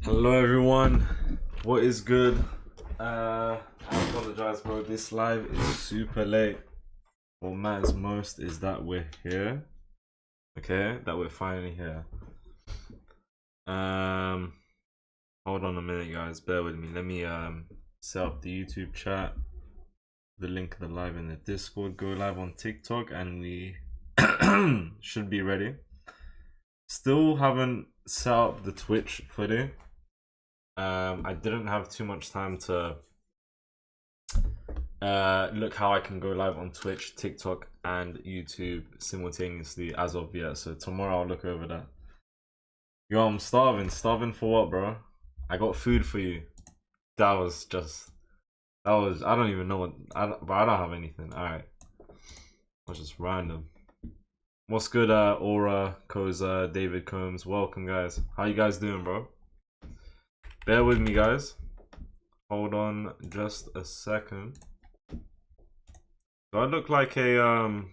Hello everyone, what is good? I apologize bro, this live is super late. What matters most is that we're here. Okay, that we're finally here. Hold on a minute guys, bear with me. Let me set up the YouTube chat, the link of the live in the Discord, go live on TikTok, and we should be ready. Still haven't set up the Twitch footy. I didn't have too much time to look how I can go live on Twitch, TikTok, and YouTube simultaneously as of yet. So tomorrow I'll look over that. Yo, I'm starving. Starving for what, bro? I got food for you. I don't even know what, but I don't have anything. Alright. That's just random. What's good, Aura, Koza, David Combs? Welcome, guys. How you guys doing, bro? Bear with me, guys. Hold on just a second. Do I look like a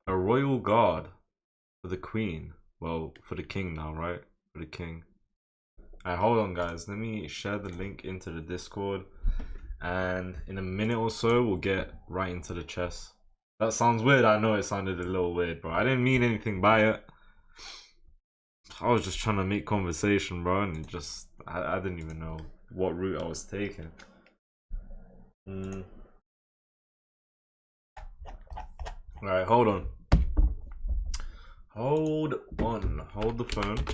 royal guard for the queen? Well, for the king now, right? For the king. Alright, hold on, guys. Let me share the link into the Discord. And in a minute or so, we'll get right into the chess. That sounds weird. I know it sounded a little weird, bro. I didn't mean anything by it. I was just trying to make conversation, bro, and it just I didn't even know what route I was taking. Alright, hold on. Hold the phone.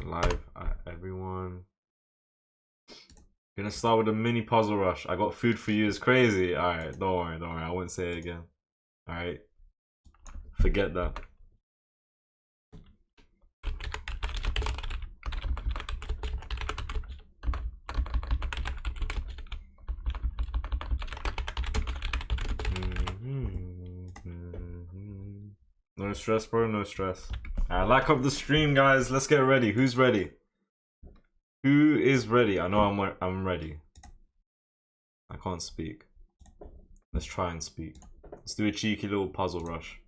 Live everyone. Gonna start with a mini puzzle rush. I got food for you, it's crazy. Alright, don't worry, I won't say it again. Alright. Forget that. No stress, bro, no stress. Alright, like up the stream, guys. Let's get ready. Who's ready? Who is ready? I know I'm ready. I can't speak. Let's try and speak. Let's do a cheeky little puzzle rush.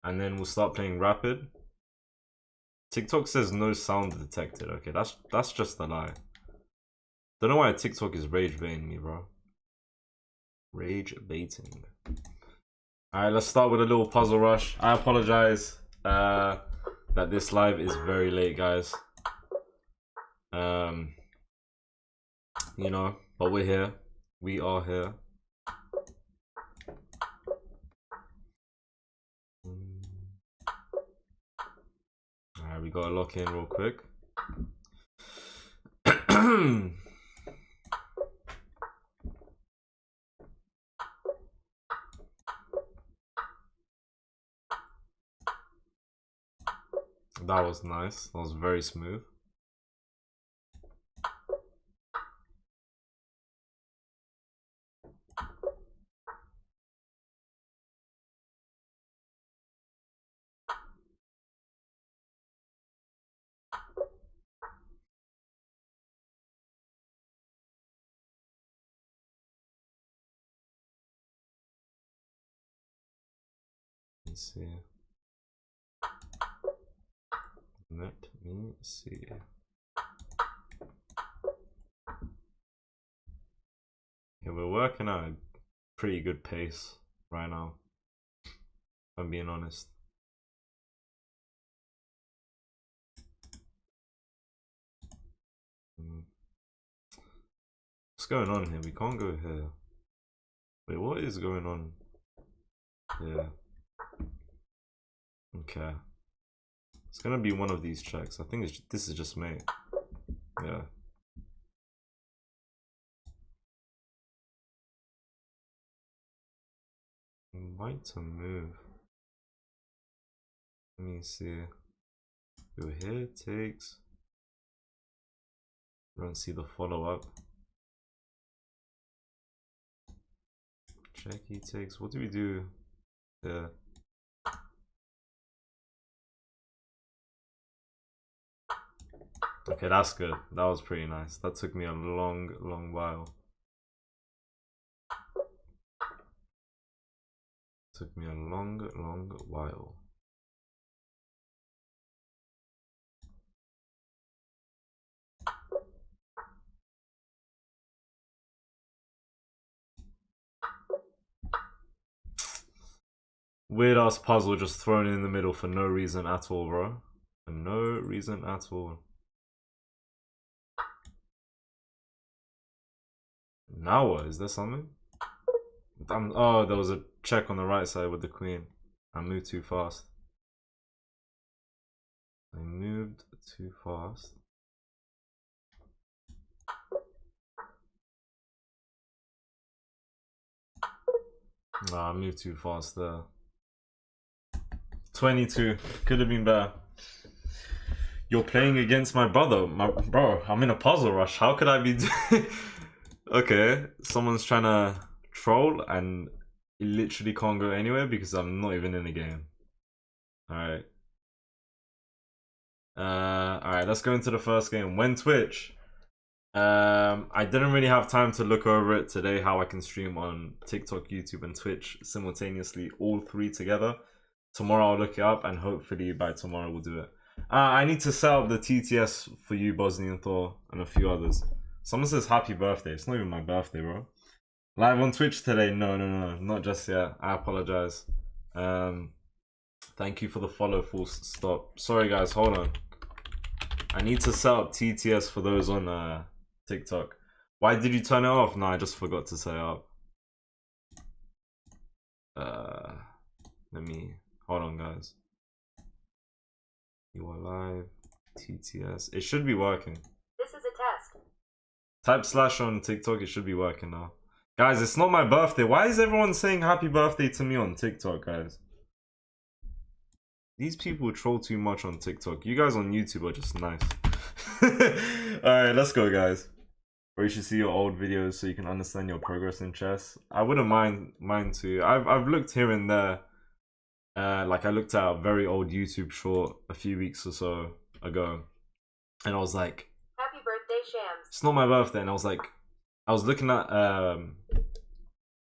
And then we'll start playing rapid. TikTok says no sound detected. Okay, that's just a lie. Don't know why TikTok is rage baiting me, bro. Rage baiting. Alright, let's start with a little puzzle rush. I apologize that this live is very late, guys. You know, but we're here. We are here. Alright, we gotta lock in real quick. That was nice. That was very smooth. Let's see. Let me see. Yeah, we're working at a pretty good pace right now, if I'm being honest. What's going on here? We can't go here. Wait, what is going on here? Okay. It's gonna be one of these checks. I think this is just mate. Yeah. Invite to move. Let me see. Go here, takes. Don't see the follow-up. Check he takes. What do we do? Yeah. Okay, that's good. That was pretty nice. That took me a long while. Took me a long while. Weird ass puzzle just thrown in the middle for no reason at all, bro. For no reason at all. Now what? Is there something? Oh, there was a check on the right side with the queen. I moved too fast. I moved too fast. Nah, I moved too fast there. 22. Could have been better. You're playing against my brother. Bro, I'm in a puzzle rush. How could I be Okay, someone's trying to troll and it literally can't go anywhere because I'm not even in the game. Alright. Alright, let's go into the first game. When Twitch. I didn't really have time to look over it today, how I can stream on TikTok, YouTube, and Twitch simultaneously, all three together. Tomorrow I'll look it up and hopefully by tomorrow we'll do it. I need to set up the TTS for you, Bosnian Thor, and a few others. Someone says happy birthday. It's not even my birthday, bro. Live on Twitch today? No, not just yet. I apologize. Thank you for the follow, full stop. Sorry guys, hold on. I need to set up TTS for those on TikTok. Why did you turn it off? No, I just forgot to set it up. Let me... Hold on, guys. You are live. TTS. It should be working. This is a test. Type slash on TikTok. It should be working now. Guys, it's not my birthday. Why is everyone saying happy birthday to me on TikTok, guys? These people troll too much on TikTok. You guys on YouTube are just nice. Alright, let's go, guys. Or you should see your old videos so you can understand your progress in chess. I wouldn't mind too. I've looked here and there. Like I looked at a very old YouTube short a few weeks or so ago, and I was like, "Happy birthday, Shams." It's not my birthday, and I was like, I was looking at a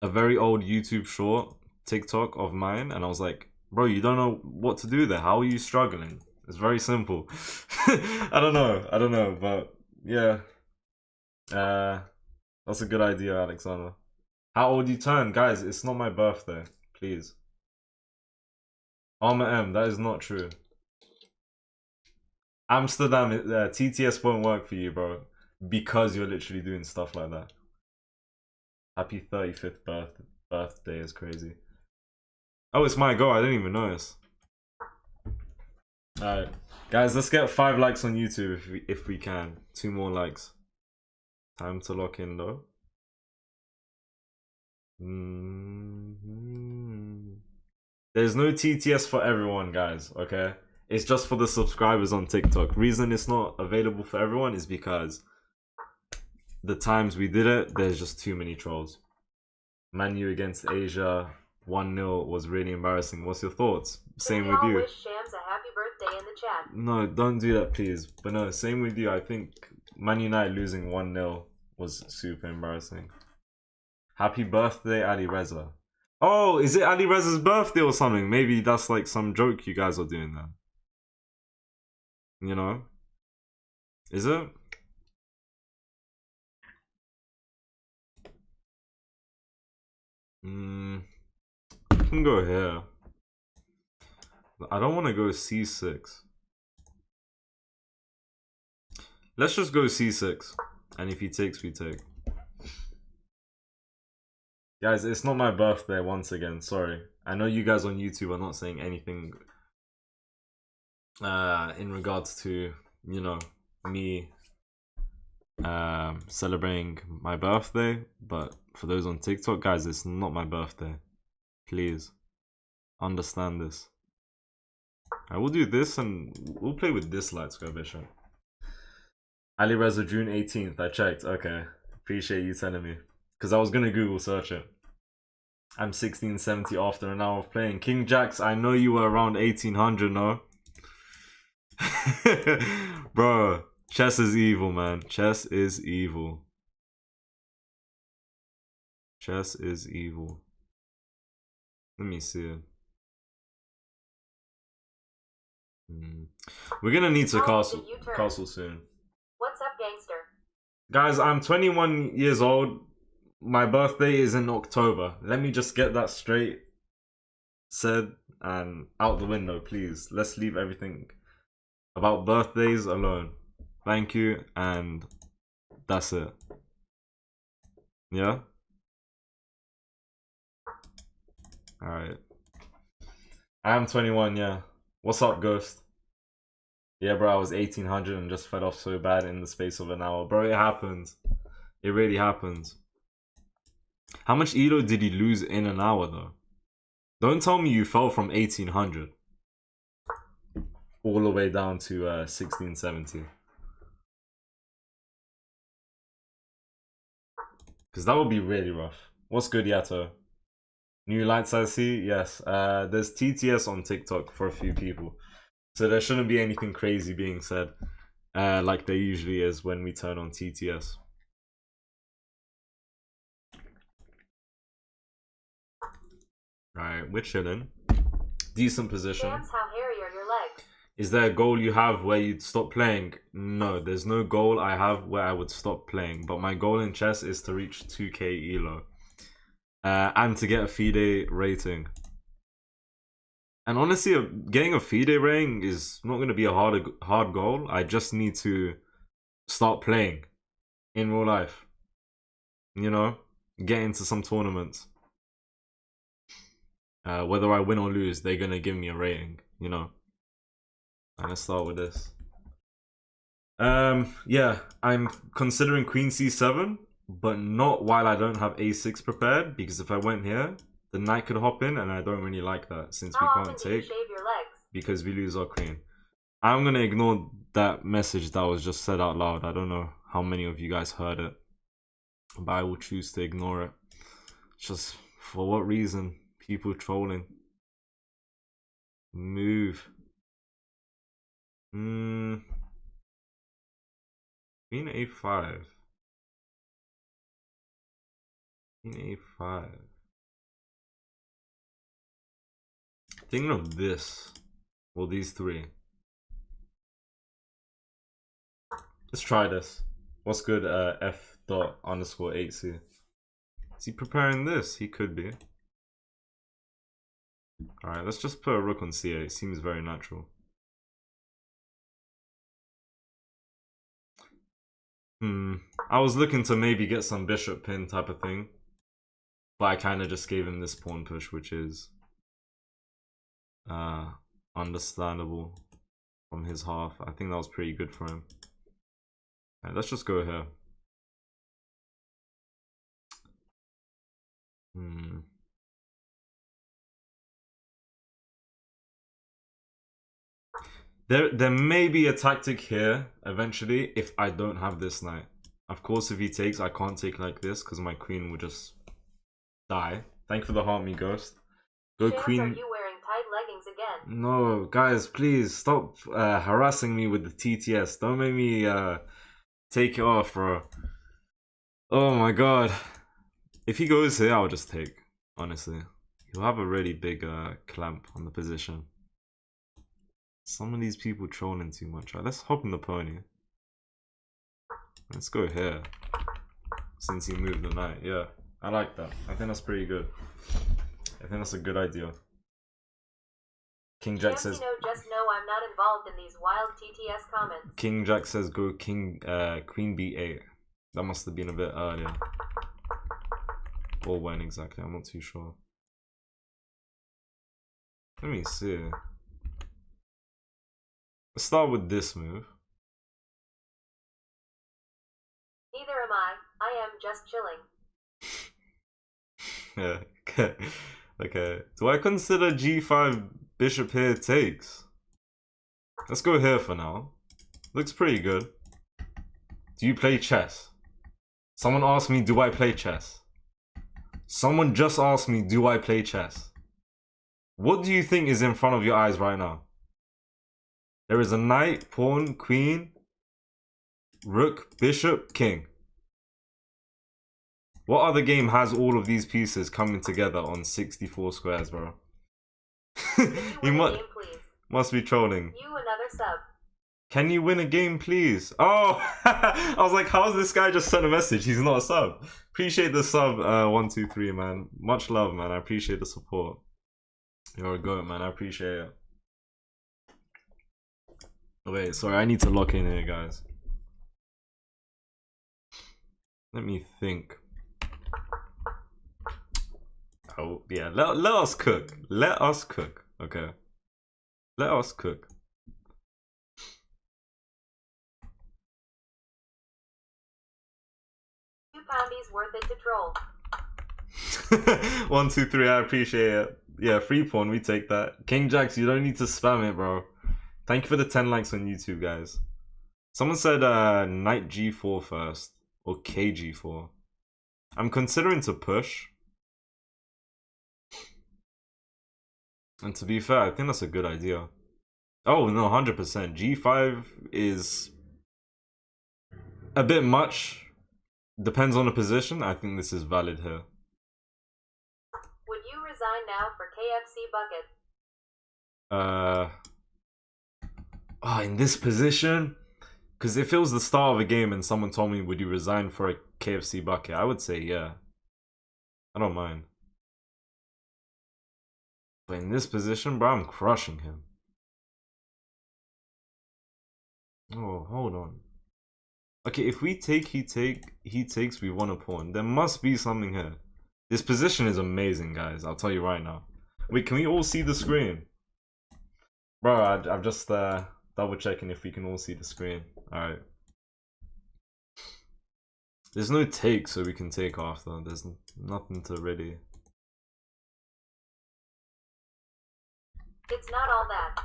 very old YouTube short TikTok of mine, and I was like, bro, you don't know what to do there. How are you struggling? It's very simple. I don't know, but yeah. That's a good idea, Alexander. How old you turn? Guys, it's not my birthday. Please. Armor M, that is not true. Amsterdam, TTS won't work for you, bro. Because you're literally doing stuff like that. Happy 35th birthday is crazy. Oh, it's my go. I didn't even notice. Alright. Guys, let's get 5 likes on YouTube if we can. 2 more likes. Time to lock in though. There's no TTS for everyone, guys, okay? It's just for the subscribers on TikTok. Reason it's not available for everyone is because the times we did it, there's just too many trolls. Man U against Asia, 1-0 was really embarrassing. What's your thoughts? Same with you. Wish Shams a happy birthday in the chat. No, don't do that, please. But no, same with you. I think Man United losing 1-0 was super embarrassing. Happy birthday, Ali Reza. Oh, is it Ali Reza's birthday or something? Maybe that's like some joke you guys are doing then. You know? Is it? I can go here. I don't want to go C6. Let's just go C6. And if he takes, we take. Guys, it's not my birthday once again. Sorry. I know you guys on YouTube are not saying anything in regards to, you know, me celebrating my birthday. But for those on TikTok, guys, it's not my birthday. Please understand this. I will do this and we'll play with this Light Square Bishop. Ali Reza, June 18th. I checked. Okay. Appreciate you telling me. Because I was going to Google search it. I'm 1670 after an hour of playing. King Jacks, I know you were around 1800, no? Bro, chess is evil, man. Chess is evil. Chess is evil. Let me see it. We're gonna need to castle soon. What's up, gangster? Guys, I'm 21 years old. My birthday is in October. Let me just get that straight. said and out the window, please. Let's leave everything about birthdays alone. Thank you, and that's it. Yeah? Alright. I am 21, yeah. What's up, Ghost? Yeah, bro, I was 1800 and just fed off so bad in the space of an hour. Bro, it happens. It really happens. How much elo did he lose in an hour, though? Don't tell me you fell from 1800 all the way down to 1670. Because that would be really rough. What's good, Yato? New lights I see? Yes. There's TTS on TikTok for a few people. So there shouldn't be anything crazy being said. Like there usually is when we turn on TTS. Alright, we're chilling. Decent position. Shamz, how hairy are your legs? Is there a goal you have where you'd stop playing? No, there's no goal I have where I would stop playing. But my goal in chess is to reach 2k elo. And to get a FIDE rating. And honestly, getting a FIDE rating is not going to be a hard goal. I just need to start playing in real life. You know? Get into some tournaments. Whether I win or lose, they're going to give me a rating, you know? And let's start with this. Yeah, I'm considering Queen C7, but not while I don't have A6 prepared, because if I went here, the knight could hop in, and I don't really like that, since we can't take, shave your legs? because we lose our queen. I'm going to ignore that message that was just said out loud. I don't know how many of you guys heard it, but I will choose to ignore it. Just, for what reason? People trolling. Move. Queen A5. Queen A5. Thinking of this. Well, these three. Let's try this. What's good, F._8C? Is he preparing this? He could be. Alright, let's just put a rook on C8. It seems very natural. I was looking to maybe get some bishop pin type of thing. But I kind of just gave him this pawn push, which is understandable from his half. I think that was pretty good for him. Alright, let's just go here. There may be a tactic here eventually if I don't have this knight. Of course, if he takes, I can't take like this because my queen will just die. Thank you for the heart, me ghost. Go Shamz, queen. are you wearing tight leggings again? No, guys, please stop harassing me with the TTS. Don't make me take it off, bro. Oh my god. If he goes here, I'll just take. Honestly, he'll have a really big clamp on the position. Some of these people trolling too much. Right, let's hop in the pony. Let's go here. Since he moved the knight. Yeah, I like that. I think that's pretty good. I think that's a good idea. King Jack says... just know I'm not involved in these wild TTS comments. King Jack says go Queen B8. That must have been a bit earlier. Or when exactly, I'm not too sure. Let me see. Let's start with this move. Neither am I. I am just chilling. Yeah, okay. Okay. Do I consider G5 bishop here takes? Let's go here for now. Looks pretty good. Do you play chess? Someone asked me, do I play chess? Someone just asked me, do I play chess? What do you think is in front of your eyes right now? There is a knight, pawn, queen, rook, bishop, king. What other game has all of these pieces coming together on 64 squares, bro? You must be trolling. You another sub. Can you win a game, please? Oh, I was like, how's this guy just sent a message? He's not a sub. Appreciate the sub, 123, man. Much love, man. I appreciate the support. You're a goat, man. I appreciate it. Wait, sorry, I need to lock in here, guys. Let me think. Oh, yeah, let us cook. Let us cook, okay? Let us cook. £2 worth it to troll. 1, 2, 3, I appreciate it. Yeah, free pawn, we take that. King Jacks, you don't need to spam it, bro. Thank you for the 10 likes on YouTube, guys. Someone said knight g4 first, or kg4. I'm considering to push. And to be fair, I think that's a good idea. Oh, no, 100%. G5 is a bit much. Depends on the position. I think this is valid here. Would you resign now for KFC bucket? In this position? Because if it was the start of a game and someone told me, would you resign for a KFC bucket? I would say yeah. I don't mind. But in this position, bro, I'm crushing him. Oh, hold on. Okay, if we take, he takes, we won a pawn. There must be something here. This position is amazing, guys. I'll tell you right now. Wait, can we all see the screen? Bro, I'm just double checking if we can all see the screen. Alright. There's no take, so we can take after. There's nothing to really... It's not all that.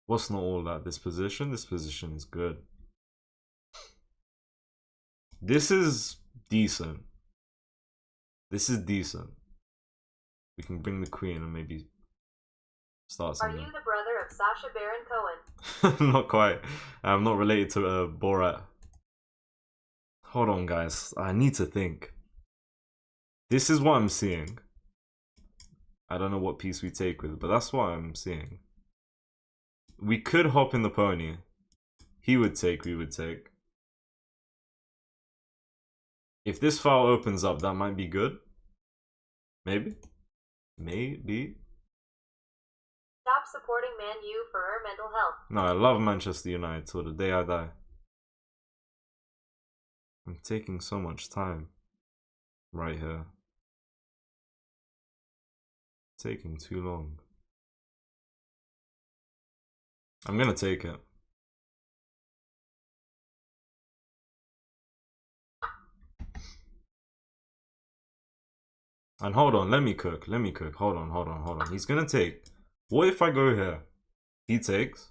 What's not all that? This position? This position is good. This is decent. This is decent. We can bring the queen and maybe start something. Are you the brother of Sacha Baron Cohen? Not quite. I'm not related to Borat. Hold on, guys. I need to think. This is what I'm seeing. I don't know what piece we take with, but that's what I'm seeing. We could hop in the pony. He would take, we would take. If this file opens up, that might be good. Maybe. Maybe. Stop supporting Man U for her mental health. No, I love Manchester United till the day I die. I'm taking so much time. Right here. Taking too long. I'm gonna take it. And hold on, let me cook. Hold on. He's gonna take. What if I go here? He takes.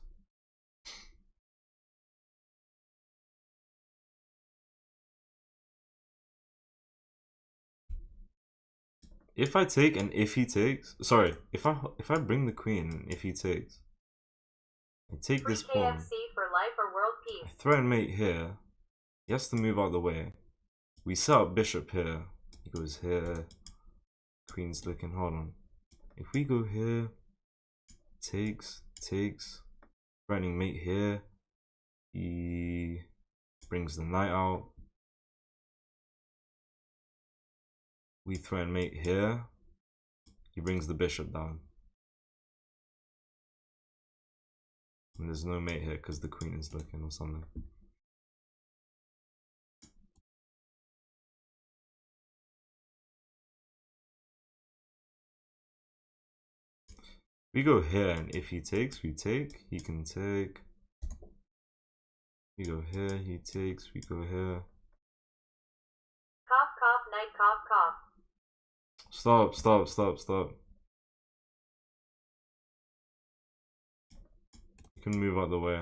If I take and if he takes, sorry, if I bring the queen and if he takes, I take this pawn. KFC for life or world peace. I throw and mate here. He has to move out of the way. We set up bishop here. He goes here. Queen's looking. Hold on. If we go here, takes, threatening mate here. He brings the knight out. We threaten mate here. He brings the bishop down. And there's no mate here because the queen is looking or something. We go here and if he takes, we take. He can take. We go here, he takes, we go here. Cough, cough, night, cough, cough. Stop. We can move out the way.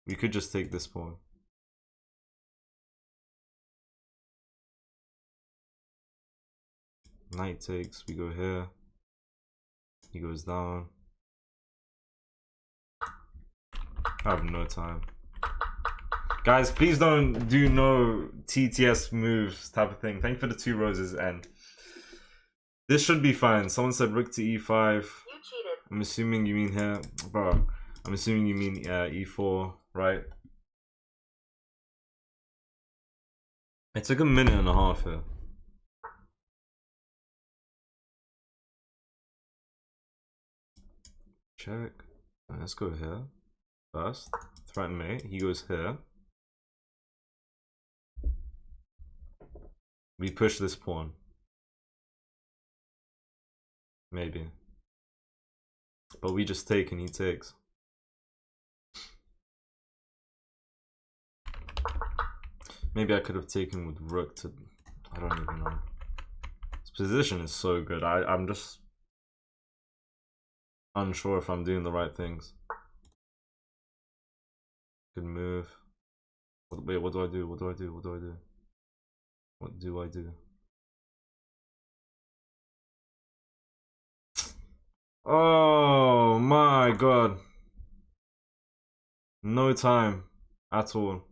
We could just take this pawn. Knight takes, we go here. He goes down. I have no time. Guys, please don't do no TTS moves type of thing. Thank you for the 2 roses and this should be fine. Someone said rook to e5. You cheated. I'm assuming you mean here, bro. I'm assuming you mean e4, right? It took a minute and a half here. Check. Let's go here. First. Threaten mate. He goes here. We push this pawn. Maybe. But we just take and he takes. Maybe I could have taken with rook to... I don't even know. This position is so good. I'm just unsure if I'm doing the right things. Good move. Wait, what do I do? What do I do? What do I do? What do I do? Oh my god. No time at all.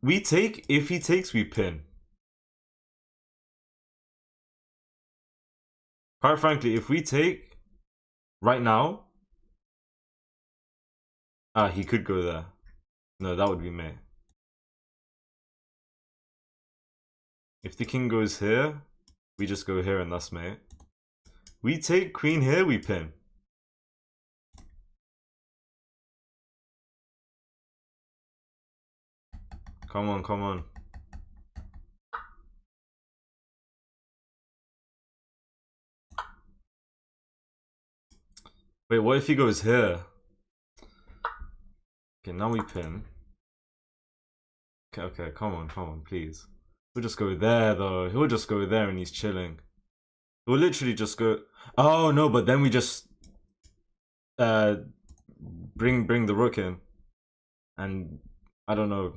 We take, if he takes, we pin. Quite frankly, if we take right now, he could go there. No, that would be mate. If the king goes here, we just go here and that's mate. We take queen here, we pin. Come on, come on. Wait, what if he goes here? Okay, now we pin. Okay, come on, please. We'll just go there, though. He'll just go there and he's chilling. We'll literally just go... Oh, no, but then we just... bring the rook in. And, I don't know...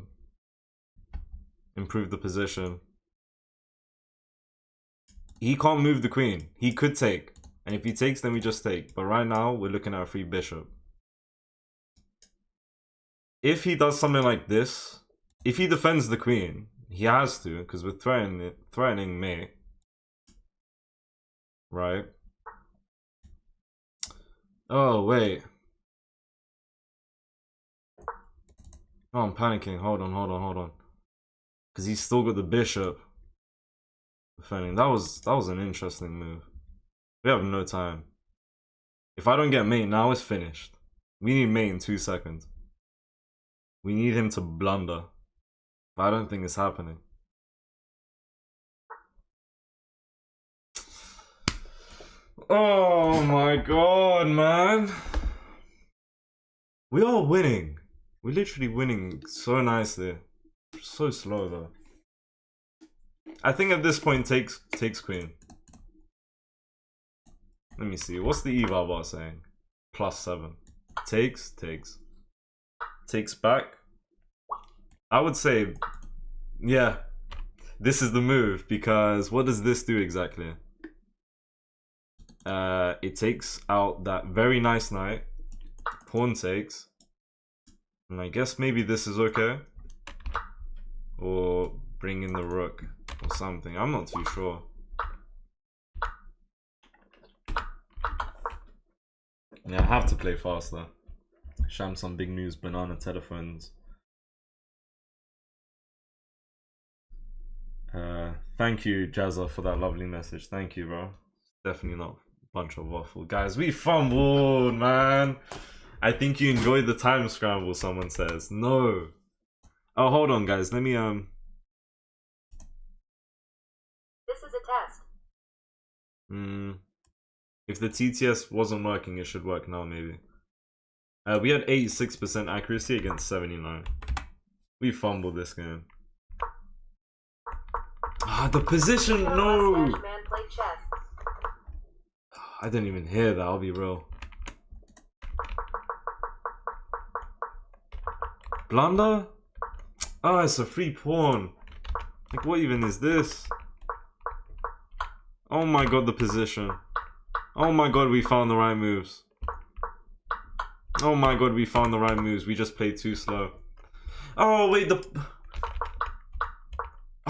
improve the position. He can't move the queen. He could take. And if he takes, then we just take. But right now, we're looking at a free bishop. If he does something like this, if he defends the queen, he has to, because we're threatening me. Right? Oh, wait. Oh, I'm panicking. Hold on. Because he's still got the bishop defending. That was an interesting move. We have no time. If I don't get mate now, it's finished. We need mate in 2 seconds. We need him to blunder. But I don't think it's happening. Oh my god, man. We are winning. We're literally winning so nicely. So slow though. I think at this point takes queen. Let me see. What's the eval bar saying? +7. Takes. Takes back. I would say, yeah, this is the move, because what does this do exactly? It takes out that very nice knight. Pawn takes. And I guess maybe this is okay. Or bring in the rook or something. I'm not too sure. Yeah, I have to play faster. Shamz, some big news, banana telephones. Thank you, Jazza, for that lovely message. Thank you, bro. Definitely not a bunch of waffle. Guys, we fumbled, man. I think you enjoyed the time scramble, someone says. No. Oh, hold on, guys. Let me, This is a test. If the TTS wasn't working, it should work now, maybe. We had 86% accuracy against 79. We fumbled this game. Ah, the position, no! Man play chess. I didn't even hear that, I'll be real. Blunder? Oh, it's a free pawn. Like, what even is this? Oh my god, the position. Oh my god, we found the right moves. Oh my god, we found the right moves. We just played too slow. Oh, wait, the...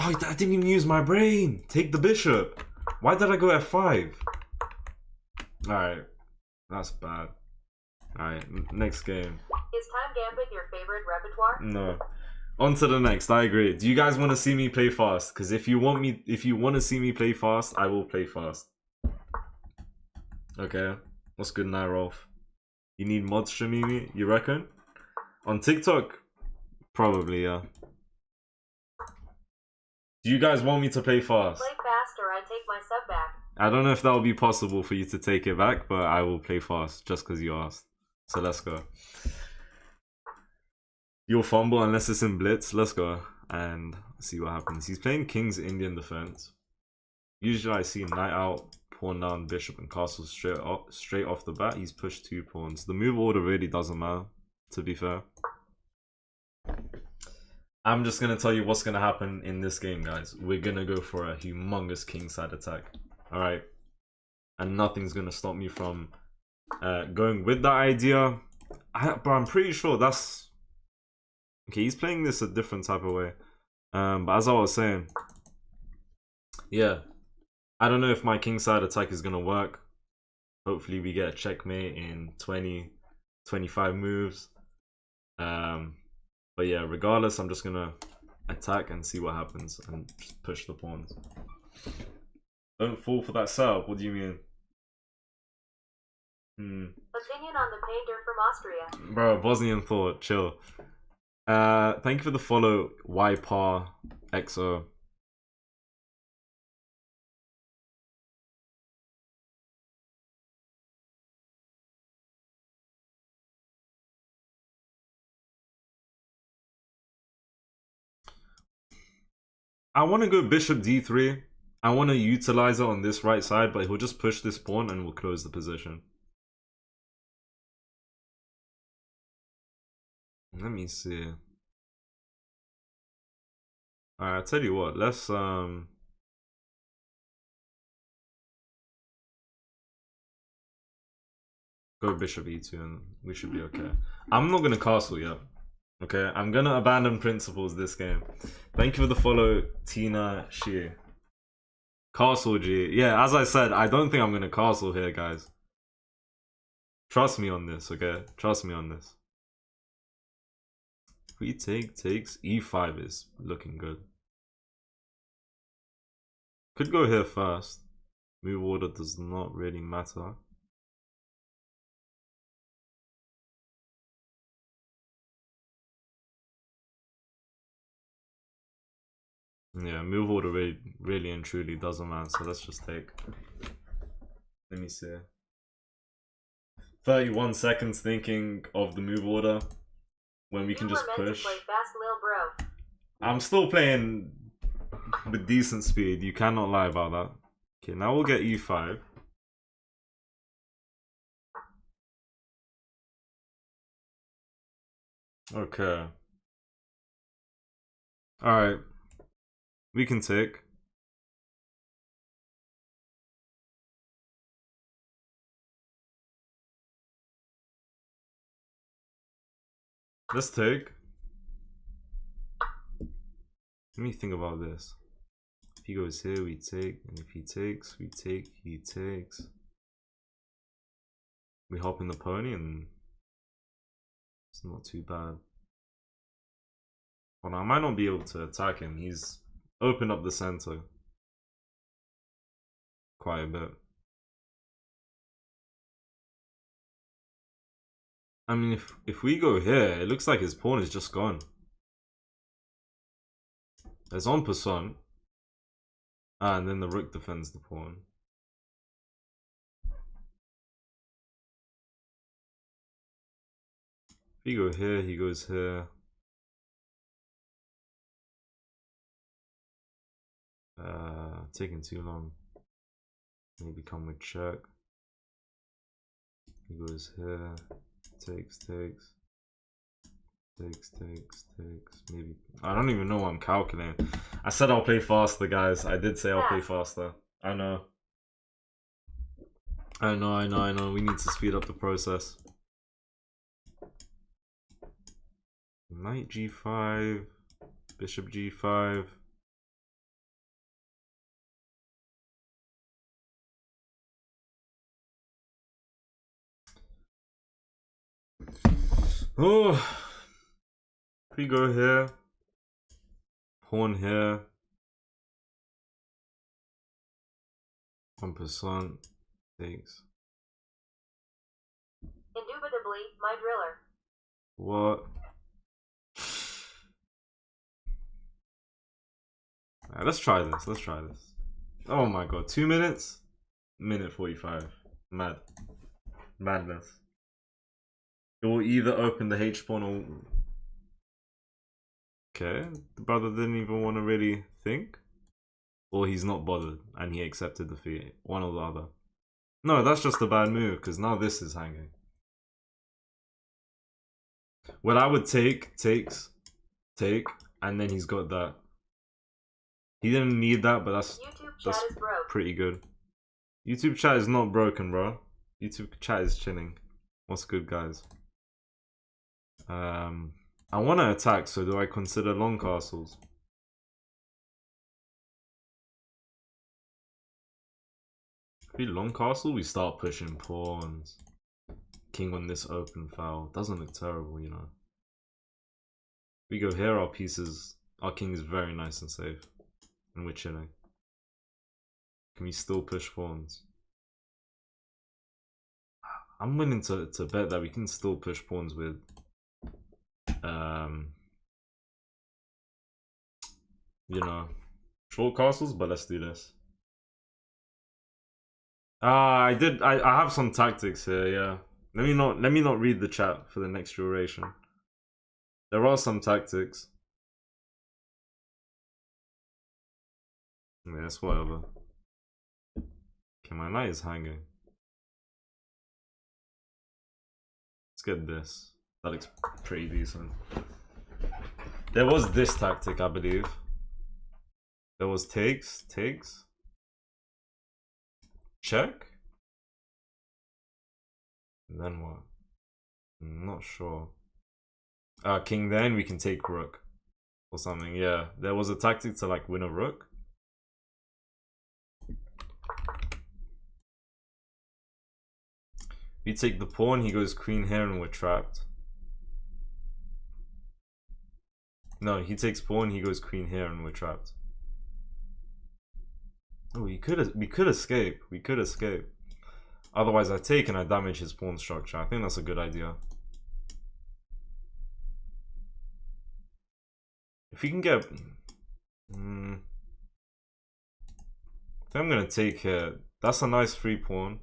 Oh, I didn't even use my brain. Take the bishop. Why did I go f5? Alright. That's bad. Alright, next game. Is Time Gambit your favorite repertoire? No. On to the next. I agree. Do you guys want to see me play fast? Because if you want to see me play fast, I will play fast. Okay. What's good, Nyrolf? You need mods, Shamimi? You reckon? On TikTok? Probably, yeah. Do you guys want me to play fast? Play fast or I take my sub back. I don't know if that will be possible for you to take it back, but I will play fast just because you asked. So let's go. You'll fumble unless it's in blitz. Let's go and see what happens. He's playing King's Indian defense. Usually I see knight out, pawn down, bishop and castle straight off the bat. He's pushed 2 pawns. The move order really doesn't matter, to be fair. I'm just going to tell you what's going to happen in this game, guys. We're going to go for a humongous kingside attack. Alright? And nothing's going to stop me from going with that idea. But I'm pretty sure that's... Okay, he's playing this a different type of way. But as I was saying, yeah, I don't know if my kingside attack is going to work. Hopefully we get a checkmate in 20, 25 moves. But yeah, regardless, I'm just going to attack and see what happens and just push the pawns. Don't fall for that setup. What do you mean? Opinion on the painter from Austria. Bro, Bosnian thought, chill. Thank you for the follow, YPAR XO. I want to go bishop d3. I want to utilize it on this right side, but he'll just push this pawn and we'll close the position. Let me see. Alright, I'll tell you what, let's go bishop e2 and we should be okay. I'm not gonna castle yet. Okay, I'm gonna abandon principles this game. Thank you for the follow, Tina Shi. Castle G. Yeah, as I said, I don't think I'm gonna castle here, guys. Trust me on this, okay? Trust me on this. If we takes, e5 is looking good. Could go here first. Move order does not really matter. Yeah, move order really and truly doesn't matter, so let's just take. Let me see. 31 seconds thinking of the move order when we can just push. Play fast, lil bro. I'm still playing with decent speed, you cannot lie about that. Okay, now we'll get e5. Okay. Alright. We can take. Let's take. Let me think about this. If he goes here, we take. And if he takes, we take. He takes. We hop in the pony and it's not too bad. Well, I might not be able to attack him. He's opened up the center quite a bit. I mean, if we go here, it looks like his pawn is just gone. There's en passant. Ah, and then the rook defends the pawn. If we go here, he goes here. Taking too long. Maybe come with check. He goes here. Takes. Maybe. I don't even know what I'm calculating. I said I'll play faster, guys. I did say I'll play faster. I know. We need to speed up the process. Knight g5. Bishop g5. Oh, if we go here, pawn here. 1% takes. Indubitably, my driller. What? Alright, let's try this. Let's try this. Oh my god, 2 minutes? Minute 45. Mad. Madness. It will either open the H pawn or... Okay, the brother didn't even want to really think. Or he's not bothered and he accepted defeat. One or the other. No, that's just a bad move because now this is hanging. What I would take, and then he's got that. He didn't need that, but that's pretty good. YouTube chat is not broken, bro. YouTube chat is chilling. What's good, guys? I want to attack, so do I consider long castles? If we long castle, we start pushing pawns. King on this open foul. Doesn't look terrible, you know. We go here, our pieces, our king is very nice and safe. And we're chilling. Can we still push pawns? I'm willing to bet that we can still push pawns with you know, short castles, but let's do this. I have some tactics here, yeah. Let me not read the chat for the next duration. There are some tactics. Yeah, it's whatever. Okay, my knight is hanging. Let's get this. That looks pretty decent. There was this tactic, I believe. There was takes. Check? And then what? I'm not sure. King, then we can take rook. Or something, yeah. There was a tactic to like win a rook. We take the pawn, he goes queen here and we're trapped. No, he takes pawn, he goes queen here and we're trapped. Oh, we could escape. We could escape. Otherwise I take and I damage his pawn structure. I think that's a good idea. If we can get... I think I'm gonna take here. That's a nice free pawn.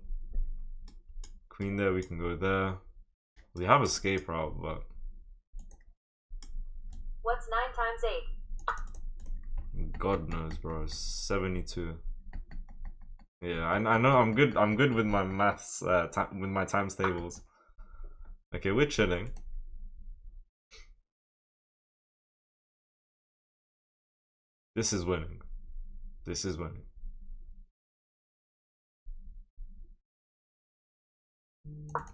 Queen there, we can go there. We have escape route, but... What's 9 times 8? God knows, bro. 72. Yeah, I know. I'm good with my maths. With my times tables. Okay, we're chilling. This is winning. This is winning.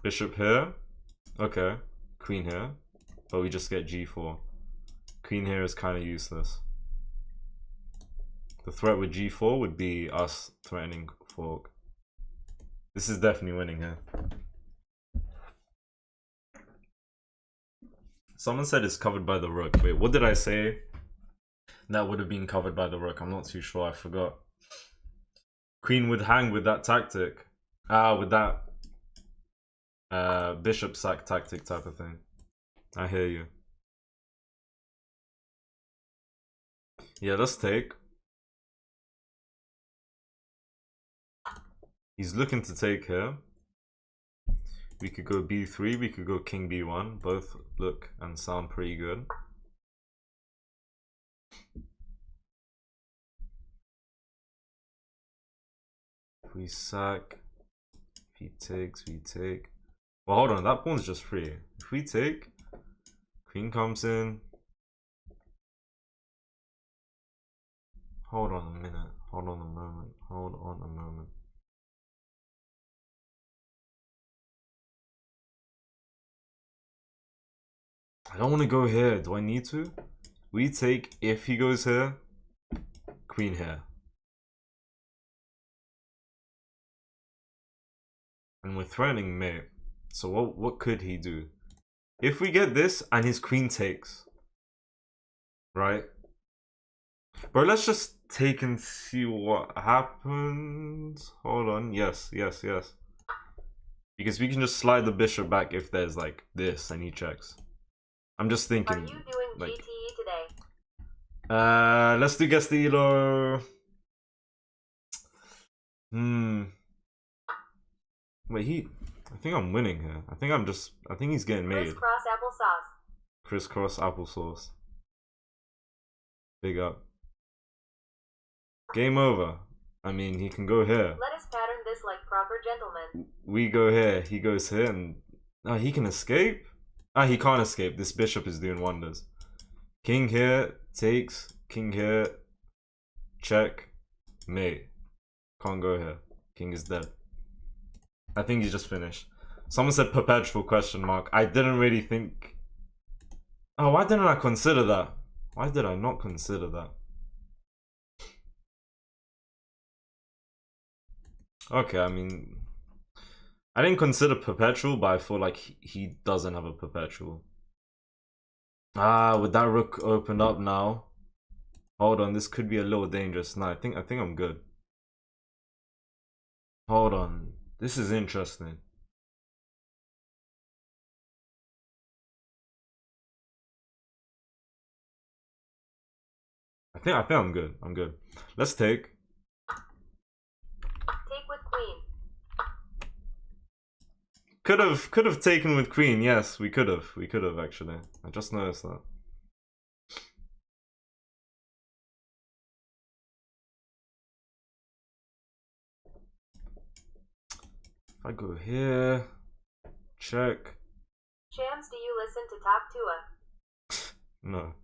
Bishop here. Okay. Queen here. But we just get g4. Queen here is kind of useless. The threat with g4 would be us threatening fork. This is definitely winning here. Someone said it's covered by the rook. Wait, what did I say? That would have been covered by the rook. I'm not too sure. I forgot. Queen would hang with that tactic. With that bishop sack tactic type of thing. I hear you. Yeah, let's take. He's looking to take here. We could go b3, we could go king b1. Both look and sound pretty good. If we sack, if he takes, we take. Well, hold on, that pawn's just free. If we take, queen comes in. Hold on a minute, hold on a moment, hold on a moment. I don't want to go here. Do I need to? We take, if he goes here, queen here. And we're threatening mate. So what could he do? If we get this and his queen takes, right? Bro, let's just take and see what happens. Hold on. Yes, yes, yes. Because we can just slide the bishop back if there's like this and he checks. I'm just thinking. Are you doing like, GTE today? Let's do guess the elo. Wait, I think I'm winning here. I think he's getting made. Crisscross applesauce. Crisscross applesauce. Big up. Game over. I mean, he can go here. Let us pattern this like proper gentlemen. We go here. He goes here, and he can escape. He can't escape. This bishop is doing wonders. King here takes. King here. Check. Mate. Can't go here. King is dead. I think he's just finished. Someone said perpetual question mark. I didn't really think. Oh, why didn't I consider that? Why did I not consider that? Okay, I mean, I didn't consider perpetual, but I feel like he doesn't have a perpetual. With that rook opened up now. Hold on, this could be a little dangerous. No, I think I'm good. Hold on, this is interesting. I think I'm good. I'm good. Let's take. Take with queen. Could have taken with queen. Yes, we could have. We could have actually. I just noticed that. If I go here, check. Shams, do you listen to Talk Tua? No.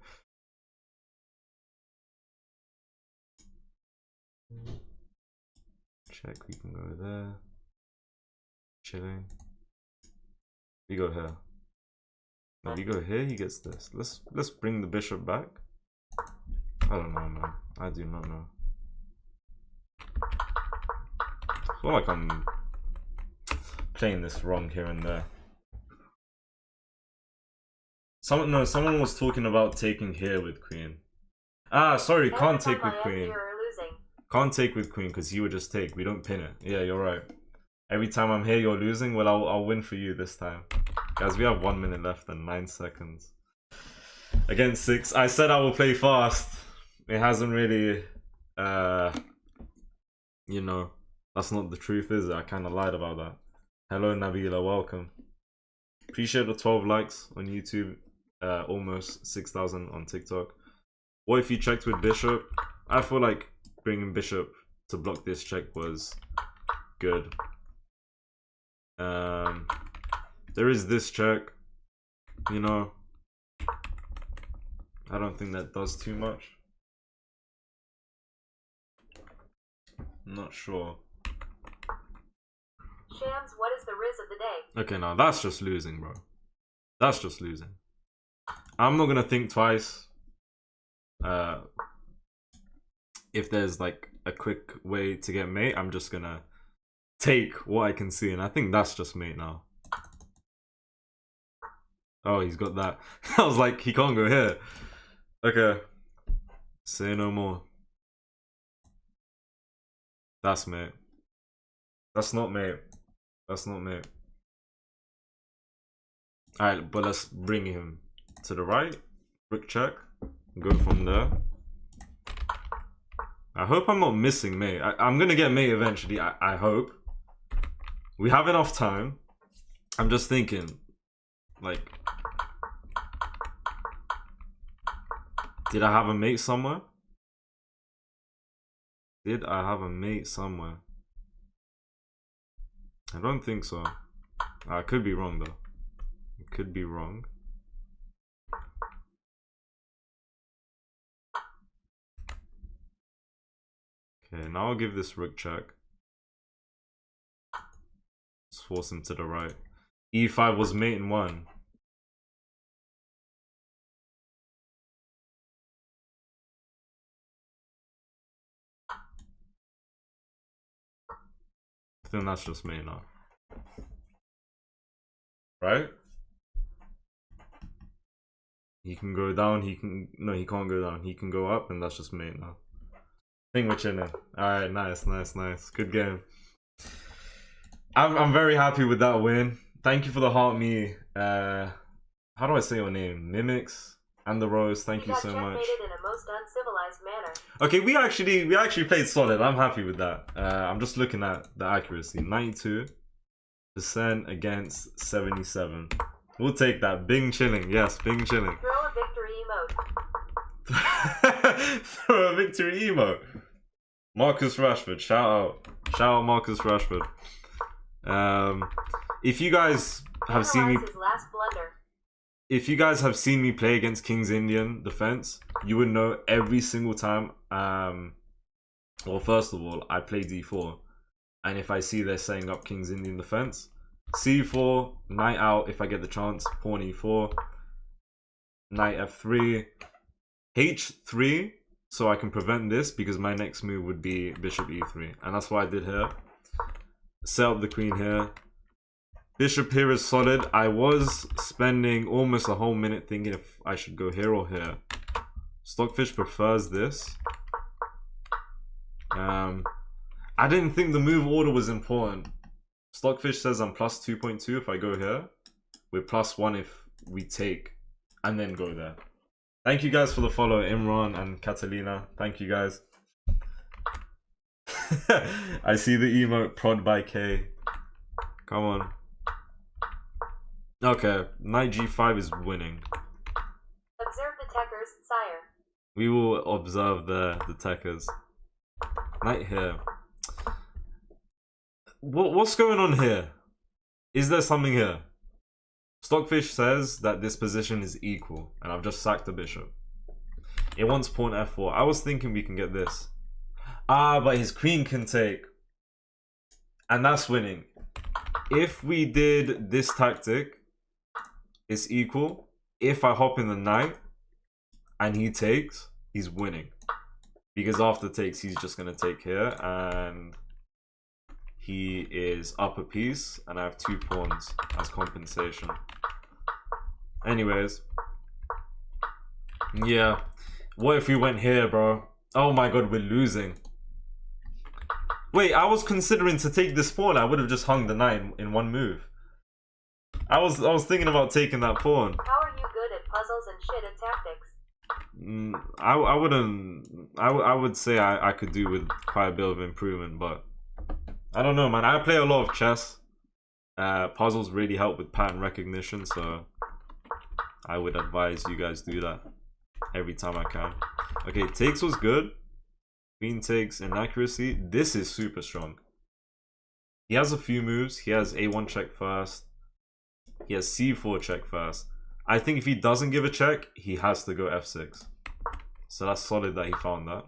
Check. We can go there. Chilling. We go here. No, we go here. He gets this. Let's bring the bishop back. I don't know, man. I do not know. I feel like I'm playing this wrong here and there. Someone was talking about taking here with queen. Sorry, can't take with queen. Can't take with queen because you would just take. We don't pin it. Yeah, you're right. Every time I'm here, you're losing. Well, I'll win for you this time. Guys, we have 1 minute left and 9 seconds. Against 6. I said I will play fast. It hasn't really, you know, that's not the truth, is it? I kind of lied about that. Hello, Nabila. Welcome. Appreciate the 12 likes on YouTube. Almost 6,000 on TikTok. What if you checked with bishop? I feel like bringing bishop to block this check was good. There is this check, you know. I don't think that does too much. I'm not sure. Shams, what is the riz of the day? Okay, now that's just losing, bro. That's just losing. I'm not gonna think twice. If there's like a quick way to get mate, I'm just gonna take what I can see, and I think that's just mate now. Oh, he's got that. I was like, he can't go here. Okay. Say no more. That's mate. That's not mate. That's not mate. Alright, but let's bring him to the right. Brick check. Go from there. I hope I'm not missing mate. I'm gonna get mate eventually. I hope. We have enough time. I'm just thinking, like, did I have a mate somewhere? Did I have a mate somewhere? I don't think so. I could be wrong though. I could be wrong. Okay, now I'll give this rook check. Let's force him to the right. E5 was mate in 1. I think that's just mate now. Right? He can go down. He can no. He can't go down. He can go up, and that's just mate now. I think we're chilling. All right, nice. Good game. I'm very happy with that win. Thank you for the heart me. How do I say your name? Mimics and the Rose. Thank you so much. In a most uncivilized manner. Okay, we actually played solid. I'm happy with that. I'm just looking at the accuracy. 92% against 77. We'll take that. Bing chilling. Yes, Bing chilling. Throw a victory emote. Throw a victory emote. Marcus Rashford. Shout out Marcus Rashford. If you guys have seen me, his last blunder. if you guys have seen me play against King's Indian defense, you would know every single time. Well, first of all, I play D4, and if I see they're setting up King's Indian defense, C4, knight out if I get the chance, pawn E4, knight F3, H3, so I can prevent this because my next move would be bishop E3, and that's what I did here. Set up the queen here. Bishop here is solid. I was spending almost a whole minute thinking if I should go here or here. Stockfish prefers this. I didn't think the move order was important. Stockfish says I'm plus 2.2 if I go here. We're plus 1 if we take and then go there. Thank you guys for the follow, Imran and Catalina. Thank you guys. I see the emote prod by K. Come on. Okay, knight G5 is winning. Observe the techers, sire. We will observe the techers. Knight here. What's going on here? Is there something here? Stockfish says that this position is equal, and I've just sacked the bishop. It wants pawn F4. I was thinking we can get this. Ah, but his queen can take. And that's winning. If we did this tactic, it's equal. If I hop in the knight and he takes, he's winning. Because after takes, he's just going to take here. And he is up a piece. And I have 2 pawns as compensation. Anyways. Yeah. What if we went here, bro? Oh my god, we're losing. Wait, I was considering to take this pawn. I would have just hung the knight in one move. I was thinking about taking that pawn. How are you good at puzzles and shit at tactics? I wouldn't. I would say I could do with quite a bit of improvement, but I don't know, man. I play a lot of chess. Puzzles really help with pattern recognition, so I would advise you guys do that every time I can. Okay, takes was good. Queen takes inaccuracy. This is super strong. He has a few moves. He has A1 check first. He has C4 check first. I think if he doesn't give a check, he has to go F6. So that's solid that he found that.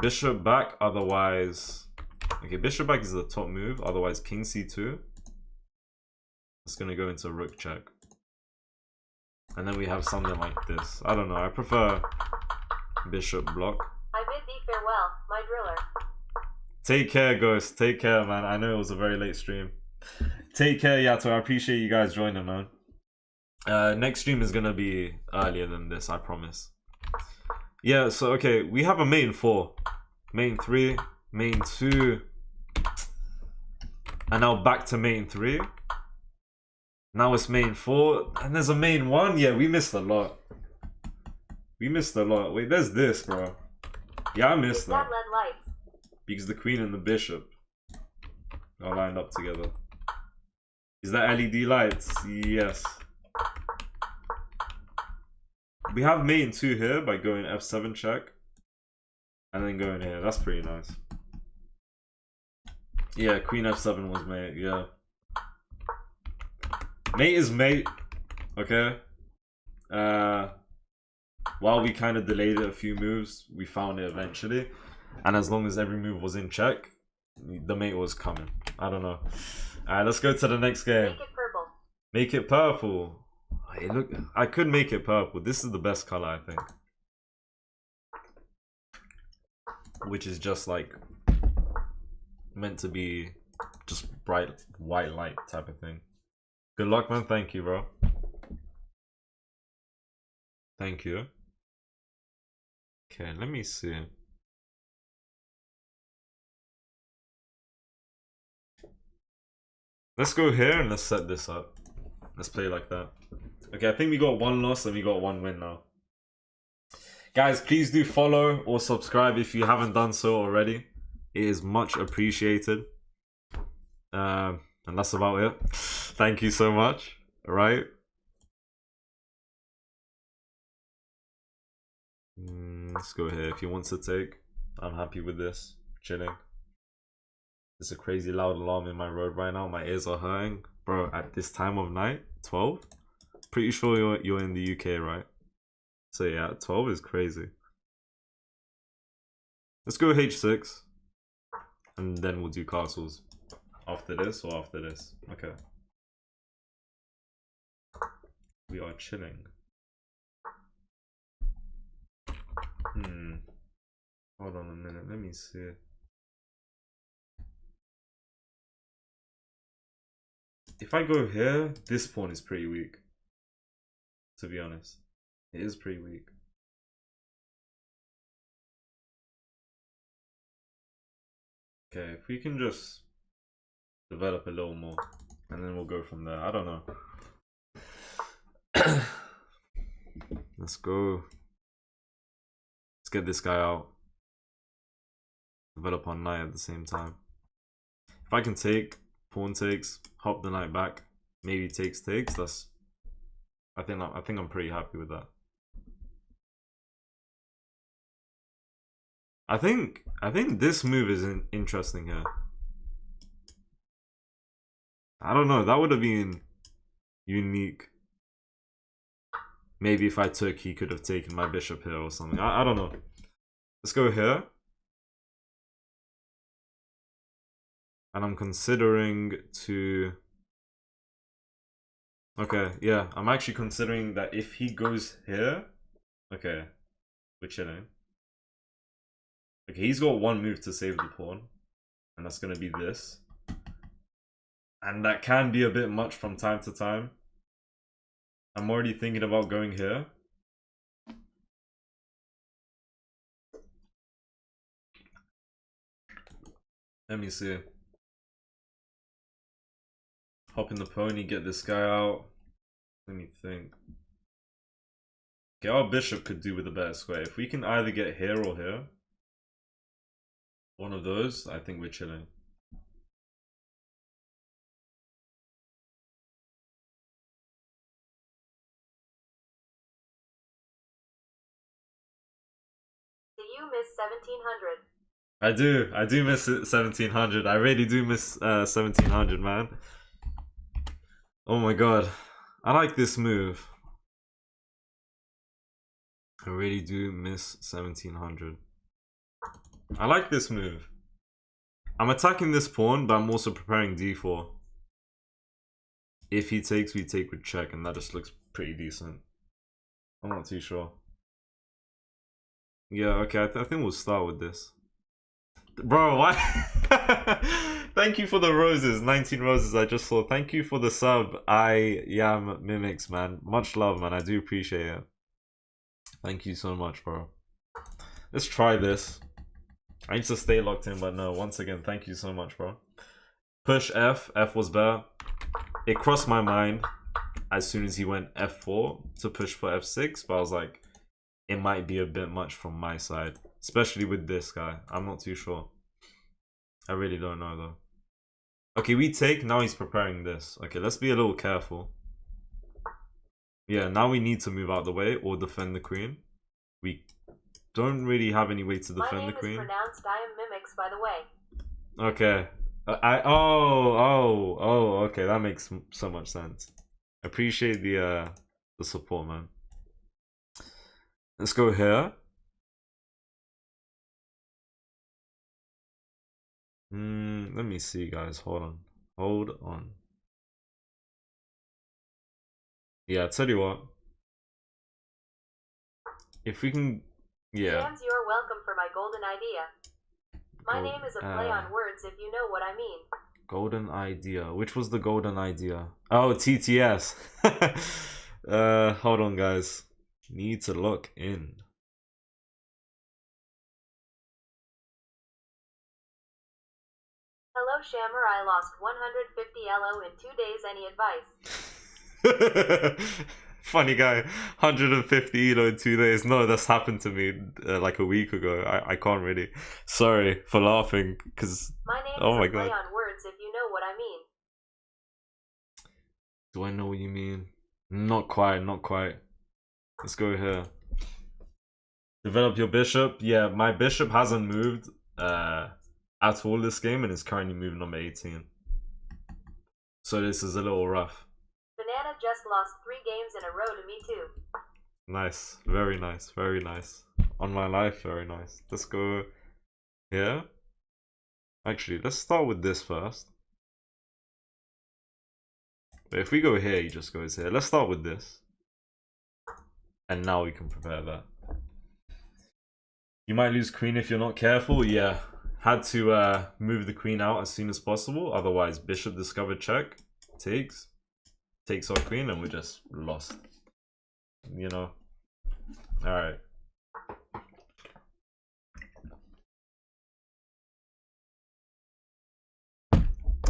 Bishop back, otherwise... Okay, bishop back is the top move. Otherwise, king C2. It's going to go into rook check. And then we have something like this. I don't know. I prefer bishop block. I bid thee farewell, my driller. Take care, Ghost. Take care, man. I know it was a very late stream. Take care, Yato. I appreciate you guys joining, man. Next stream is gonna be earlier than this, I promise. Yeah, so okay, we have a main 4, main 3, main 2, and now back to main 3. Now it's main 4, and there's a main 1. Yeah, we missed a lot. We missed a lot. Wait, there's this, bro. Yeah, I missed that. Because the queen and the bishop are lined up together. Is that LED lights? Yes. We have main 2 here by going F7 check. And then going here. That's pretty nice. Yeah, queen F7 was mate. Yeah. Mate is mate. Okay. While we kind of delayed it a few moves, we found it eventually. And as long as every move was in check, the mate was coming. I don't know. Alright, let's go to the next game. Make it purple. Make it purple. Hey, look, I could make it purple. This is the best color, I think. Which is just like meant to be just bright white light type of thing. Good luck, man. Thank you, bro. Thank you. Okay, let me see. Let's go here and let's set this up. Let's play like that. Okay, I think we got one loss and we got one win now. Guys, please do follow or subscribe if you haven't done so already. It is much appreciated. And that's about it. Thank you so much. All right. Let's go here. If he wants to take, I'm happy with this. Chilling. There's a crazy loud alarm in my road right now. My ears are hurting. Bro, at this time of night, 12? Pretty sure you're in the UK, right? So yeah, 12 is crazy. Let's go H6. And then we'll do castles. After this or after this? Okay. We are chilling. Hold on a minute, let me see. If I go here, this pawn is pretty weak. To be honest. It is pretty weak. Okay, if we can just develop a little more and then we'll go from there. I don't know. Let's go. Let's get this guy out. Develop on knight at the same time. If I can take, pawn takes, hop the knight back, maybe takes, that's I think I'm pretty happy with that. I think this move is interesting here. I don't know, that would have been unique. Maybe if I took, he could have taken my bishop here or something. I don't know. Let's go here. And I'm considering to... Okay, yeah. I'm actually considering that if he goes here... Okay. We're chilling. Okay, he's got one move to save the pawn. And that's going to be this. And that can be a bit much from time to time. I'm already thinking about going here. Let me see. Hop in the pony, get this guy out. Let me think. Okay, our bishop could do with a better square. If we can either get here or here, one of those, I think we're chilling. Do you miss 1700? I do miss 1700. I really do miss 1700, man. Oh my god. I like this move. I really do miss 1700. I like this move. I'm attacking this pawn, but I'm also preparing d4. If he takes, we take with check, and that just looks pretty decent. I'm not too sure. Yeah, okay, I think we'll start with this. Bro, why? Thank you for the roses. 19 roses I just saw. Thank you for the sub. I am Mimics, man. Much love, man. I do appreciate it. Thank you so much, bro. Let's try this. I need to stay locked in, but no. Once again, thank you so much, bro. Push F. F was better. It crossed my mind as soon as he went F4 to push for F6, but I was like, it might be a bit much from my side. Especially with this guy. I'm not too sure. I really don't know though. Okay, we take. Now he's preparing this. Okay, let's be a little careful. Yeah, now we need to move out the way or defend the queen. We don't really have any way to defend the queen. My name is pronounced I am Mimics, by the way. Okay. Okay, that makes so much sense. Appreciate the support, man. Let's go here. Let me see, guys. Hold on. Yeah, I tell you what. If we can, yeah. Shamz, you're welcome for my golden idea. My name is a play on words, if you know what I mean. Golden idea. Which was the golden idea? Oh, TTS. Hold on, guys. Need to lock in. Hello, Shammer. I lost 150 LO in 2 days. Any advice? Funny guy. 150 in 2 days. No, that's happened to me like a week ago. I can't really. Sorry for laughing because. My name Oh is my a play god. on words if you know what I mean. Do I know what you mean? Not quite, not quite. Let's go here. Develop your bishop. Yeah, my bishop hasn't moved at all this game and is currently moving number 18. So this is a little rough. Banana just lost 3 games in a row to me too. Nice. Very nice. Very nice. On my life, very nice. Let's go here. Actually, let's start with this first. But if we go here, he just goes here. Let's start with this. And now we can prepare that. You might lose queen if you're not careful. Yeah. Had to move the queen out as soon as possible. Otherwise, bishop discovered check. Takes our queen and we just lost. You know. Alright.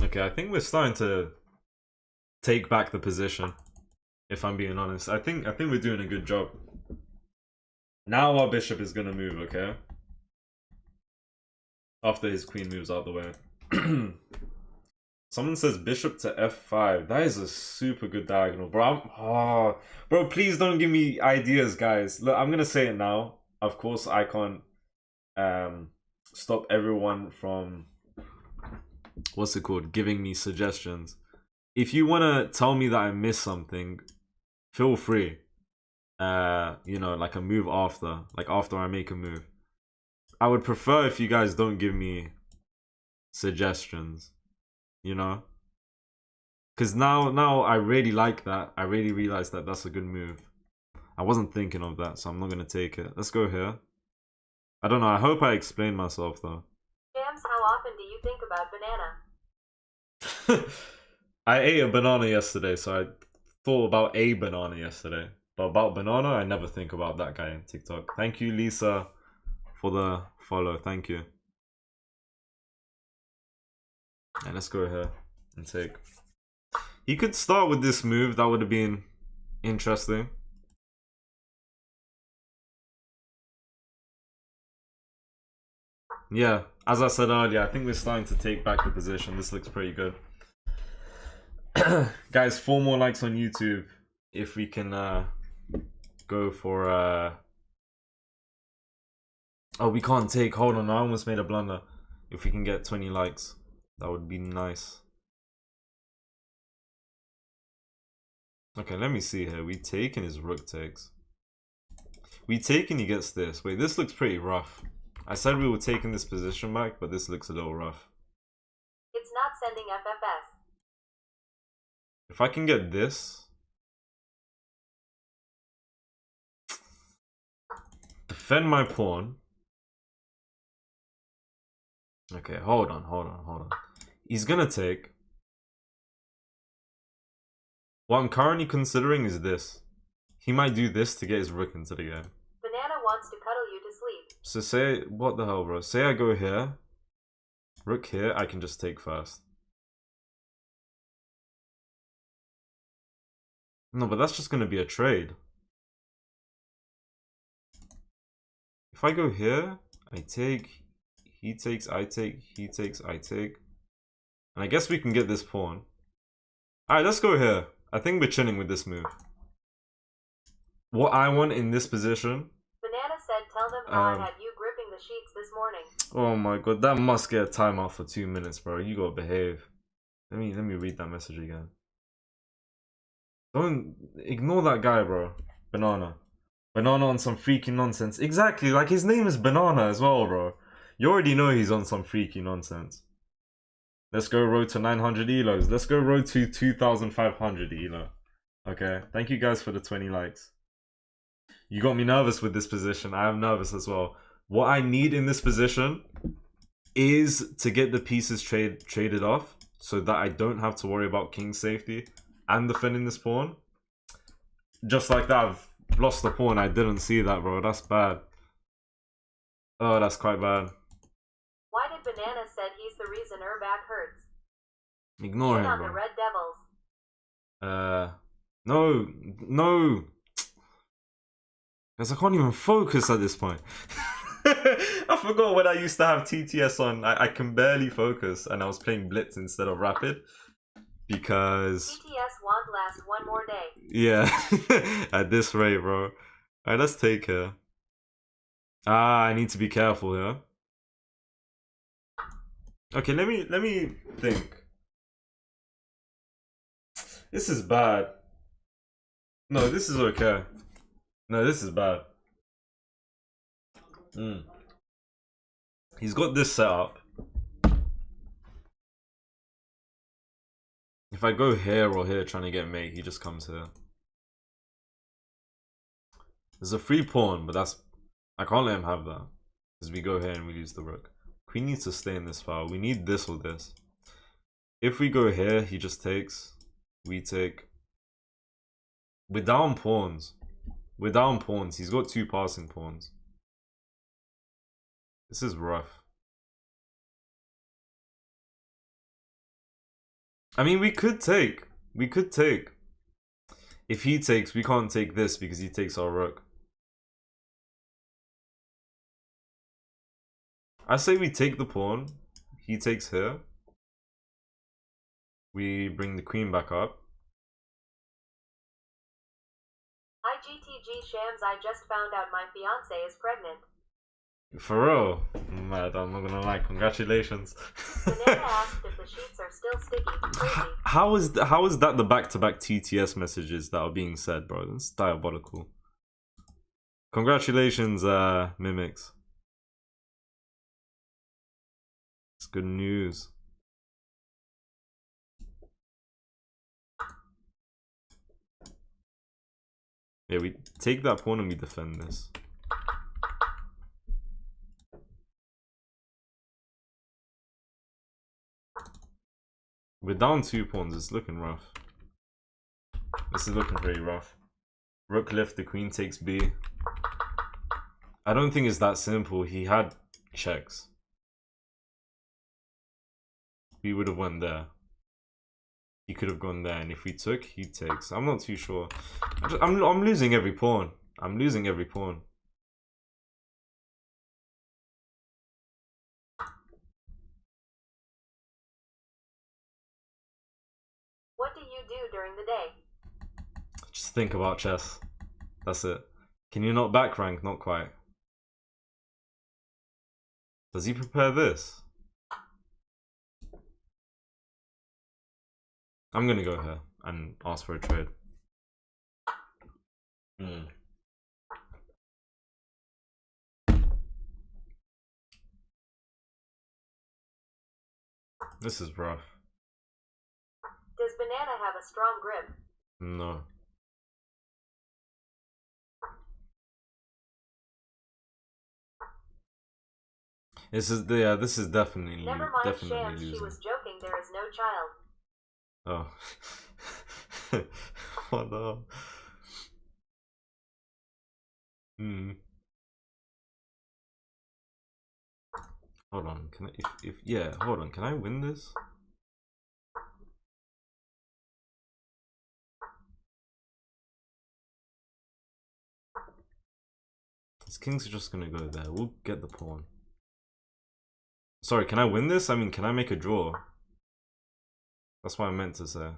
Okay, I think we're starting to take back the position. If I'm being honest. I think we're doing a good job. Now our bishop is gonna move, okay? After his queen moves out the way. Someone says bishop to f5. That is a super good diagonal, bro. Bro, please don't give me ideas, guys. Look, I'm gonna say it now. Of course, I can't stop everyone from what's it called? Giving me suggestions. If you wanna tell me that I missed something, feel free. You know, like a move after, like after I make a move. I would prefer if you guys don't give me suggestions, you know, because now I really like that. I really realize that that's a good move. I wasn't thinking of that, so I'm not gonna take it. Let's go here. I don't know. I hope I explained myself though. Shamz, how often do you think about banana? I ate a banana yesterday, so I thought about a banana yesterday. But about banana, I never think about that guy on TikTok. Thank you, Lisa, for the follow. Thank you. And let's go here and take. He could start with this move. That would have been interesting. Yeah, as I said earlier, I think we're starting to take back the position. This looks pretty good. Guys, 4 more likes on YouTube if we can go for oh, we can't take. Hold on, I almost made a blunder. If we can get 20 likes, that would be nice. Okay, let me see here. We take and his rook takes. We take and he gets this. Wait, this looks pretty rough. I said we were taking this position back, but this looks a little rough. It's not sending FFS. If I can get this. Defend my pawn. Okay, hold on. He's gonna take. What I'm currently considering is this. He might do this to get his rook into the game. Banana wants to cuddle you to sleep. So say, what the hell, bro? Say I go here. Rook here, I can just take first. No, but that's just gonna be a trade. If I go here, I take, he takes, I take, he takes, I take. And I guess we can get this pawn. Alright, let's go here. I think we're chilling with this move. What I want in this position. Banana said tell them how I had you gripping the sheets this morning. Oh my god, that must get a timeout for 2 minutes, bro. You gotta behave. Let me read that message again. Don't ignore that guy, bro. Banana on some freaky nonsense. Exactly, like his name is Banana as well, bro. You already know he's on some freaky nonsense. Let's go road to 900 elos. Let's go road to 2,500 elo. Okay, thank you guys for the 20 likes. You got me nervous with this position. I am nervous as well. What I need in this position is to get the pieces traded off so that I don't have to worry about king safety and defending this pawn. Just like that, lost the pawn. I didn't see that, bro. That's bad. Oh, that's quite bad. Why did Banana said he's the reason her back hurts? Ignore Shit him, on bro. the Red Devils. No, no. Because I can't even focus at this point. I forgot when I used to have TTS on. I can barely focus, and I was playing Blitz instead of Rapid. Because... TTS won't last one more day. Yeah, at this rate, bro. Alright, let's take her. Ah, I need to be careful here. Okay, let me think. This is bad. No, this is okay. No, this is bad. He's got this set up. If I go here or here trying to get mate, he just comes here. There's a free pawn, but that's... I can't let him have that. Because we go here and we lose the rook. Queen needs to stay in this file. We need this or this. If we go here, he just takes. We take. We're down pawns. We're down pawns. He's got 2 passing pawns. This is rough. I mean, we could take. We could take. If he takes, we can't take this because he takes our rook. I say we take the pawn. He takes here. We bring the queen back up. IGTG Shams, I just found out my fiance is pregnant. For real? Mad, I'm not gonna lie. Congratulations. Banana asked if the sheets are still sticky. Crazy. How is that the back-to-back TTS messages that are being said, bro? That's diabolical. Congratulations, Mimics. It's good news. Yeah, we take that pawn and we defend this. We're down 2 pawns. It's looking rough. This is looking pretty rough. Rook left, the queen takes B. I don't think it's that simple. He had checks. We would have went there. He could have gone there, and if we took, he takes. I'm not too sure. I'm losing every pawn. I'm losing every pawn. What do you do during the day? Just think about chess. That's it. Can you not back rank? Not quite. Does he prepare this? I'm gonna go here and ask for a trade. This is rough. Does Banana have a strong grip? No. This is definitely Never mind, definitely Shams. losing. She was joking. There is no child. Oh. What the hell? Hold on, can I yeah, hold on, can I win this? His kings are just gonna go there. We'll get the pawn. Sorry, can I win this? I mean, can I make a draw? That's what I meant to say.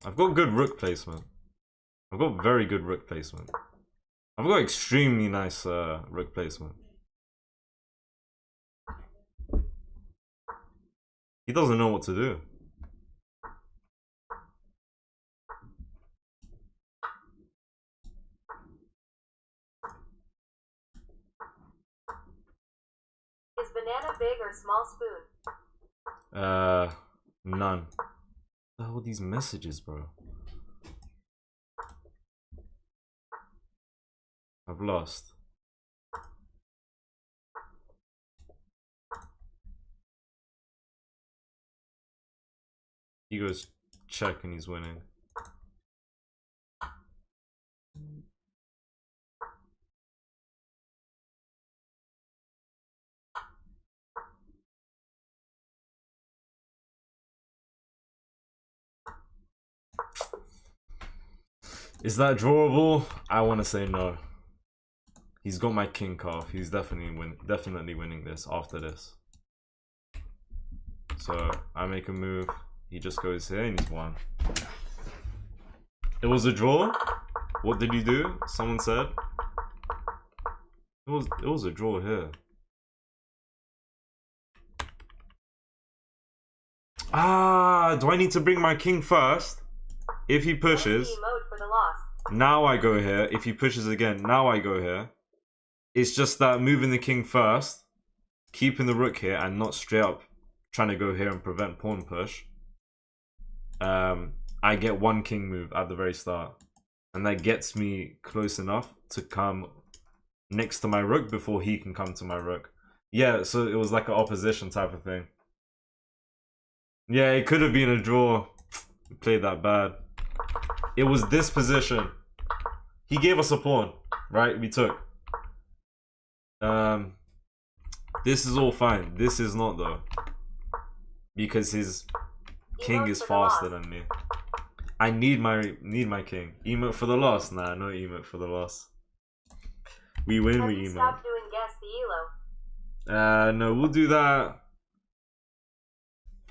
I've got good rook placement. I've got very good rook placement. I've got extremely nice rook placement. He doesn't know what to do. Is Banana big or small spoon? None. What the hell are these messages, bro? I've lost. He goes check and he's winning. Is that drawable? I want to say no. He's got my king calf. He's definitely winning this after this. So I make a move. He just goes here and he's won. It was a draw. What did he do? Someone said. It was a draw here. Ah, do I need to bring my king first? If he pushes, now I go here. If he pushes again, now I go here. It's just that moving the king first, keeping the rook here, and not straight up trying to go here and prevent pawn push. I get one king move at the very start, and that gets me close enough to come next to my rook before he can come to my rook. Yeah, so it was like an opposition type of thing. Yeah, it could have been a draw. We played that bad. It was this position. He gave us a pawn, right? We took. This is all fine. This is not though, because his king is faster than me. I need my king. Emote for the loss? Nah, no emote for the loss. We win, we emote. Stop doing guess the elo. No, we'll do that.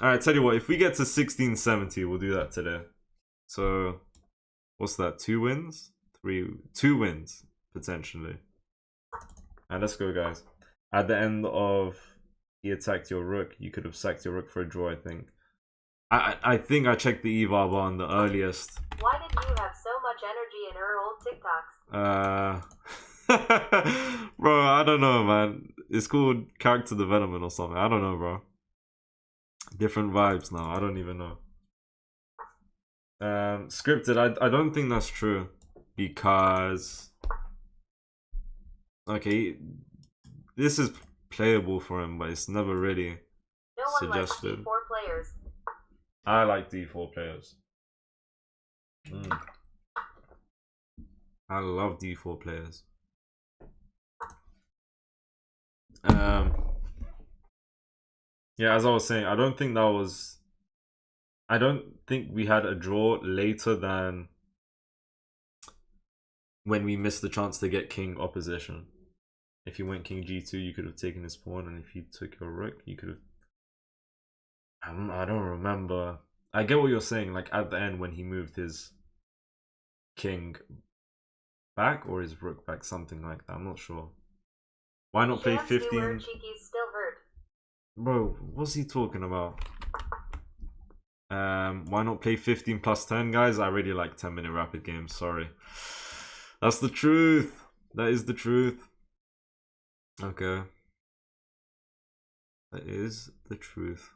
Alright, tell you what, if we get to 1670, we'll do that today. So, what's that? 2 wins? 2 wins, potentially. And let's go, guys. At the end of he attacked your rook, you could have sacked your rook for a draw, I think. I think I checked the eval bar on the earliest. Why did you have so much energy in her old TikToks? Bro, I don't know, man. It's called character development or something. I don't know, bro. Different vibes now. I don't even know. Scripted. I don't think that's true, because okay, this is playable for him, but it's never really suggested. No one likes D4 players. I like D4 players. I love D4 players. Yeah, as I was saying, I don't think we had a draw later than when we missed the chance to get king opposition. If you went king g2, you could have taken his pawn, and if you took your rook, you could have... I don't remember. I get what you're saying, like at the end when he moved his king back or his rook back, something like that. I'm not sure. Why not play 15? Still hurt. Bro, what's he talking about? Why not play 15 plus 10, guys? I really like 10-minute rapid games, sorry. That's the truth. That is the truth. Okay. That is the truth.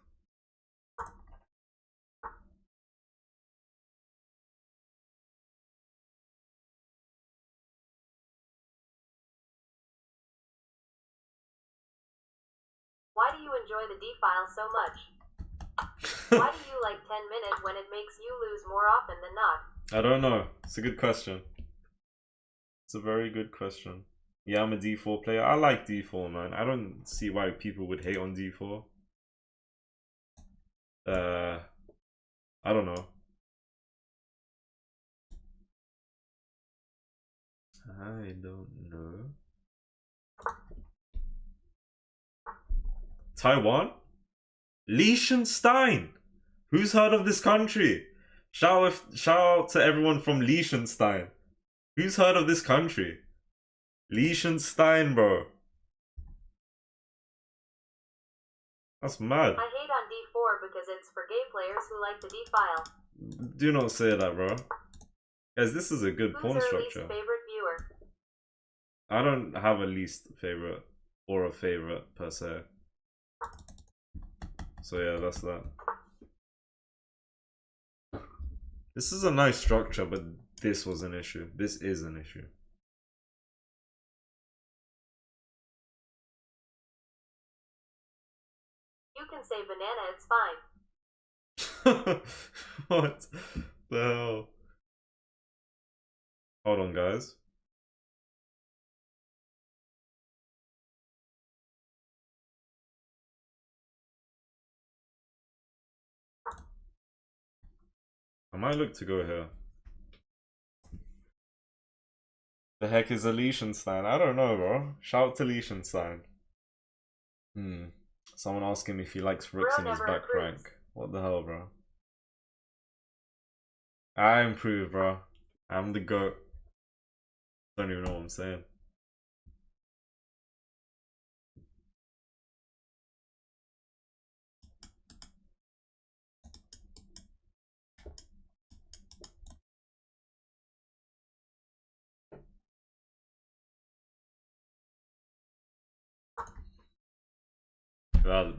Why do you enjoy the D-file so much? Why do you like 10 minutes when it makes you lose more often than not? I don't know. It's a good question. It's a very good question. Yeah, I'm a D4 player. I like D4, man. I don't see why people would hate on D4. I don't know. I don't know. Taiwan? Liechtenstein! Who's heard of this country? Shout out to everyone from Liechtenstein. Who's heard of this country? Liechtenstein, bro. That's mad. I hate on D4 because it's for gay players who like the D-file. Do not say that, bro. Guys, this is a good pawn Who's our structure. least favorite viewer? I don't have a least favorite or a favorite per se. So yeah, that's that. This is a nice structure, but this was an issue. This is an issue. You can say banana, it's fine. What the hell? Hold on, guys. I might look to go here. The heck is a Liechtenstein? I don't know, bro. Shout to Liechtenstein. Someone asking me if he likes rooks in his back rank. What the hell, bro? I improve, bro. I'm the GOAT. Don't even know what I'm saying.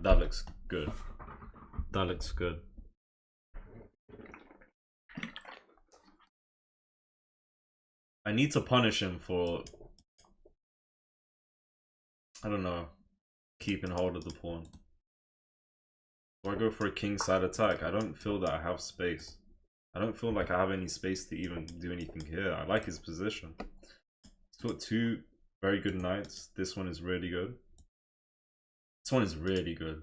That looks good. That looks good. I need to punish him for, I don't know, keeping hold of the pawn. Do I go for a kingside attack? I don't feel that I have space. I don't feel like I have any space to even do anything here. I like his position. He's got two very good knights. This one is really good. This one is really good.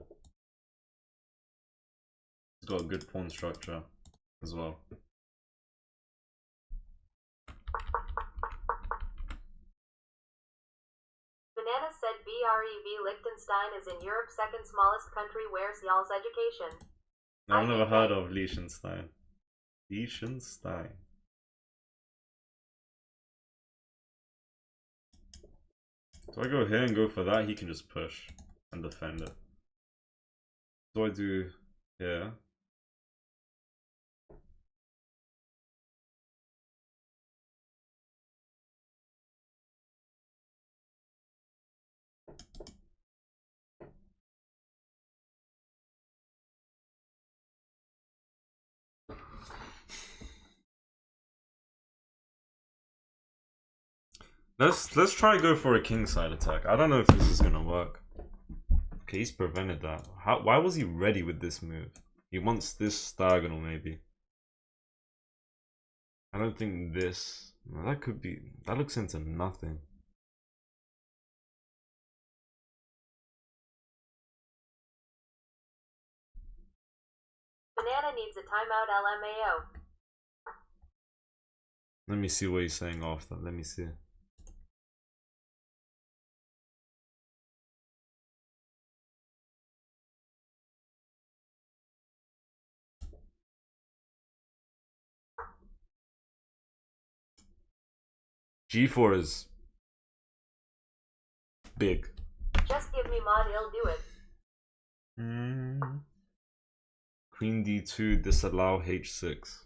He's got a good pawn structure as well. Banana said BREV Liechtenstein is in Europe's second smallest country. Where's y'all's education? I've never heard of Liechtenstein. Liechtenstein. Do I go here and go for that? He can just push and defend it. What do I do here? Let's try go for a kingside attack. I don't know if this is gonna work. Okay, he's prevented that. Why was he ready with this move? He wants this diagonal maybe. I don't think this. That could be. That looks into nothing. Banana needs a timeout, LMAO. Let me see what he's saying after. Let me see. G4 is big. Just give me mod, he'll do it. Queen D2, disallow H6.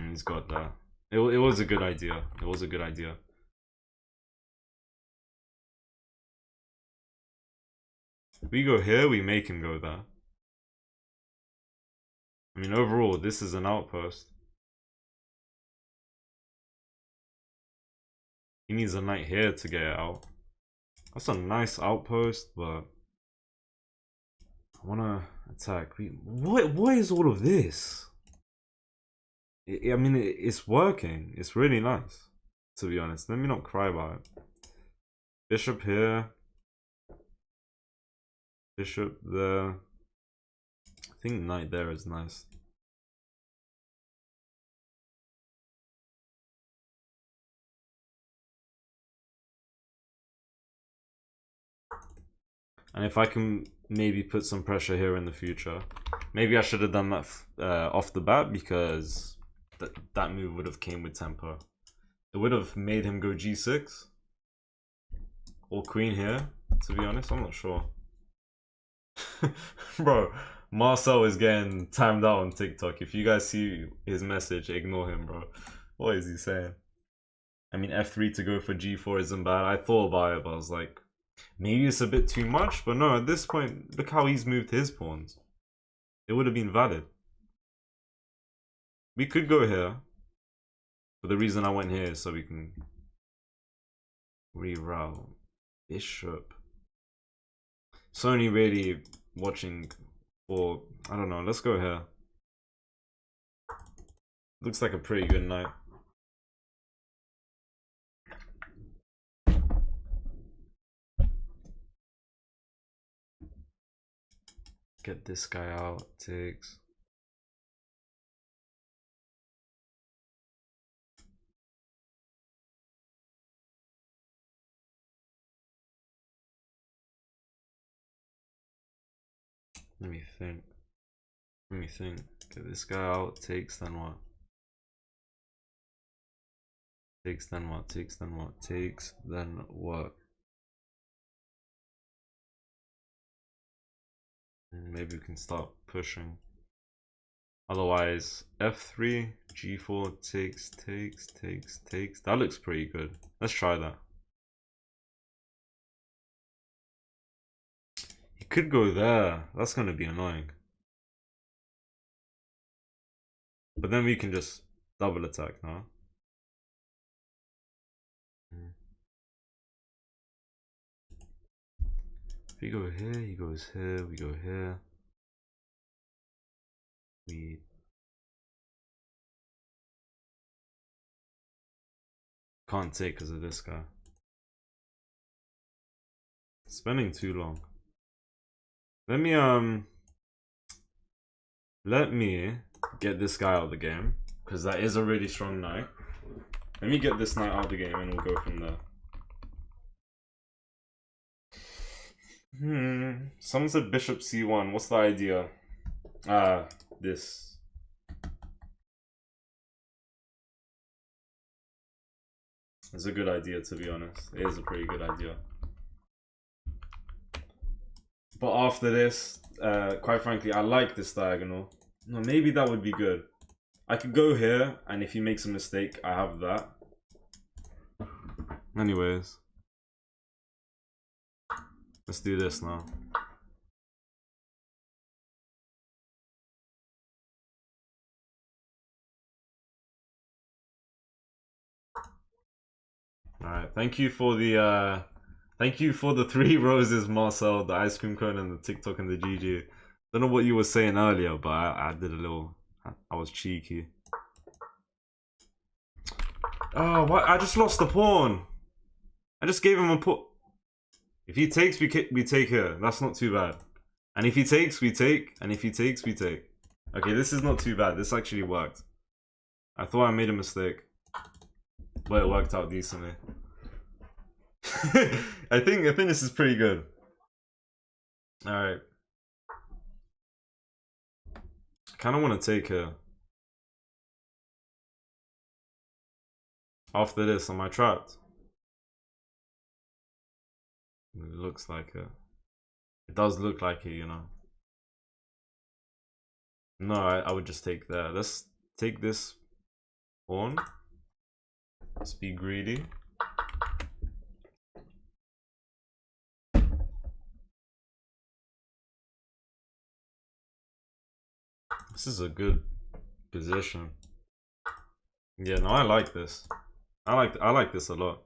He's got that. It was a good idea. It was a good idea. If we go here, we make him go there. I mean, overall, this is an outpost. He needs a knight here to get it out. That's a nice outpost, but I wanna attack. What is all of this? I mean, it's working. It's really nice, to be honest. Let me not cry about it. Bishop here. Bishop there. I think knight there is nice. And if I can maybe put some pressure here in the future. Maybe I should have done that off the bat, because that move would have came with tempo. It would have made him go g6. Or queen here, to be honest. I'm not sure. Bro, Marcel is getting timed out on TikTok. If you guys see his message, ignore him, bro. What is he saying? I mean, f3 to go for g4 isn't bad. I thought about it, but I was like, maybe it's a bit too much. But no, at this point, look how he's moved his pawns. It would have been valid. We could go here. But the reason I went here is so we can reroute. Bishop. It's only really watching Or, I don't know, let's go here. Looks like a pretty good night. Get this guy out, takes. Let me think. Let me think. Get this guy out, takes, then what? Takes, then what? Takes, then what? Takes, then what? Maybe we can start pushing. Otherwise, F3, G4, takes, takes, takes, takes. That looks pretty good. Let's try that. He could go there. That's gonna be annoying. But then we can just double attack, no? If we go here, he goes here, we go here. We can't take because of this guy. Spending too long. Let me get this guy out of the game, because that is a really strong knight. Let me get this knight out of the game and we'll go from there. Someone said bishop c1. What's the idea? This. It's a good idea, to be honest. It is a pretty good idea. But after this, quite frankly, I like this diagonal. No, maybe that would be good. I could go here, and if he makes a mistake, I have that. Anyways. Let's do this now. Alright, thank you for the 3 roses, Marcel, the ice cream cone, and the TikTok and the GG. Don't know what you were saying earlier, but I did a little. I was cheeky. Oh, what? I just lost the pawn. I just gave him a pawn. If he takes, we take here. That's not too bad. And if he takes, we take. And if he takes, we take. Okay, this is not too bad. This actually worked. I thought I made a mistake, but it worked out decently. I think this is pretty good. All right. I kind of want to take her. After this, am I trapped? It looks like it. It does look like it, you know. No, I would just take that. Let's take this pawn. Let's be greedy. This is a good position. Yeah, no, I like this. I like this a lot.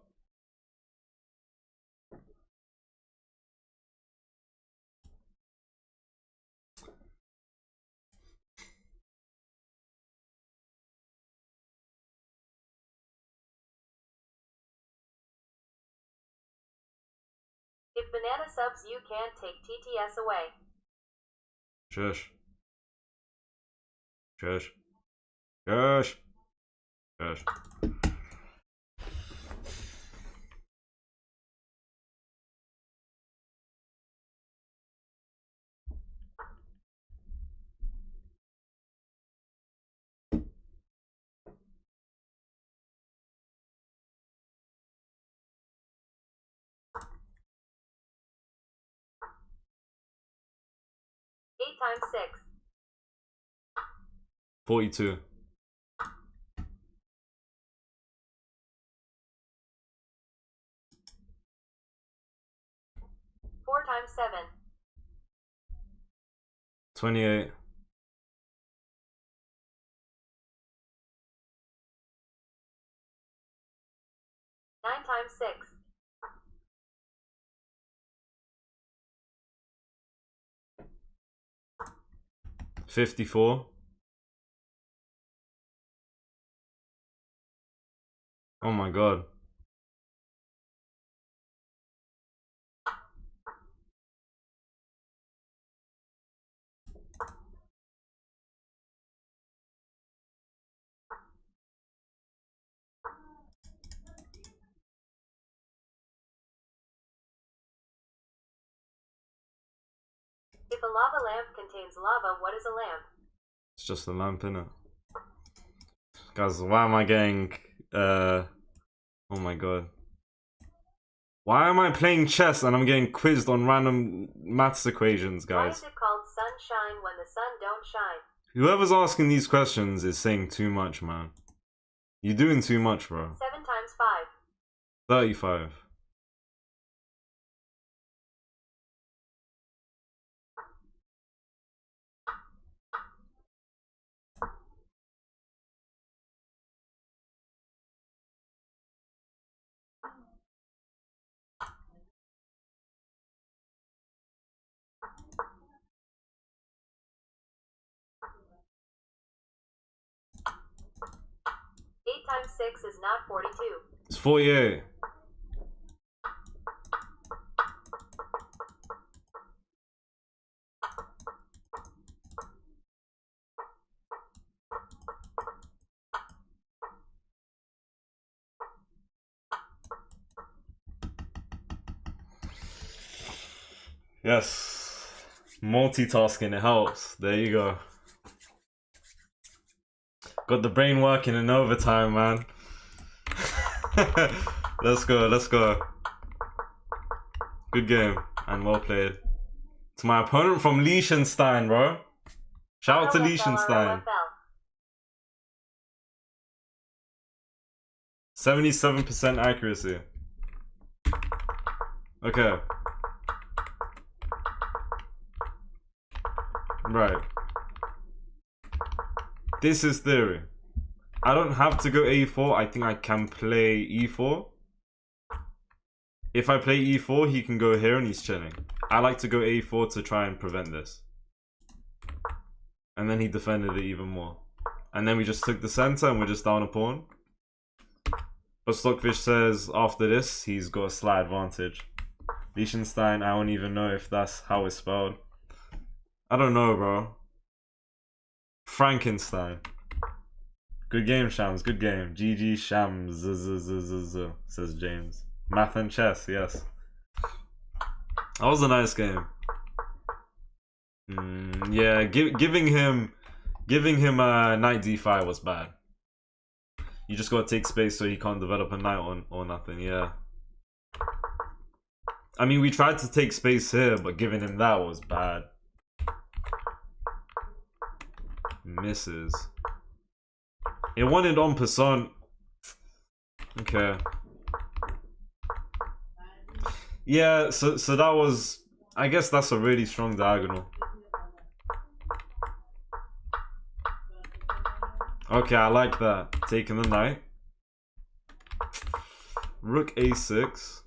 If banana subs you can't take TTS away. Shush. Shush. Shush. Shush. Eight times 6. 42. 4 times 7. 28. 9 times 6. 54. Oh my god. If a lava lamp contains lava, what is a lamp? It's just a lamp, innit? Guys, why am I getting oh my god. Why am I playing chess and I'm getting quizzed on random maths equations, Why guys? is it called sunshine when the sun don't shine? Whoever's asking these questions is saying too much, man. You're doing too much, bro. 7 times 5. 35. Eight times 6 is not 42. It's 48. Yes. Multitasking, it helps. There you go. Got the brain working in overtime, man. Let's go, let's go. Good game and well played. To my opponent from Liechtenstein, bro. Shout out to Liechtenstein. 77% accuracy. Okay. Right. This is theory. I don't have to go a4. I think I can play e4. If I play e4, he can go here and he's chilling. I like to go a4 to try and prevent this. And then he defended it even more. And then we just took the center and we're just down a pawn. But Stockfish says after this, he's got a slight advantage. Liechtenstein, I don't even know if that's how it's spelled. I don't know, bro. Frankenstein. Good game, Shams. Good game. GG Shams. Says James. Math and chess, yes. That was a nice game. Yeah, giving him knight d5 was bad. You just gotta take space so he can't develop a knight or nothing, yeah. I mean, we tried to take space here, but giving him that was bad. Misses. It wanted en passant. Okay. Yeah, so that was... I guess that's a really strong diagonal. Okay, I like that. Taking the knight. Rook a6.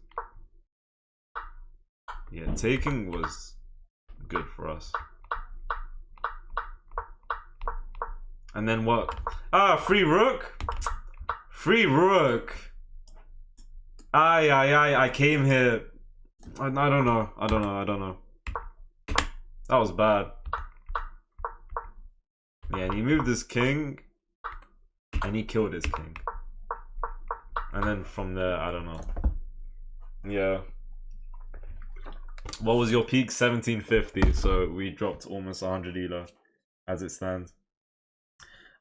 Yeah, taking was good for us. And then what? Ah, free rook? Free rook. I came here. I don't know. I don't know. That was bad. Yeah, and he moved his king. And he killed his king. And then from there, I don't know. Yeah. What was your peak? 1750. So we dropped almost 100 elo as it stands.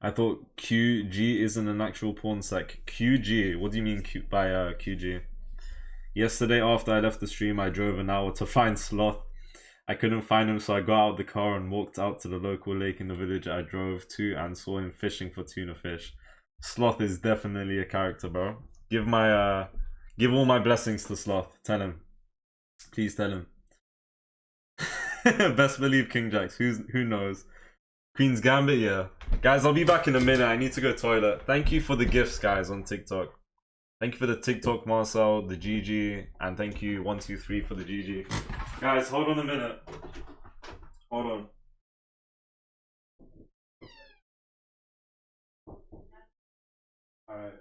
I thought QG isn't an actual pawn sec. QG? What do you mean by QG? Yesterday after I left the stream, I drove an hour to find Sloth. I couldn't find him, so I got out of the car and walked out to the local lake in the village I drove to and saw him fishing for tuna fish. Sloth is definitely a character, bro. Give all my blessings to Sloth. Tell him. Please tell him. Best believe King Jacks. Who knows? Queen's Gambit, yeah. Guys, I'll be back in a minute. I need to go toilet. Thank you for the gifts, guys, on TikTok. Thank you for the TikTok, Marcel, the GG, and thank you 123 for the GG. Guys, hold on a minute. Hold on. Alright.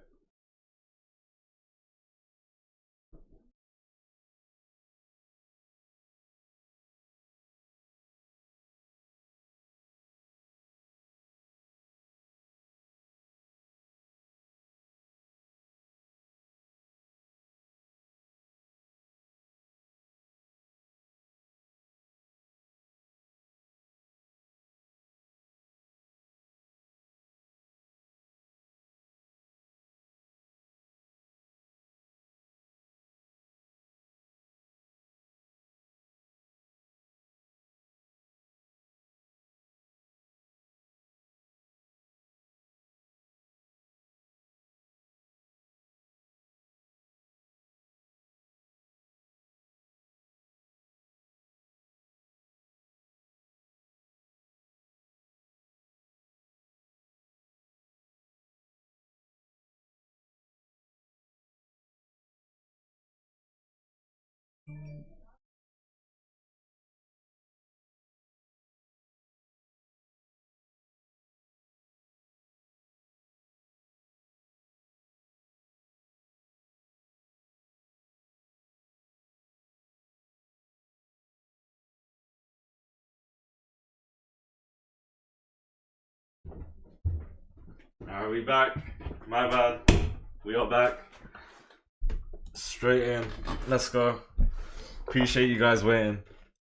Alright, we back. My bad. We are back. Straight in. Let's go. Appreciate you guys waiting.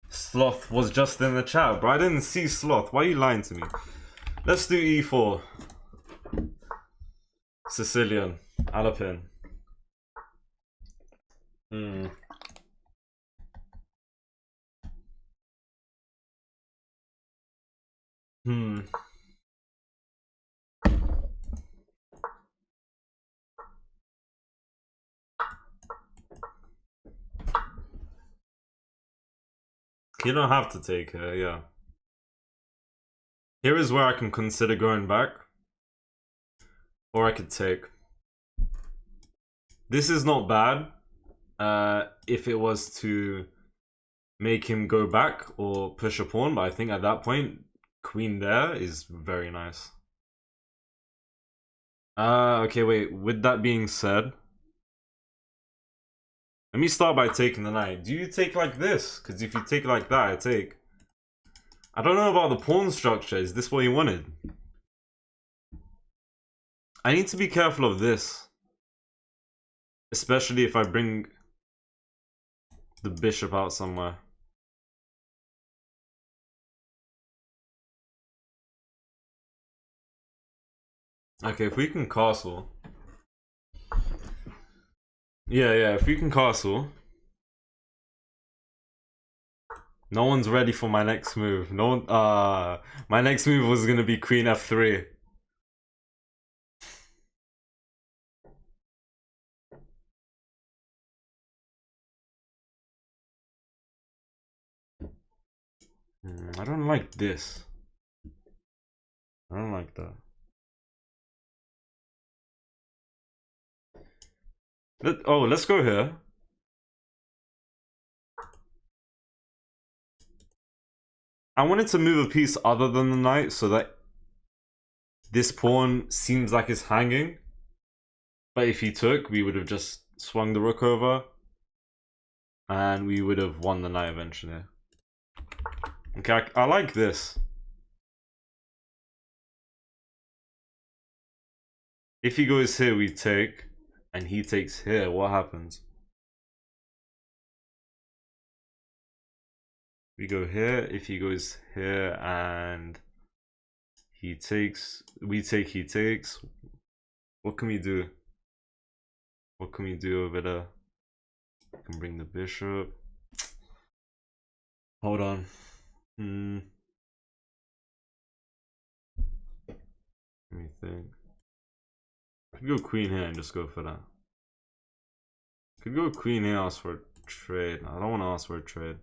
Sloth was just in the chat, bro. I didn't see Sloth. Why are you lying to me? Let's do E4. Sicilian. Alapin. Hmm. You don't have to take her, yeah. Here is where I can consider going back. Or I could take. This is not bad. If it was to make him go back or push a pawn, but I think at that point, queen there is very nice. Okay, wait. With that being said, let me start by taking the knight. Do you take like this? Because if you take like that, I take. I don't know about the pawn structure. Is this what you wanted? I need to be careful of this. Especially if I bring the bishop out somewhere. Okay, if we can castle. Yeah, if we can castle. No one's ready for my next move. No one. My next move was gonna be queen f3. I don't like this. I don't like that. Let's go here. I wanted to move a piece other than the knight so that this pawn seems like it's hanging. But if he took, we would have just swung the rook over. And we would have won the knight eventually. Okay, I like this. If he goes here, we take. And he takes here, what happens? We go here. If he goes here and he takes, we take, he takes. What can we do? What can we do over there? We can bring the bishop. Hold on. Let me think. Could go queen here and just go for that. Could go queen here, ask for a trade. I don't want to ask for a trade.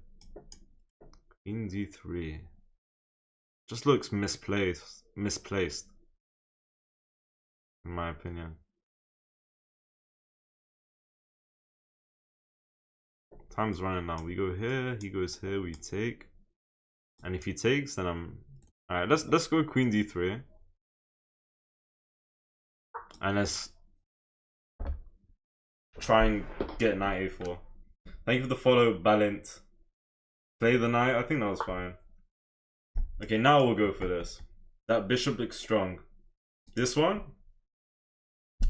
Queen d3. Just looks misplaced. In my opinion. Time's running now. We go here, he goes here, we take. And if he takes, then I'm... Alright, let's go queen d3. And let's try and get knight a4. Thank you for the follow, Balint. Play the knight. I think that was fine. Okay, now we'll go for this. That bishop looks strong. This one?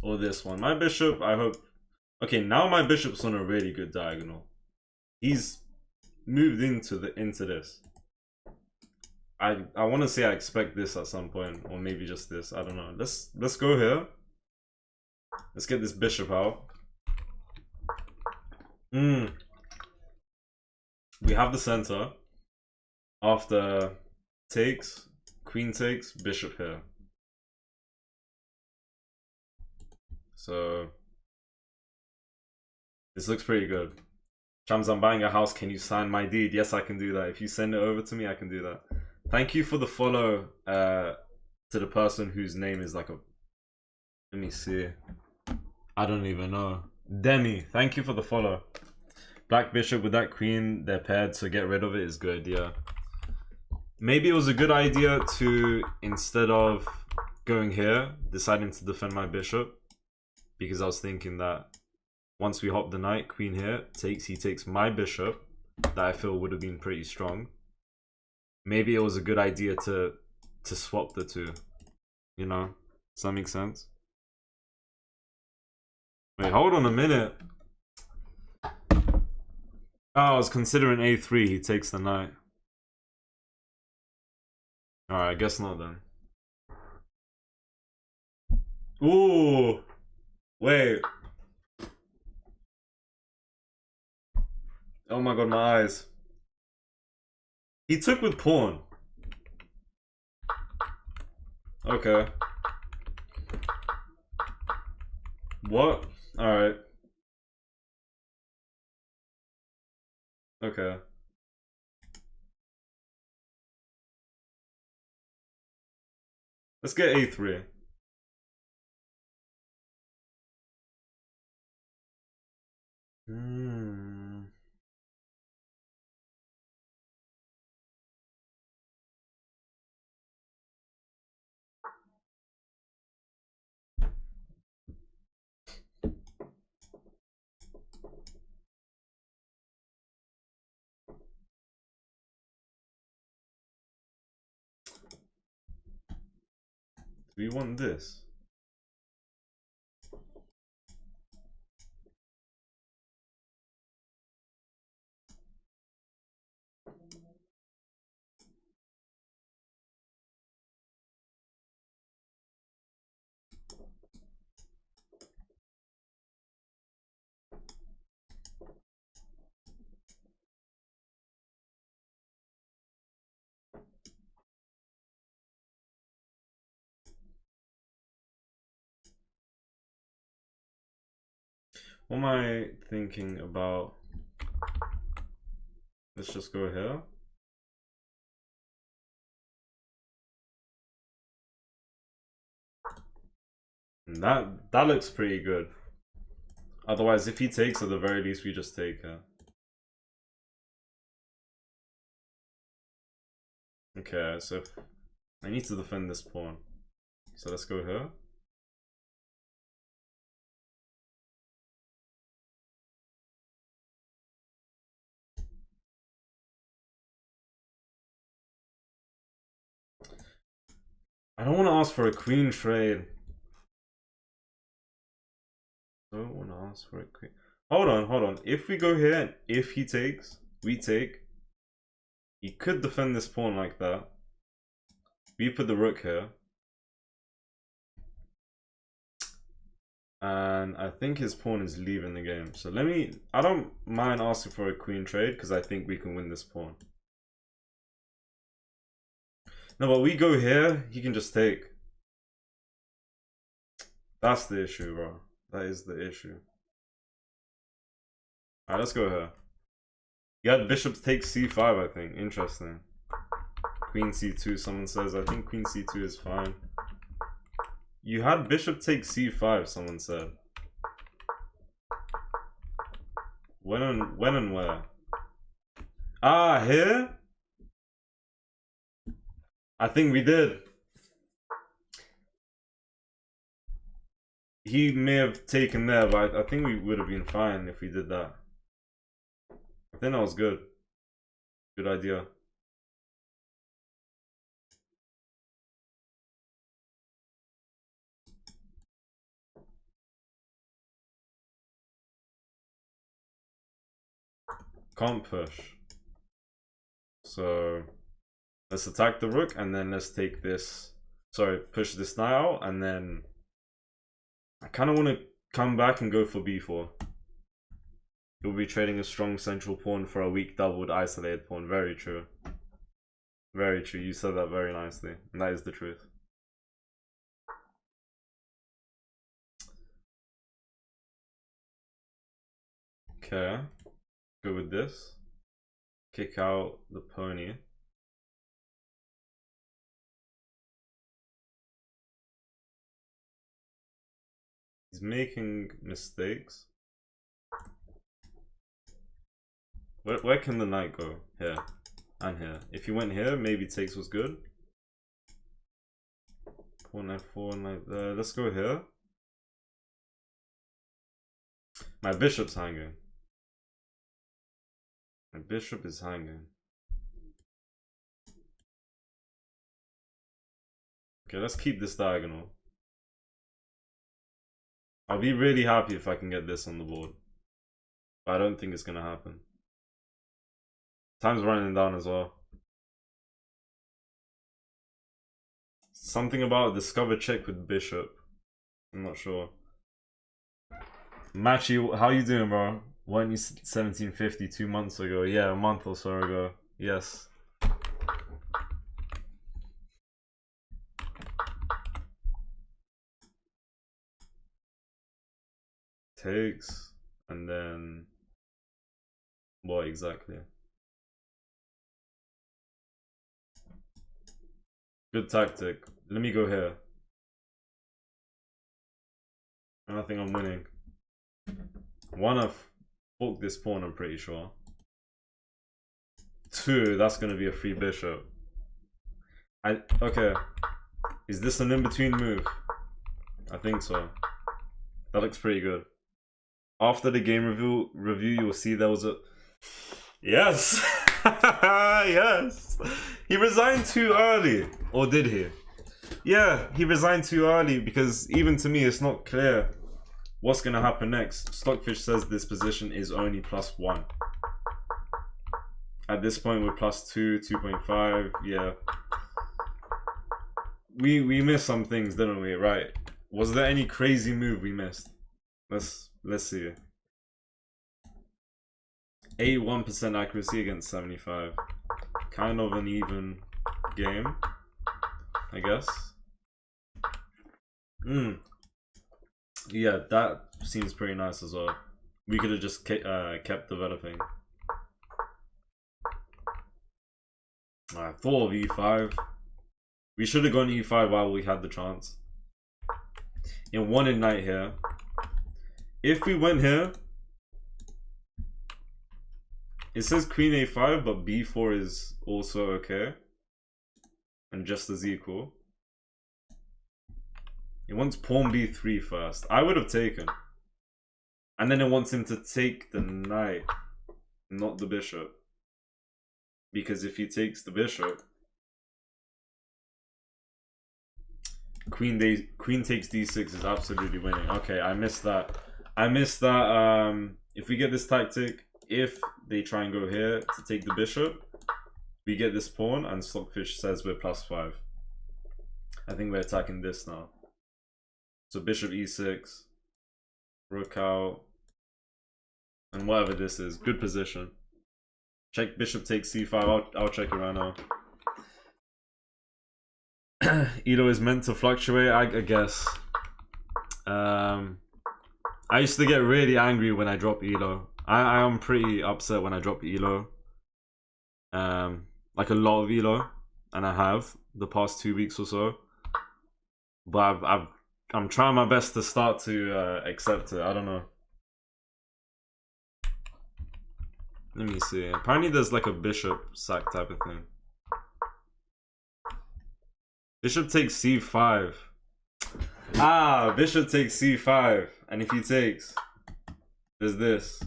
Or this one? My bishop, I hope... Okay, now my bishop's on a really good diagonal. He's moved into this. I want to say I expect this at some point, or maybe just this. I don't know. Let's go here. Let's get this bishop out. We have the center. After takes, queen takes, bishop here. So this looks pretty good. Shams, I'm buying a house. Can you sign my deed? Yes, I can do that. If you send it over to me, I can do that. Thank you for the follow to the person whose name is like a... Let me see. I don't even know. Demi, thank you for the follow. Black bishop with that queen, they're paired, so get rid of it is good, yeah. Maybe it was a good idea to, instead of going here, deciding to defend my bishop. Because I was thinking that once we hop the knight, queen here, he takes my bishop, that I feel would have been pretty strong. Maybe it was a good idea to swap the two. You know? Does that make sense? Wait, hold on a minute. Oh, I was considering a3, he takes the knight. Alright, I guess not then. Ooh! Wait. Oh my god, my eyes. He took with pawn. Okay. What? Alright. Okay. Let's get a3. Do we want this? What am I thinking about? Let's just go here. And that looks pretty good. Otherwise, if he takes, at the very least, we just take her. Okay, so I need to defend this pawn. So let's go here. I don't want to ask for a queen trade. I don't want to ask for a queen. Hold on. If we go here and if he takes, we take. He could defend this pawn like that. We put the rook here. And I think his pawn is leaving the game. So I don't mind asking for a queen trade because I think we can win this pawn. No, but we go here, he can just take. That's the issue, bro. That is the issue. Alright, let's go here. You had bishop take c5, I think. Interesting. Queen c2, someone says. I think queen c2 is fine. You had bishop take c5, someone said. When and where? Ah, here? I think we did. he may have taken there, but I think we would have been fine if we did that. I think that was good. Good idea. Can't push. So let's attack the rook and then let's take this. Sorry, push this knight out, and then I kind of want to come back and go for b4. You'll be trading a strong central pawn for a weak doubled isolated pawn. Very true. Very true. You said that very nicely. And that is the truth. Okay. Go with this. Kick out the pony. He's making mistakes. Where can the knight go? Here. And here. If he went here, maybe takes was good. Pawn f4, knight there. Let's go here. My bishop's hanging. My bishop is hanging. Okay, let's keep this diagonal. I'll be really happy if I can get this on the board. But I don't think it's gonna happen. Time's running down as well. Something about discover check with bishop. I'm not sure. Matchy, how you doing, bro? Weren't you 1750 2 months ago? Yeah, a month or so ago. Yes. Takes, and then what exactly? Good tactic. Let me go here. And I think I'm winning. Wanna fork this pawn, I'm pretty sure. 2, that's gonna be a free bishop. Okay. Is this an in-between move? I think so. That looks pretty good. After the game review, you'll see there was a... Yes! Yes! He resigned too early. Or did he? Yeah, he resigned too early because even to me it's not clear what's going to happen next. Stockfish says this position is only +1. At this point we're +2, 2.5, yeah. We missed some things, didn't we? Right. Was there any crazy move we missed? Let's see. 81% accuracy against 75. Kind of an even game, I guess. Yeah, that seems pretty nice as well. We could have just kept developing. I thought of e5. We should have gone e5 while we had the chance. And wanted knight here. If we went here, it says queen a5, but b4 is also okay. And just as equal. It wants pawn b3 first. I would have taken. And then it wants him to take the knight, not the bishop. Because if he takes the bishop, queen takes d6 is absolutely winning. Okay, I missed that. If we get this tactic, if they try and go here to take the bishop, we get this pawn, and Stockfish says we're +5. I think we're attacking this now. So bishop e6, rook out, and whatever this is, good position. Check bishop takes c5. I'll check it right now. Elo is meant to fluctuate, I guess. I used to get really angry when I drop Elo. I am pretty upset when I drop Elo. Like a lot of Elo, and I have the past 2 weeks or so. But I'm trying my best to start to accept it. I don't know. Let me see. Apparently there's like a bishop sack type of thing. Bishop takes c5. Ah, bishop takes c5. And if he takes, there's this.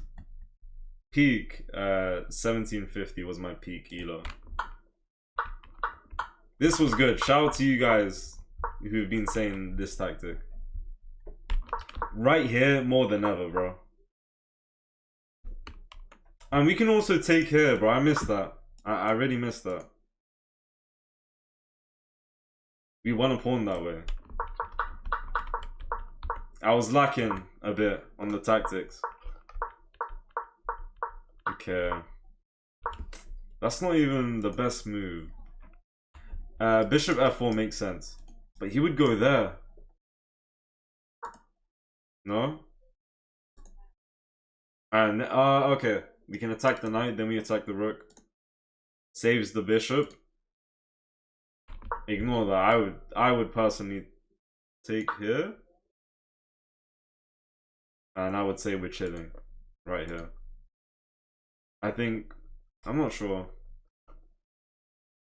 Peak, 1750 was my peak elo. This was good. Shout out to you guys who've been saying this tactic. Right here, more than ever, bro. And we can also take here, bro. I missed that. I really missed that. We won a pawn that way. I was lacking a bit on the tactics. Okay. That's not even the best move. Bishop f4 makes sense. But he would go there. No? And okay. We can attack the knight, then we attack the rook. Saves the bishop. Ignore that. I would personally take here. And I would say we're chilling right here. I think, I'm not sure.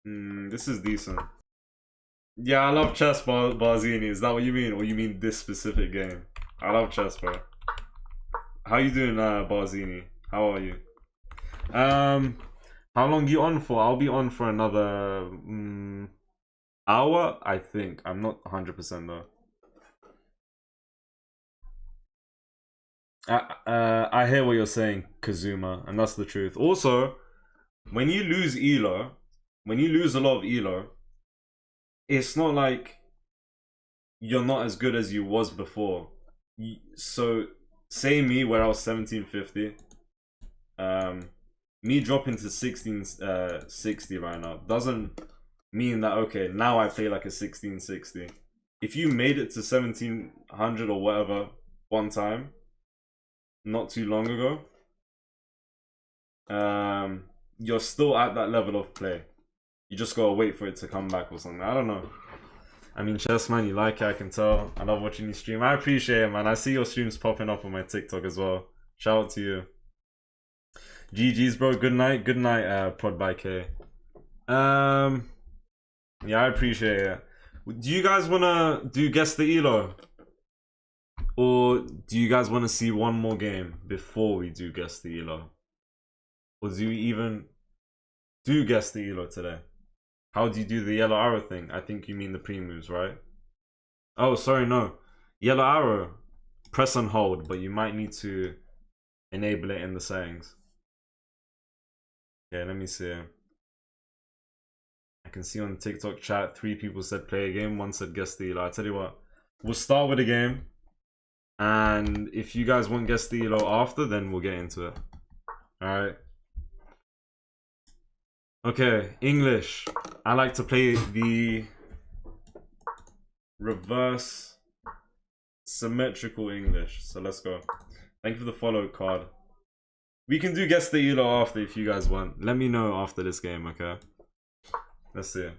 This is decent. Yeah, I love chess, Barzini. Is that what you mean? Or you mean this specific game? I love chess, bro. How you doing, Barzini? How are you? How long you on for? I'll be on for another hour, I think. I'm not 100% though. I hear what you're saying, Kazuma, and that's the truth. Also, when you lose elo, when you lose a lot of elo, it's not like you're not as good as you was before. So, say me where I was 1750, me dropping to 1660 right now doesn't mean that, okay, now I play like a 1660. If you made it to 1700 or whatever one time, not too long ago, you're still at that level of play. You just gotta wait for it to come back or something. I don't know. I mean, chess, man, you like it, I can tell. I love watching you stream. I appreciate it, man. I see your streams popping up on my TikTok as well. Shout out to you. GG's, bro. Good night. Good night, Prod by K. Yeah, I appreciate it. Do you guys wanna do guess the elo? Or do you guys want to see one more game before we do guess the elo? Or do you even do guess the elo today? How do you do the yellow arrow thing? I think you mean the pre-moves, right? Oh, sorry, no. Yellow arrow, press and hold, but you might need to enable it in the settings. Okay, let me see. I can see on TikTok chat, 3 people said play a game, 1 said guess the elo. I tell you what, we'll start with a game. And if you guys want guess the elo after, then we'll get into it. Alright. Okay, English. I like to play the reverse symmetrical English. So let's go. Thank you for the follow card. We can do guess the elo after if you guys want. Let me know after this game, okay? Let's see.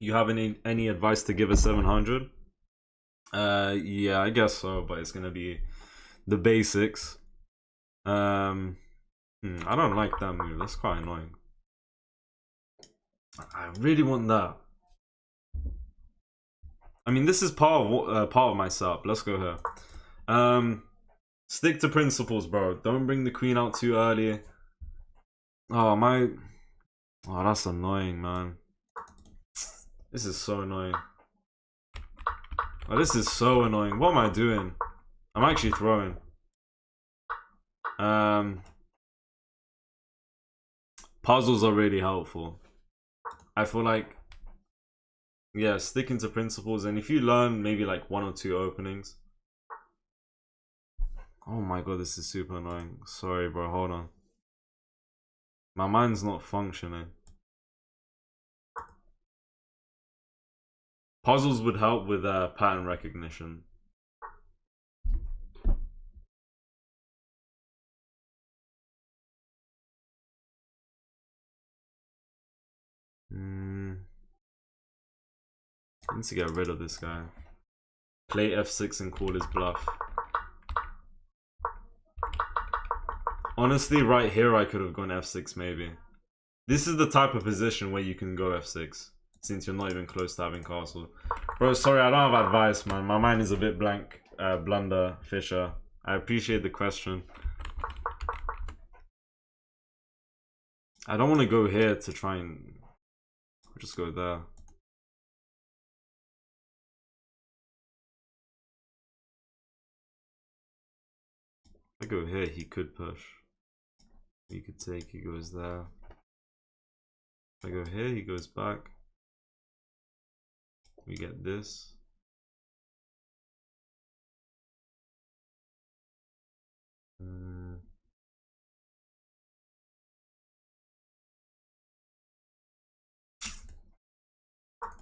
You have any advice to give a 700? Yeah, I guess so, but it's gonna be the basics. I don't like that move. That's quite annoying. I really want that. I mean, this is part of my setup. Let's go here. Stick to principles, bro. Don't bring the queen out too early. Oh, that's annoying, man. This is so annoying. Oh, this is so annoying. What am I doing? I'm actually throwing. Puzzles are really helpful. I feel like, yeah, sticking to principles, and if you learn maybe like 1 or 2 openings. Oh my god, this is super annoying. Sorry, bro, hold on. My mind's not functioning. Puzzles would help with pattern recognition. I need to get rid of this guy. Play f6 and call his bluff. Honestly, right here I could have gone f6 maybe. This is the type of position where you can go f6. since you're not even close to having castle. Bro, sorry, I don't have advice, man. My mind is a bit blank. Blunder, Fisher. I appreciate the question. I don't want to go here to try and just go there. If I go here, he could push. He could take, he goes there. If I go here, he goes back. We get this.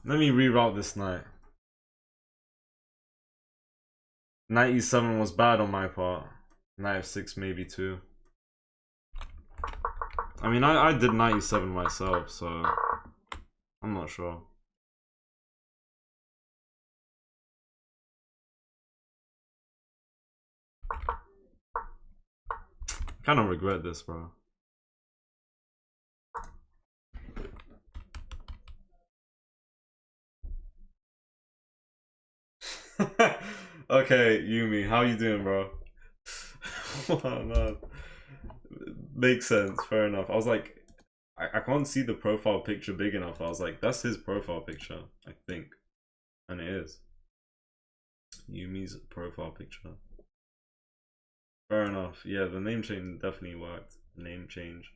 Let me reroute this knight. Knight e7 was bad on my part. Knight f6 maybe too. I mean, I did knight e7 myself, so I'm not sure. Kind of regret this, bro. Okay, Yumi, how you doing, bro? Oh, no. Makes sense, fair enough. I was like, I can't see the profile picture big enough. I was like, that's his profile picture, I think. And it is. Yumi's profile picture. Fair enough. Yeah, the name change definitely worked. Name change.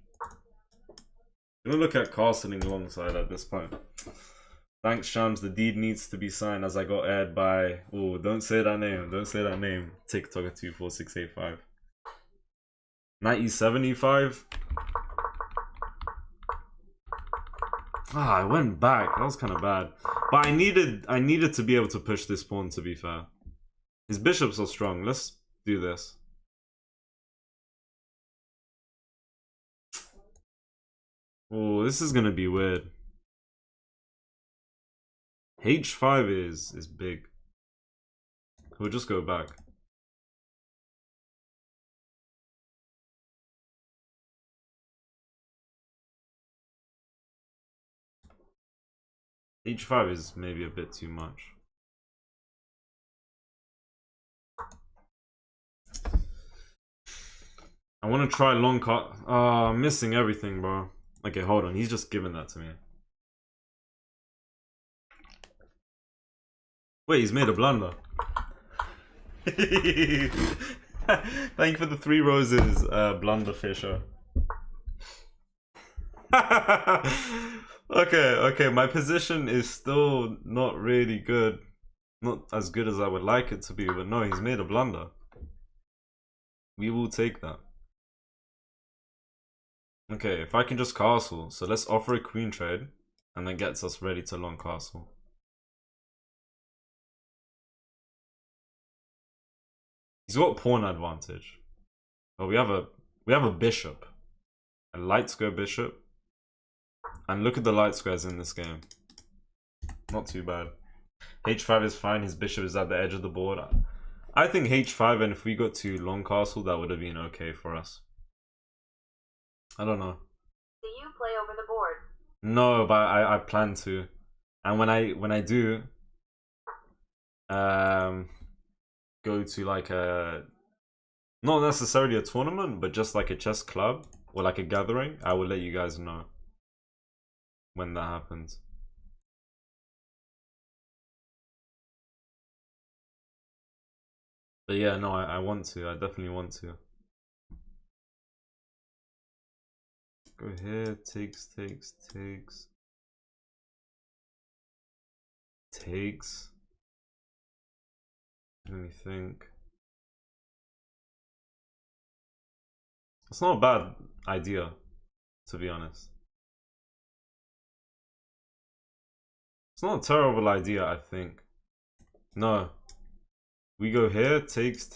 I'm gonna look at castling alongside at this point. Thanks, Shams. The deed needs to be signed as I got aired by. Oh, don't say that name. Don't say that name. TikToker24685. Knight e7, e5. Ah, I went back. That was kind of bad. But I needed to be able to push this pawn, to be fair. His bishops are strong. Let's do this. Oh, this is gonna be weird. H5 is big. We'll just go back. H5 is maybe a bit too much. I want to try long cut. I'm missing everything, bro. Okay, hold on. He's just giving that to me. Wait, he's made a blunder. Thank you for the 3 roses, Blunder Fisher. Okay, my position is still not really good. Not as good as I would like it to be, but no, he's made a blunder. We will take that. Okay, if I can just castle, so let's offer a queen trade, and that gets us ready to long castle. He's got pawn advantage. Oh, we have a bishop, a light square bishop, and look at the light squares in this game. Not too bad. H5 is fine. His bishop is at the edge of the board. I think H5, and if we got to long castle, that would have been okay for us. I don't know. Do you play over the board? No, but I plan to, and when I do, go to like a, not necessarily a tournament, but just like a chess club or like a gathering, I will let you guys know when that happens. But yeah, no, I want to. I definitely want to. Go here, takes. Let me think. It's not a bad idea, to be honest. It's not a terrible idea, I think. No. We go here, takes.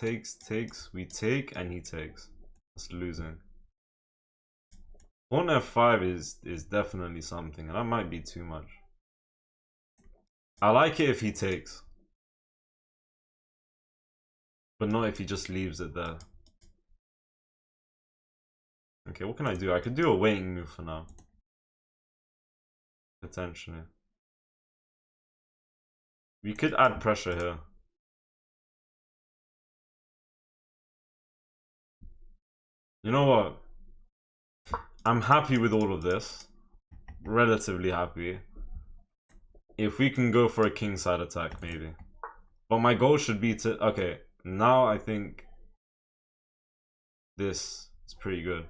We take, and he takes. That's losing. Pawn f5 is definitely something, and that might be too much. I like it if he takes, but not if he just leaves it there. Okay, what can I do? I could do a waiting move for now. Potentially. We could add pressure here. You know what? I'm happy with all of this. Relatively happy. If we can go for a kingside attack, maybe. But my goal should be to... Okay, now I think this is pretty good.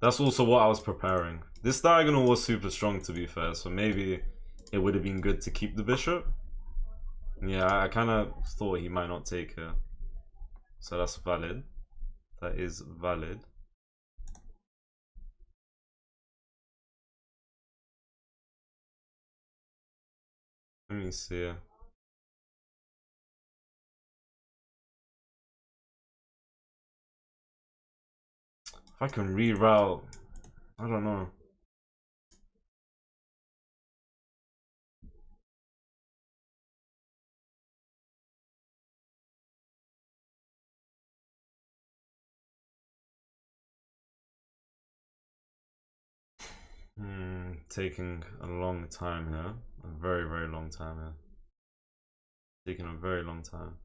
That's also what I was preparing. This diagonal was super strong, to be fair, so maybe it would have been good to keep the bishop. Yeah, I kind of thought he might not take her. So that's valid. That is valid. Let me see. If I can reroute, I don't know. Taking a long time here. A very, very long time here. Taking a very long time.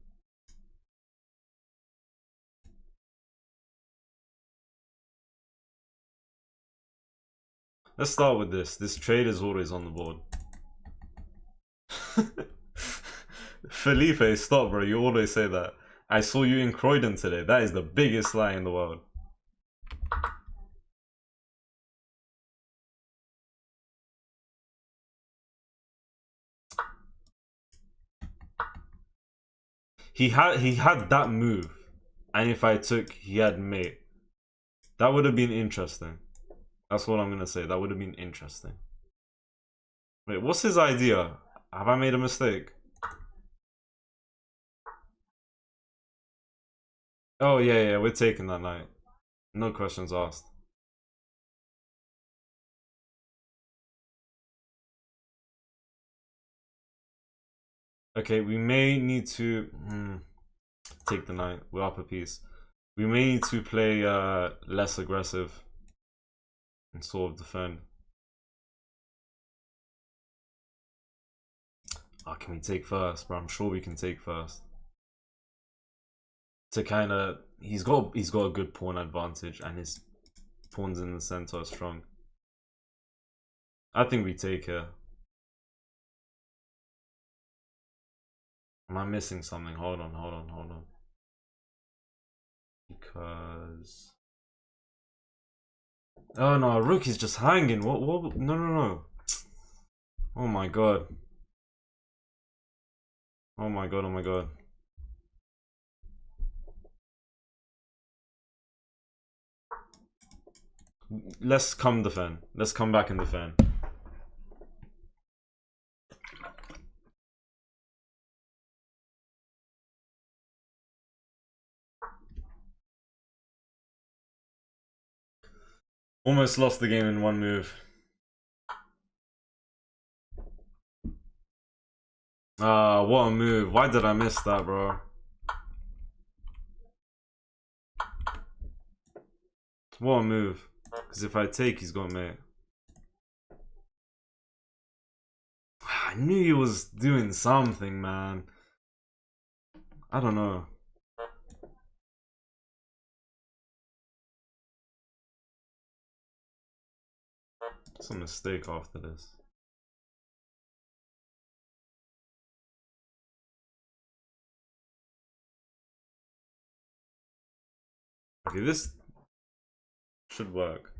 Let's start with this. This trade is always on the board. Felipe, stop, bro. You always say that. I saw you in Croydon today. That is the biggest lie in the world. He had that move, and if I took, he had mate. That would have been interesting. That's what I'm gonna say. That would have been interesting. Wait, what's his idea? Have I made a mistake? Oh yeah, we're taking that knight. No questions asked. Okay, we may need to take the knight. We're up a piece. We may need to play less aggressive and sort of defend. Oh, can we take first, bro? I'm sure we can take first. To kind of, he's got a good pawn advantage, and his pawns in the center are strong. I think we take here. Am I missing something? Hold on. Because... Oh no, rook is just hanging. What? No. Oh my god. Oh my god. Let's come defend. Let's come back and defend. Almost lost the game in one move. Ah, what a move. Why did I miss that, bro? What a move. Because if I take, he's got mate. I knew he was doing something, man. I don't know. It's a mistake after this. Okay, this should work.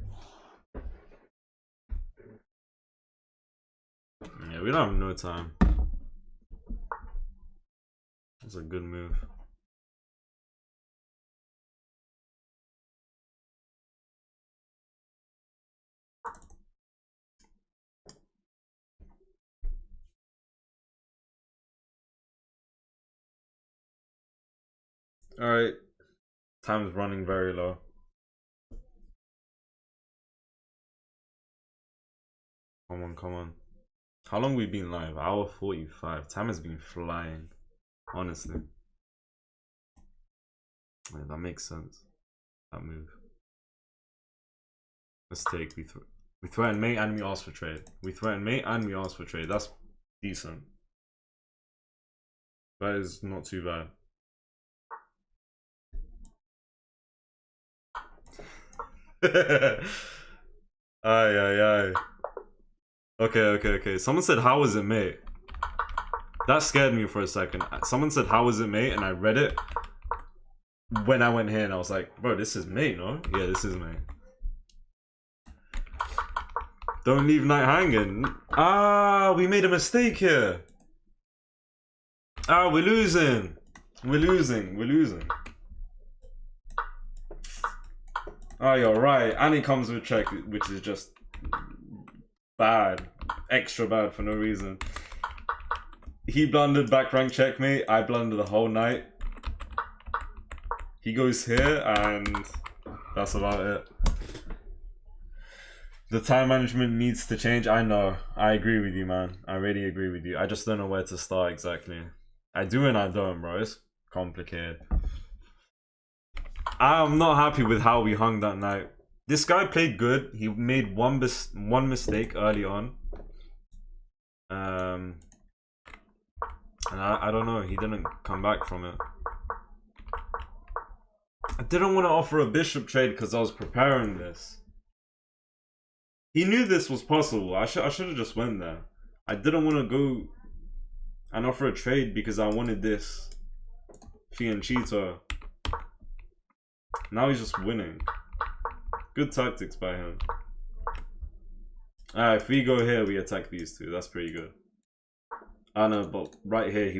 Yeah, we don't have no time. That's a good move. Alright. Time's running very low. Come on. How long we been live? Hour 45. Time has been flying. Honestly. Yeah, that makes sense. That move. Let's take. We threaten mate and we ask for trade. We threaten mate and we ask for trade. That's decent. That is not too bad. Aye. Okay. Someone said, how is it, mate? That scared me for a second. Someone said, how is it, mate? And I read it when I went here and I was like, bro, this is mate, no? Yeah, this is mate. Don't leave knight hanging. Ah, we made a mistake here. Ah, we're losing. We're losing. Oh, you're right. And it comes with check, which is just bad. Extra bad for no reason. He blundered back rank checkmate. I blundered the whole night. He goes here and that's about it. The time management needs to change. I know. I agree with you, man. I really agree with you. I just don't know where to start exactly. I do and I don't, bro. It's complicated. I'm not happy with how we hung that night. This guy played good. He made one mistake early on. And I don't know. He didn't come back from it. I didn't want to offer a bishop trade because I was preparing this. He knew this was possible. I should have just went there. I didn't want to go and offer a trade because I wanted this fianchetto. Now he's just winning. Good tactics by him. Alright, if we go here, we attack these two. That's pretty good. I know, but right here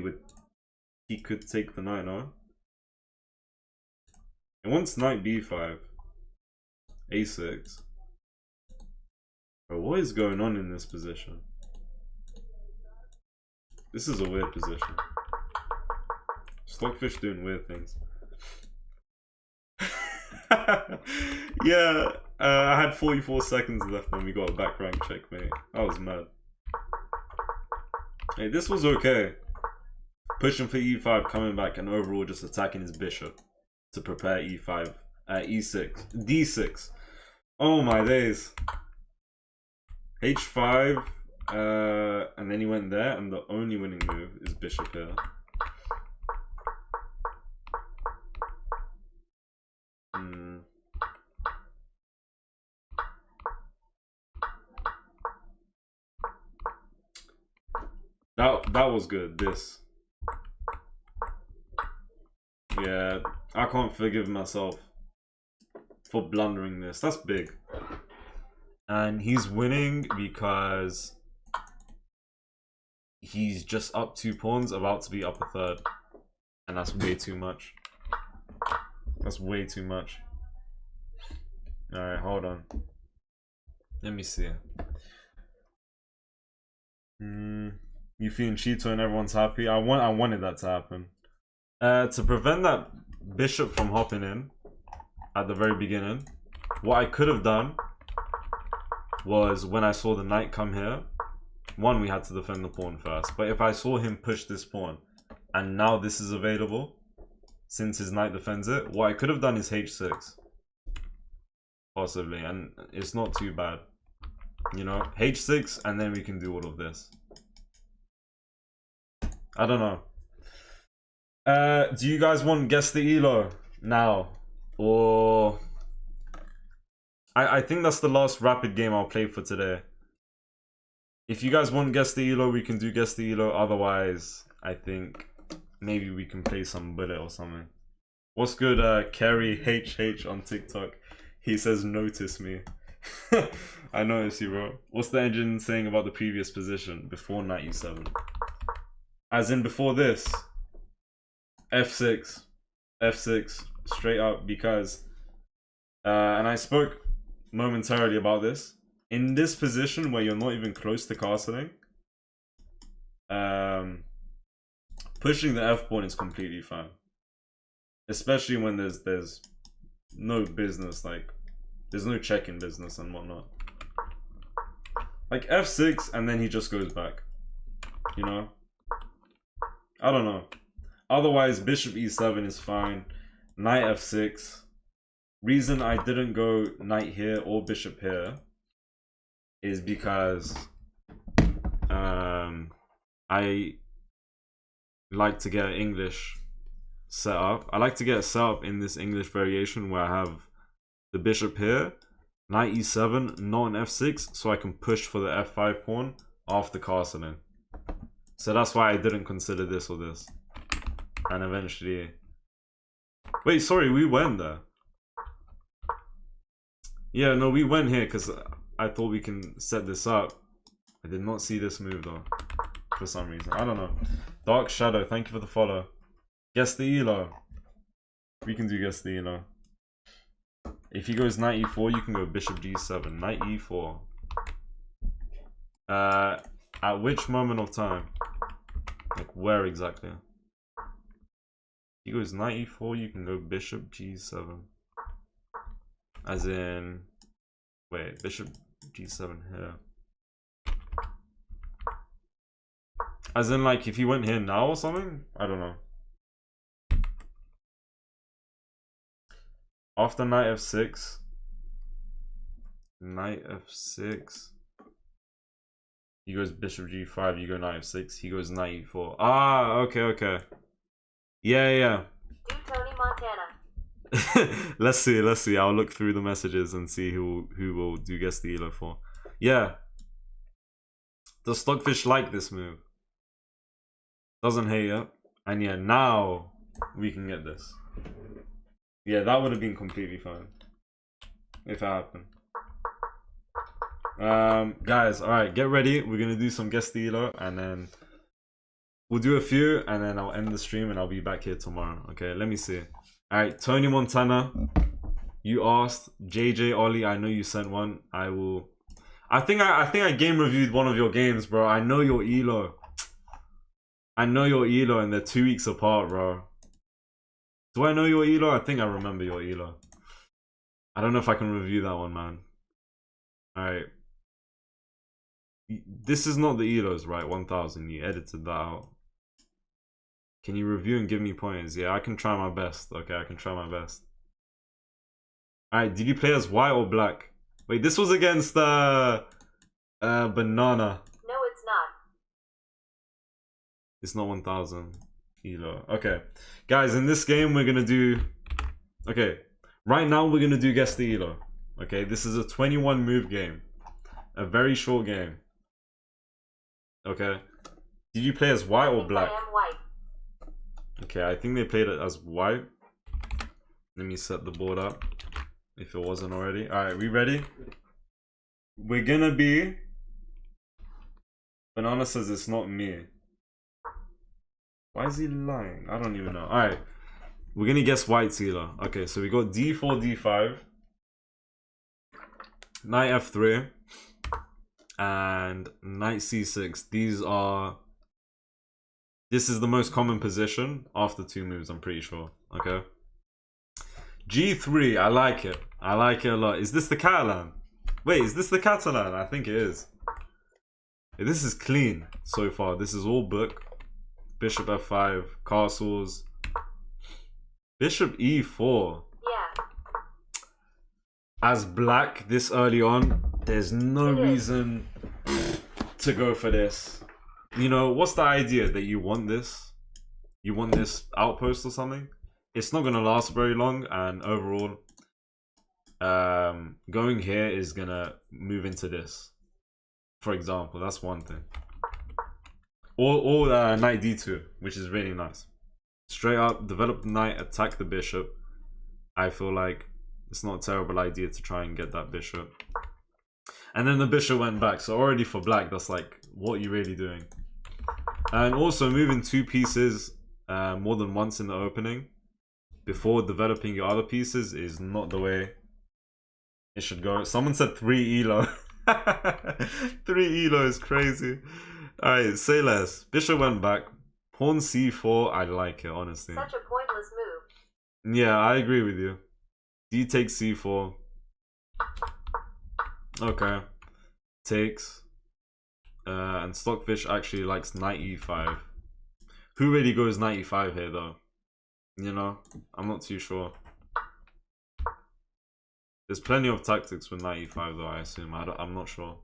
he could take the knight, no? It wants knight b5. a6. Bro, what is going on in this position? This is a weird position. Stockfish doing weird things. Yeah, I had 44 seconds left when we got a back rank checkmate. I was mad. Hey, this was okay. Pushing for e5, coming back, and overall just attacking his bishop to prepare e5, e6, d6. Oh my days. h5, and then he went there, and the only winning move is bishop here. That was good. This. Yeah, I can't forgive myself for blundering this. That's big. And he's winning because he's just up 2 pawns, about to be up a third. And that's way too much. That's way too much. Alright, hold on. Let me see. You feeling Cheeto and everyone's happy? I wanted that to happen. To prevent that bishop from hopping in at the very beginning, what I could have done was when I saw the knight come here, one, we had to defend the pawn first. But if I saw him push this pawn and now this is available, since his knight defends it, what I could have done is h6. Possibly, and it's not too bad. You know, h6 and then we can do all of this. I don't know. Do you guys want guess the elo now? Or I think that's the last rapid game I'll play for today. If you guys want guess the elo, we can do guess the elo. Otherwise, I think maybe we can play some bullet or something. What's good, Kerry HH on TikTok? He says, notice me. I notice you, bro. What's the engine saying about the previous position before knight e7? As in before this. f6. f6. Straight up, because... and I spoke momentarily about this. In this position where you're not even close to castling, pushing the f-pawn is completely fine. Especially when there's no business, like there's no check in business and whatnot. Like f6 and then he just goes back. You know? I don't know. Otherwise, bishop e7 is fine. Knight f6. reason I didn't go knight here or bishop here is because I like to get English set up. I like to get set up in this English variation where I have the bishop here, knight e7, not an f6, so I can push for the f5 pawn after castling. So that's why I didn't consider this or this. And eventually... Wait, sorry, we went there. Yeah, no, we went here because I thought we can set this up. I did not see this move though. For some reason. I don't know. Dark Shadow, thank you for the follow. Guess the elo. We can do guess the elo. If he goes knight e4, you can go bishop g7. Knight e4. At which moment of time? Like where exactly? He goes knight e4, you can go bishop g7. As in... Wait, bishop g7 here. As in like if he went here now or something? I don't know. After knight f6. Knight f6. He goes bishop g5, you go knight f6, he goes knight e4. Ah, okay. Yeah. Do Tony Montana. let's see. I'll look through the messages and see who will do guess the elo for. Yeah. Does Stockfish like this move? Doesn't hate it. And yeah, now we can get this. Yeah, that would have been completely fine if it happened. Guys, alright, get ready. We're gonna do some guess the elo and then we'll do a few and then I'll end the stream and I'll be back here tomorrow. Okay, let me see. Alright, Tony Montana, you asked. JJ Ollie, I know you sent one. I think I game reviewed one of your games, bro. I know your elo. I know your elo and they're 2 weeks apart, bro. Do I know your elo? I think I remember your elo. I don't know if I can review that one, man. Alright. This is not the elos, right? 1000. You edited that out. Can you review and give me points? Yeah, I can try my best. Okay, I can try my best. Alright, did you play as white or black? Wait, this was against Banana. No, it's not. It's not 1000 elo. Okay. Guys, in this game we're gonna do... Okay. Right now we're gonna do guess the elo. Okay, this is a 21 move game. A very short game. Okay. Did you play as white or black? I am white. Okay, I think they played it as white. Let me set the board up. If it wasn't already. Alright, we ready? We're gonna be... Banana says it's not me. Why is he lying? I don't even know. Alright. We're gonna guess white's elo. Okay, so we got d4, d5. Knight f3. And knight c6. This is the most common position after 2 moves, I'm pretty sure. Okay. g3, I like it. I like it a lot. Is this the Catalan? Wait, is this the Catalan? I think it is. This is clean so far. This is all book. Bishop f5, castles. Bishop e4. Yeah. As black this early on, there's no reason to go for this. You know, what's the idea? That you want this? You want this outpost or something? It's not gonna last very long, and overall, going here is gonna move into this. For example, that's one thing. Or knight d2, which is really nice. Straight up, develop the knight, attack the bishop. I feel like it's not a terrible idea to try and get that bishop. And then the bishop went back, so already for black, that's like, what are you really doing? And also moving 2 pieces more than once in the opening before developing your other pieces is not the way it should go. Someone said 3 elo. 3 elo is crazy. Alright, say less. Bishop went back. Pawn c4, I like it, honestly. Such a pointless move. Yeah, I agree with you. D takes c4. Okay. Takes. And Stockfish actually likes knight e5. Who really goes knight e5 here, though? You know? I'm not too sure. There's plenty of tactics with knight e5 though, I assume. I'm not sure.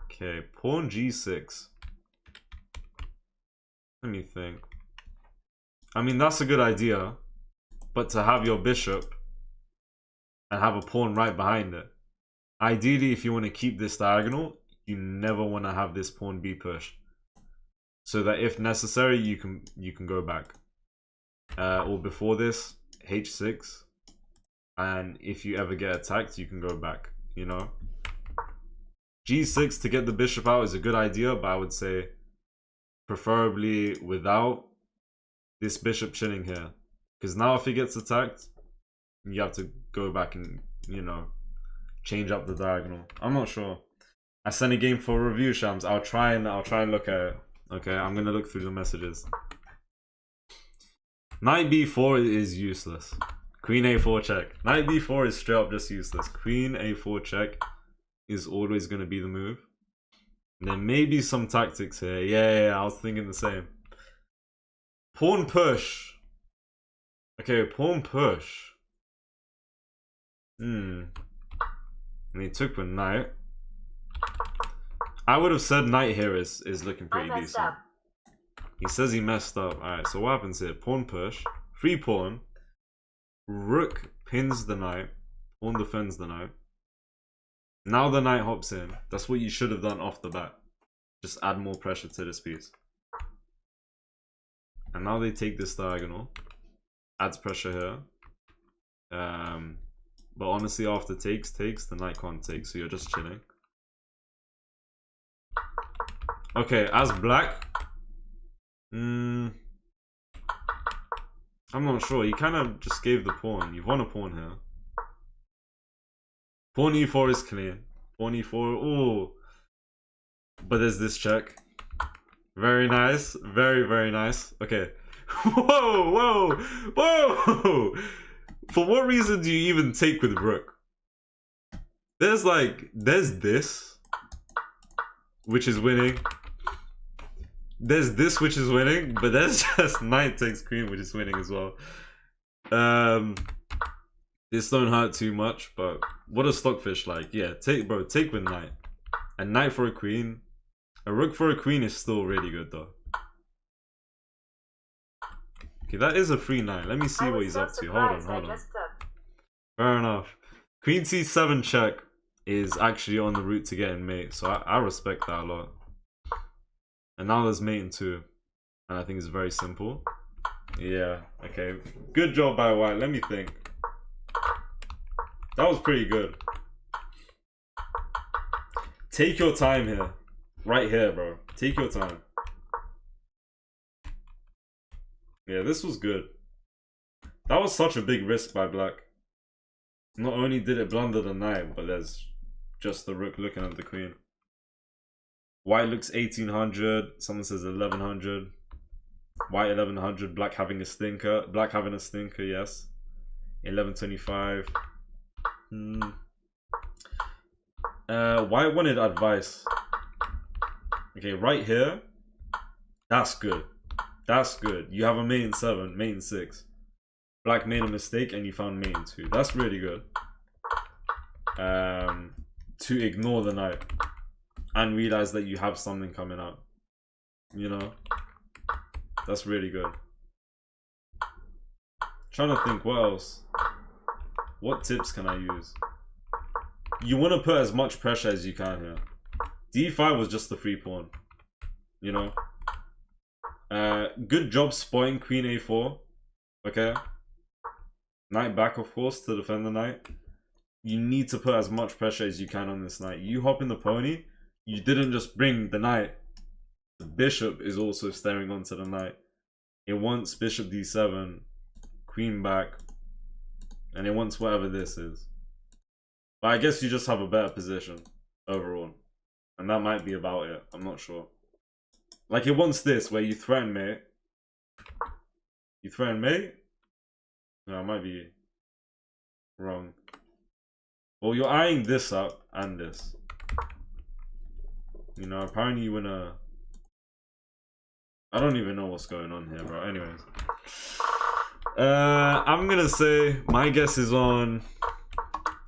Okay, pawn g6. Let me think. I mean, that's a good idea. But to have your bishop and have a pawn right behind it. Ideally, if you want to keep this diagonal, you never want to have this pawn be pushed. So that if necessary, you can go back. Or before this, h6. And if you ever get attacked, you can go back, you know. g6 to get the bishop out is a good idea, but I would say preferably without this bishop chilling here. Because now if he gets attacked, you have to go back and, you know, change up the diagonal. I'm not sure. I sent a game for review, Shams. I'll try and look at it. Okay, I'm gonna look through the messages. Knight b4 is useless. Queen a4 check. Knight b4 is straight up just useless. Queen a4 check is always gonna be the move. There may be some tactics here. Yeah, I was thinking the same. Pawn push. Okay, pawn push. And he took with knight. I would have said knight here is looking pretty decent. He says he messed up. Alright, so what happens here? Pawn push. Free pawn. Rook pins the knight. Pawn defends the knight. Now the knight hops in. That's what you should have done off the bat. Just add more pressure to this piece. And now they take this diagonal. Adds pressure here. But honestly, after takes, the knight can't take, so you're just chilling. Okay, as black, I'm not sure. He kind of just gave the pawn. You've won a pawn here. Pawn e4 is clean. Pawn e4, ooh. But there's this check. Very nice. Very, very nice. Okay. Whoa. For what reason do you even take with rook? There's this, which is winning. There's this, which is winning, but there's just knight takes queen, which is winning as well. This don't hurt too much, but what a stockfish like. Yeah, take with knight. And knight for a queen. A rook for a queen is still really good though. Okay, that is a free knight. Let me see what he's up to. Hold on. Fair enough. Queen c7 check is actually on the route to getting mate, so I respect that a lot. And now there's mate in 2. And I think it's very simple. Yeah, okay. Good job by white. Let me think. That was pretty good. Take your time here. Right here, bro. Take your time. Yeah, this was good. That was such a big risk by black. Not only did it blunder the knight, but there's just the rook looking at the queen. White looks 1800. Someone says 1100. White 1100. Black having a stinker. Black having a stinker, yes. 1125. White wanted advice. Okay, right here. That's good. That's good. You have a mate in 7, mate in 6. Black made a mistake and you found mate in 2. That's really good. To ignore the knight and realize that you have something coming up. You know? That's really good. Trying to think what else. What tips can I use? You want to put as much pressure as you can here. d5 was just the free pawn. You know? Good job spotting queen a4. Okay? Knight back, of course, to defend the knight. You need to put as much pressure as you can on this knight. You hop in the pony. You didn't just bring the knight. The bishop is also staring onto the knight. It wants bishop d7, queen back, and it wants whatever this is. But I guess you just have a better position overall. And that might be about it. I'm not sure. Like, it wants this, where you threaten mate. You threaten mate? No, I might be wrong. Well, you're eyeing this up and this. You know, apparently you wanna... I don't even know what's going on here, bro. Anyways. I'm gonna say my guess is on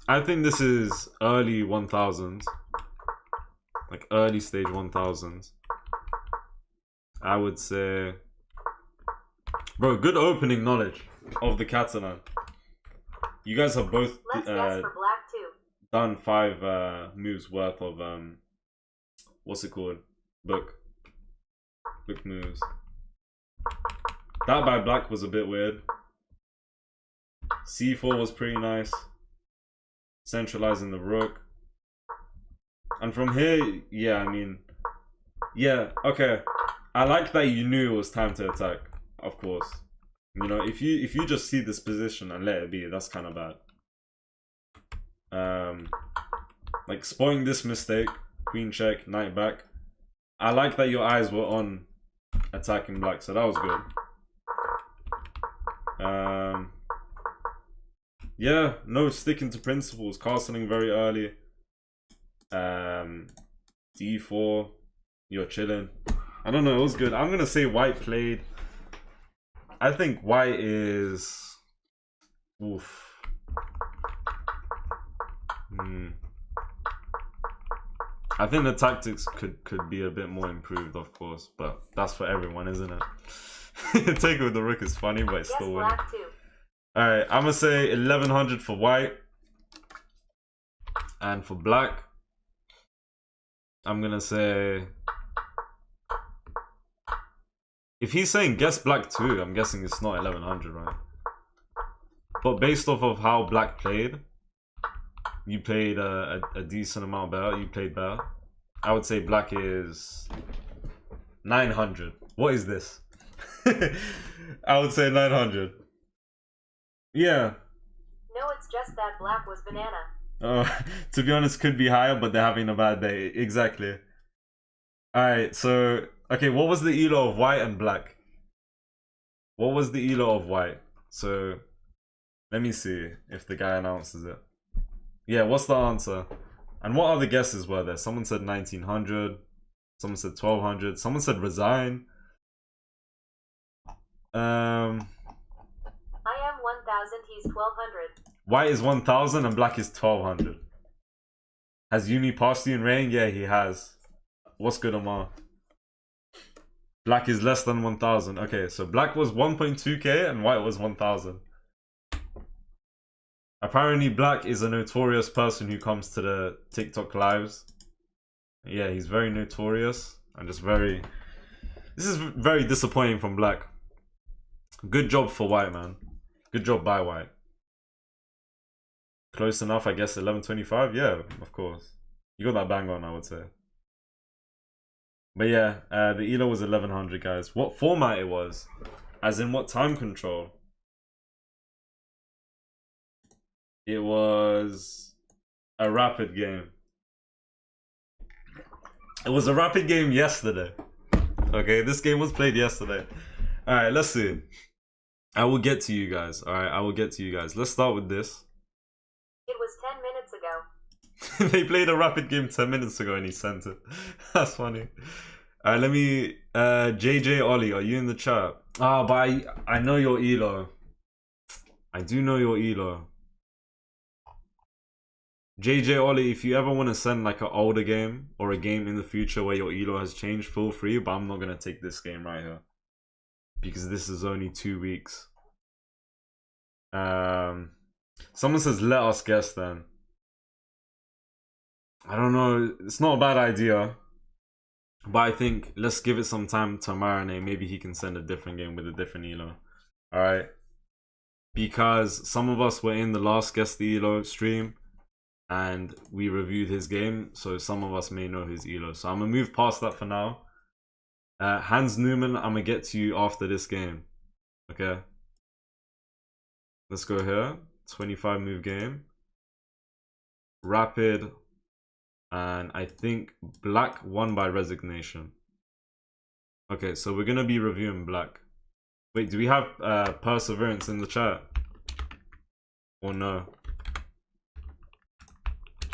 I think this is early 1000s. Like early stage 1000s. I would say... Bro, good opening knowledge of the Catalan. You guys have both Let's guess for black too. done 5 moves worth of what's it called? Book moves. That by black was a bit weird. C4 was pretty nice. Centralizing the rook. And from here, yeah, I mean, yeah, okay. I like that you knew it was time to attack, of course. You know, if you just see this position and let it be, that's kind of bad. Like spoiling this mistake, queen check, knight back. I like that your eyes were on attacking black, so that was good. Yeah, no sticking to principles, castling very early. D4, you're chilling. I don't know, it was good. I'm gonna say white played. I think white is... Oof. I think the tactics could be a bit more improved, of course, but that's for everyone, isn't it? Take it with the rook is funny, but it's still winning. Alright, I'm gonna say 1100 for white. And for black, I'm gonna say... If he's saying guess black too, I'm guessing it's not 1100, right? But based off of how black played, you played a decent amount better. You played better. I would say black is 900. What is this? I would say 900. Yeah. No, it's just that black was banana. To be honest, could be higher, but they're having a bad day. Exactly. Alright, so... Okay, what was the elo of white and black? What was the elo of white? So... Let me see if the guy announces it. Yeah, what's the answer? And what other guesses were there? Someone said 1900. Someone said 1200. Someone said resign. I am 1000, he's 1200. White is 1000 and black is 1200. Has Yumi passed you in rain? Yeah, he has. What's good, Amar? Black is less than 1000. Okay, so black was 1.2k and white was 1000. Apparently black is a notorious person who comes to the TikTok lives. Yeah, he's very notorious and just very... This is very disappointing from black. Good job for white, man. Good job by white. Close enough, I guess, 1125? Yeah, of course. You got that bang on, I would say. But yeah, the elo was 1100, guys. What format it was? As in what time control? It was a rapid game. It was a rapid game yesterday. Okay, this game was played yesterday. Alright, let's see. I will get to you guys. Alright, I will get to you guys. Let's start with this. It was 10 minutes ago. They played a rapid game 10 minutes ago and he sent it. That's funny. Alright, let me... JJ Ollie, are you in the chat? Ah, but I know your elo. I do know your elo. JJ Ollie, if you ever want to send like an older game or a game in the future where your elo has changed, feel free, but I'm not going to take this game right here. Because this is only 2 weeks. Someone says, let us guess then. I don't know. It's not a bad idea. But I think let's give it some time to marinate. Maybe he can send a different game with a different elo. Alright. Because some of us were in the last Guess the Elo stream. And we reviewed his game. So some of us may know his elo. So I'm going to move past that for now. Hans Newman, I'm going to get to you after this game. Okay. Let's go here. 25 move game. Rapid. And I think black won by resignation. Okay, so we're going to be reviewing black. Wait, do we have Perseverance in the chat? Or no?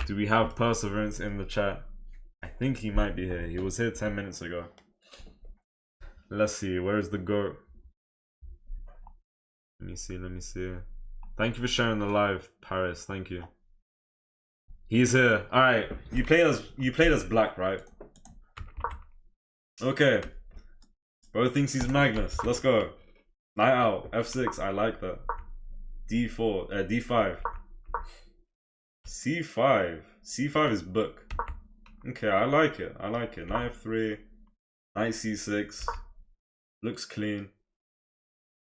Do we have Perseverance in the chat? I think he might be here. He was here 10 minutes ago. Let's see. Where is the goat? Let me see. Let me see. Thank you for sharing the live, Paris. Thank you. He's here. Alright. You played as black, right? Okay. Bro thinks he's Magnus. Let's go. Night out. F6. I like that. D4. D5. C5. C5 is book. Okay, I like it. I like it. Knight F3. Knight C6. Looks clean.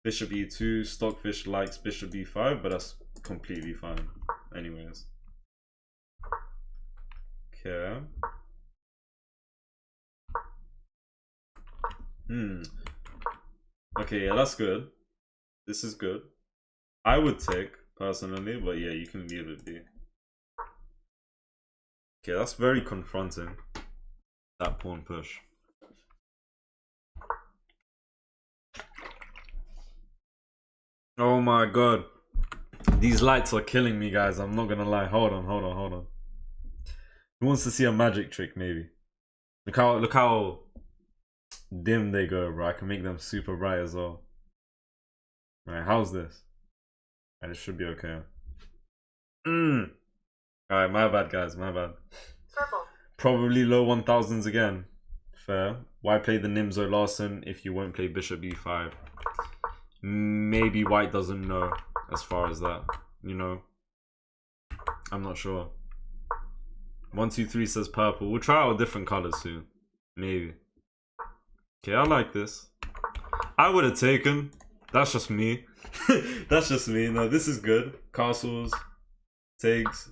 Bishop E2. Stockfish likes Bishop B5, but that's completely fine. Anyways. Okay. Okay, yeah, that's good. This is good. I would take, personally, but yeah, you can leave it be. Okay, that's very confronting. That pawn push. Oh my god. These lights are killing me, guys. I'm not gonna lie. Hold on. Who wants to see a magic trick, maybe? Look how dim they go, bro. I can make them super bright as well. Alright, how's this? It should be okay. Alright, my bad, guys. My bad. Purple. Probably low 1000s again. Fair. Why play the Nimzo Larsen if you won't play Bishop E5? Maybe white doesn't know as far as that, you know. I'm not sure. 123 says purple. We'll try out different colors soon. Maybe. Okay, I like this. I would have taken. That's just me. That's just me. No, this is good. Castles. Takes.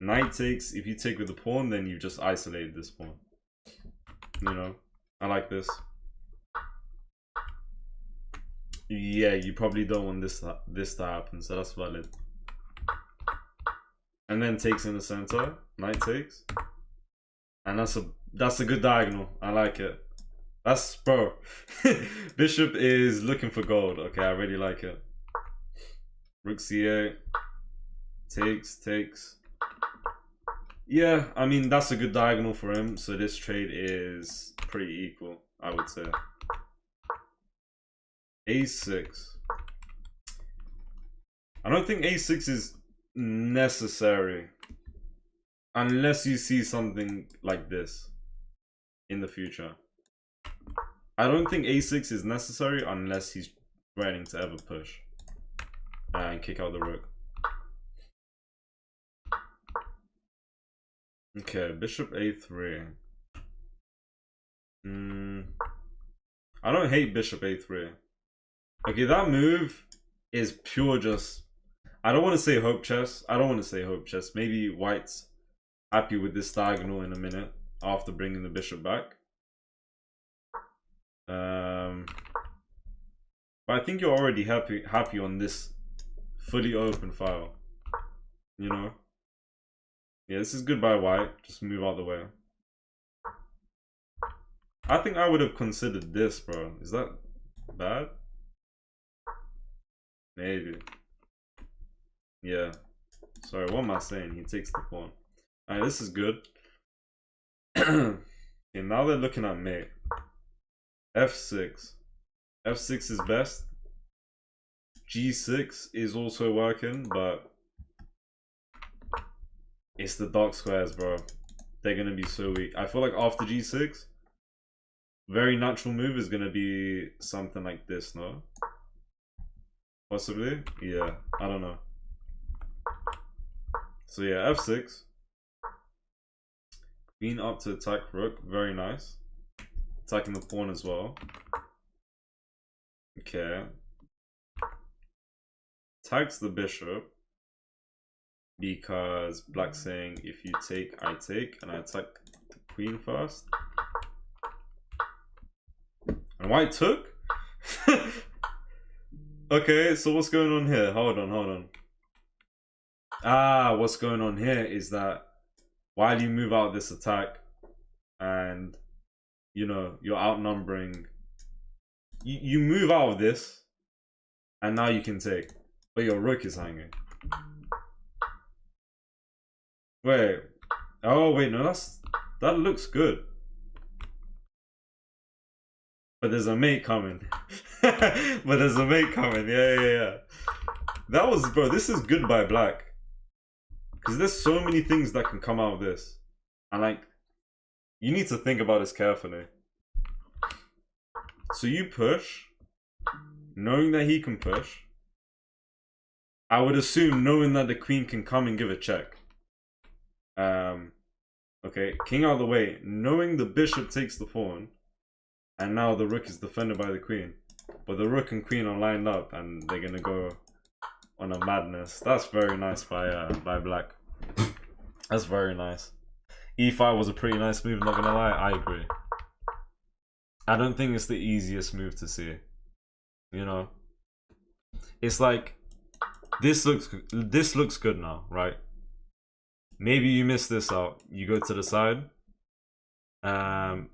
Knight takes. If you take with the pawn, then you just isolated this pawn. You know. I like this. Yeah, you probably don't want this to happen, so that's valid. And then takes in the center. Knight takes. And that's a good diagonal. I like it. That's, bro. Bishop is looking for gold. Okay, I really like it. Rook C8. Takes. Yeah, I mean, that's a good diagonal for him. So this trade is pretty equal, I would say. A6. I don't think A6 is necessary. Unless you see something like this in the future. I don't think A6 is necessary unless he's threatening to ever push and kick out the rook. Okay, Bishop A3. I don't hate Bishop A3. Okay, that move is pure just... I don't want to say hope chess. Maybe white's happy with this diagonal in a minute after bringing the bishop back. But I think you're already happy on this fully open file. You know? Yeah, this is good by white. Just move out the way. I think I would have considered this, bro. Is that bad? Maybe. Yeah. Sorry, what am I saying? He takes the pawn. Alright, this is good. Okay, now they're looking at mate. F6. F6 is best. G6 is also working, but it's the dark squares, bro. They're gonna be so weak. I feel like after G6, very natural move is gonna be something like this, no? Possibly? Yeah, I don't know. So yeah, F6. Queen up to attack rook, very nice. Attacking the pawn as well. Okay. Attacks the bishop. Because black's saying if you take, I take, and I attack the queen first. And white took? Okay, so what's going on here? Hold on. Ah, what's going on here is that while you move out this attack and, you know, you're outnumbering, you move out of this and now you can take, but your rook is hanging. Wait, oh wait, no, that looks good. But there's a mate coming. Yeah. That was, bro, this is good by black. Because there's so many things that can come out of this. And like, you need to think about this carefully. So you push, knowing that he can push. I would assume knowing that the queen can come and give a check. Okay, king out of the way, knowing the bishop takes the pawn, and now the rook is defended by the queen. But the rook and queen are lined up, and they're gonna go on a madness. That's very nice by black. That's very nice. E5 was a pretty nice move, not gonna lie, I agree. I don't think it's the easiest move to see. You know? It's like, this looks good now, right? Maybe you miss this out. You go to the side.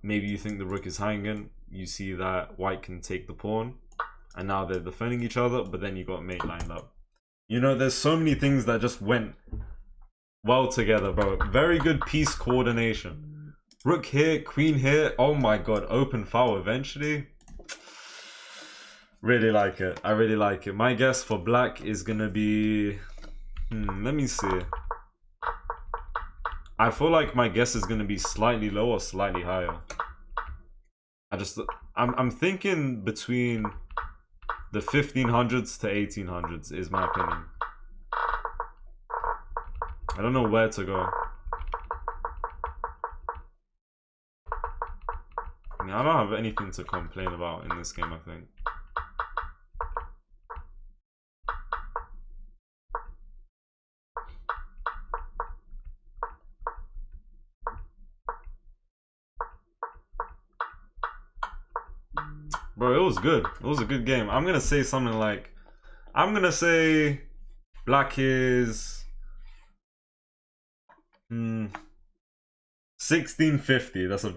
Maybe you think the rook is hanging. You see that white can take the pawn. And now they're defending each other, but then you got mate lined up. You know, there's so many things that just went well together, bro. Very good piece coordination. Rook here, queen here. Oh my god, open foul eventually. Really like it. I really like it. My guess for black is gonna be... let me see. I feel like my guess is gonna be slightly low or slightly higher. I'm thinking between the 1500s to 1800s is my opinion. I don't know where to go. I mean, I don't have anything to complain about in this game, I think. Bro, it was good. It was a good game. I'm gonna say something like, I'm gonna say black is 1650. That's a...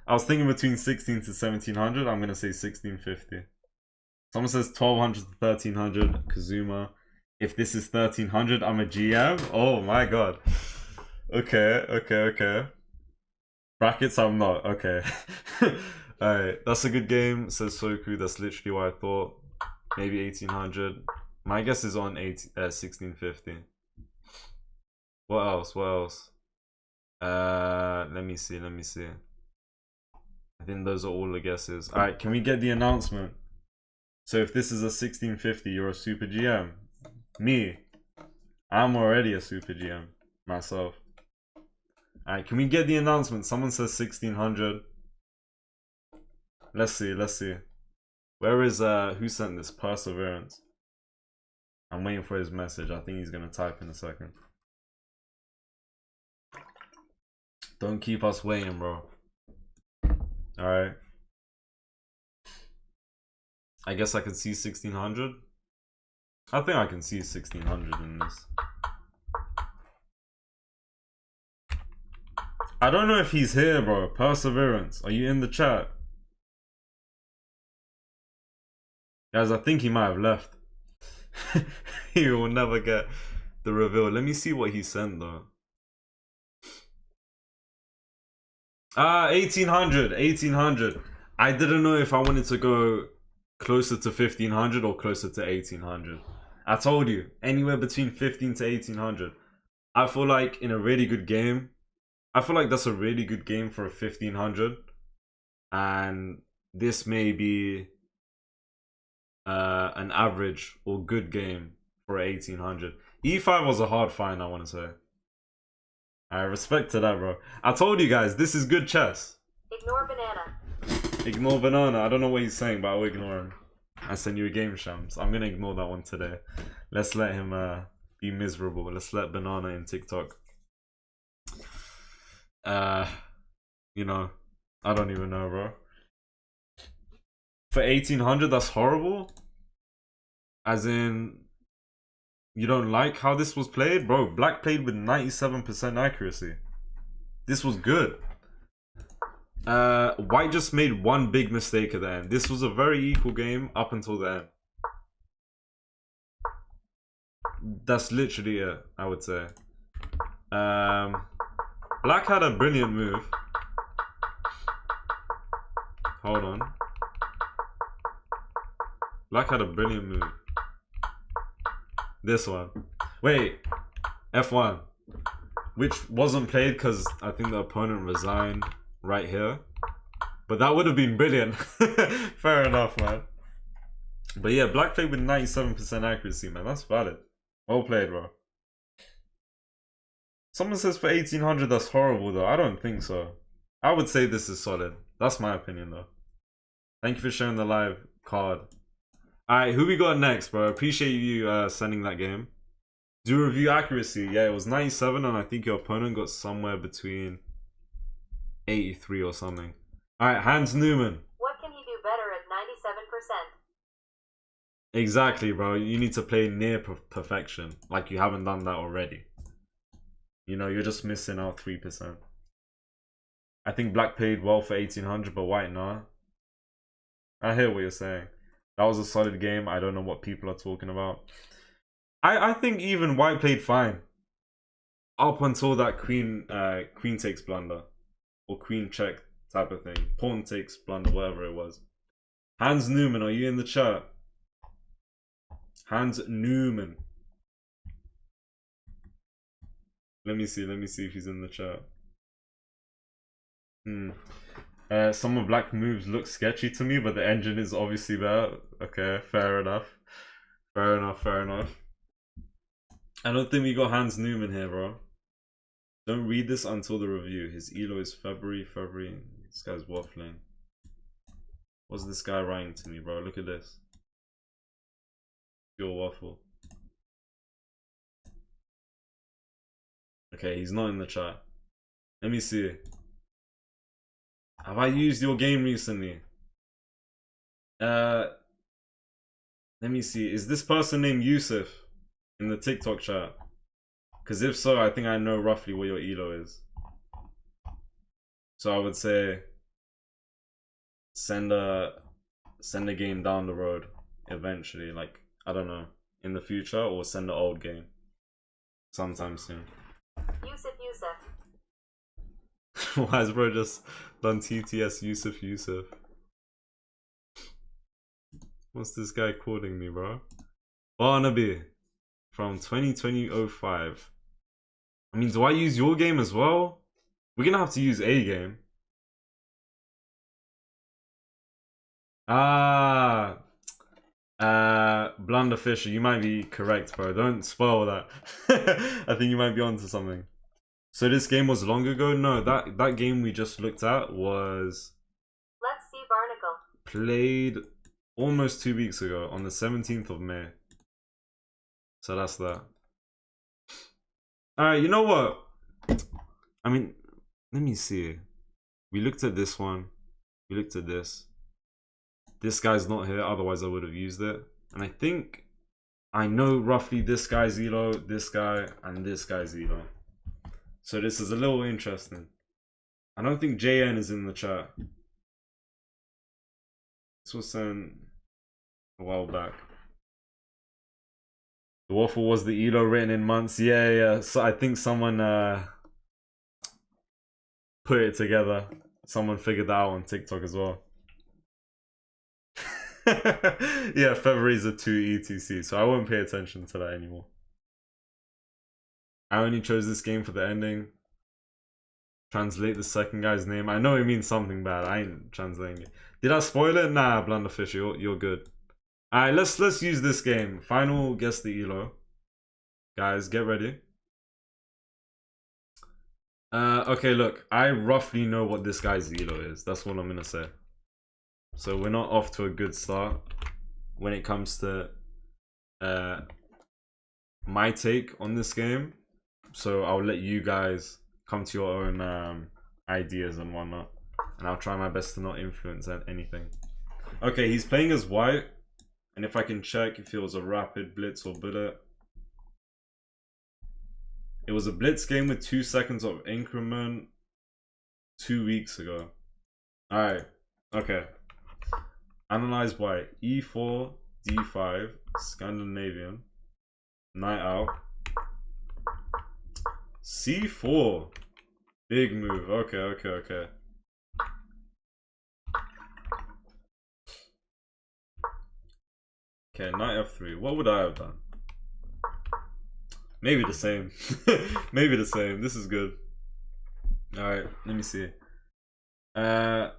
I was thinking between 16 to 1700. I'm gonna say 1650. Someone says 1200 to 1300. Kazuma. If this is 1300, I'm a GM. Oh my god. Okay. Brackets, I'm not. Okay. Alright, that's a good game, says Soku. That's literally what I thought. Maybe 1800. My guess is on 1650. What else? Let me see. I think those are all the guesses. Alright, can we get the announcement? So if this is a 1650, you're a super GM. Me, I'm already a super GM myself. Alright, can we get the announcement? Someone says 1600. Let's see. Where is who sent this? Perseverance. I'm waiting for his message. I think he's gonna type in a second. Don't keep us waiting, bro. Alright. I guess I can see 1600. I think I can see 1600 in this. I don't know if he's here, bro. Perseverance. Are you in the chat? Guys, I think he might have left. He will never get the reveal. Let me see what he sent though. 1800. I didn't know if I wanted to go closer to 1500 or closer to 1800. I told you, anywhere between 15 to 1800. I feel like in a really good game, I feel like that's a really good game for a 1500. And this may be an average or good game for 1800. E5 was a hard find, I want to say. I respect to that, bro. I told you guys, this is good chess. Ignore banana. Ignore banana. I don't know what he's saying, but I'll ignore him. I send you a game, Shams. I'm gonna ignore that one today. Let's let him be miserable. Let's let banana in TikTok. You know, I don't even know, bro. For 1800, that's horrible. As in, you don't like how this was played? Bro, black played with 97% accuracy. This was good. White just made one big mistake at the end. This was a very equal game up until the end. That's literally it, I would say. Black had a brilliant move. Hold on. Black had a brilliant move. This one. Wait. F1, which wasn't played because I think the opponent resigned right here. But that would have been brilliant. Fair enough, man. But yeah, Black played with 97% accuracy, man. That's valid. Well played, bro. Someone says for 1800 that's horrible, though. I don't think so. I would say this is solid. That's my opinion, though. Thank you for sharing the live card. Alright, who we got next, bro? Appreciate you sending that game. Do review accuracy. Yeah, it was 97, and I think your opponent got somewhere between 83 or something. Alright, Hans Newman. What can he do better at 97%? Exactly, bro. You need to play near perfection. Like you haven't done that already. You know, you're just missing out 3%. I think Black played well for 1800, but White, nah. I hear what you're saying. That was a solid game. I don't know what people are talking about. I think even White played fine. Up until that queen takes blunder. Or queen check type of thing. Pawn takes blunder, whatever it was. Hans Newman, are you in the chat? Hans Newman. Let me see if he's in the chat. Some of Black moves look sketchy to me, but the engine is obviously there. Okay, fair enough. Fair enough. I don't think we got Hans Newman here, bro. Don't read this until the review. His elo is February. This guy's waffling. What's this guy writing to me, bro? Look at this. Pure waffle. Okay, he's not in the chat. Let me see. Have I used your game recently? Let me see. Is this person named Yusuf in the TikTok chat? Because if so, I think I know roughly what your elo is. So I would say send a game down the road eventually, like I don't know, in the future, or send an old game sometime soon. Yusuf. Why is bro just done TTS Yusuf? What's this guy calling me, bro? Barnaby from 2020-05. I mean, do I use your game as well? We're gonna have to use a game. Blunderfisher, you might be correct, bro. Don't spoil that. I think you might be onto something. So this game was long ago? No, that game we just looked at was... Let's see Barnacle. Played almost 2 weeks ago on the 17th of May. So that's that. Alright, you know what? I mean, let me see. We looked at this one. We looked at this. This guy's not here, otherwise I would have used it. And I think I know roughly this guy's elo, this guy, and this guy's elo. So this is a little interesting. I don't think JN is in the chat. This was sent a while back. The waffle was the elo written in months. Yeah. So I think someone put it together. Someone figured that out on TikTok as well. Yeah, February's a 2 ETC, so I won't pay attention to that anymore. I only chose this game for the ending. Translate the second guy's name. I know it means something bad. I ain't translating it. Did I spoil it? Nah, Blunderfish, you're good. Alright, let's use this game. Final guess the elo. Guys, get ready. Okay, look. I roughly know what this guy's elo is. That's what I'm gonna say. So we're not off to a good start when it comes to my take on this game. So I'll let you guys come to your own ideas and whatnot, and I'll try my best to not influence anything. Okay, he's playing as White, and if I can check if it was a rapid blitz or bullet. It was a blitz game with 2 seconds of increment 2 weeks ago. Alright, okay. Analyze White. E4, D5, Scandinavian, Knight out. C4. Big move. Okay. Okay, Knight F3. What would I have done? Maybe the same. Maybe the same. This is good. Alright, let me see. I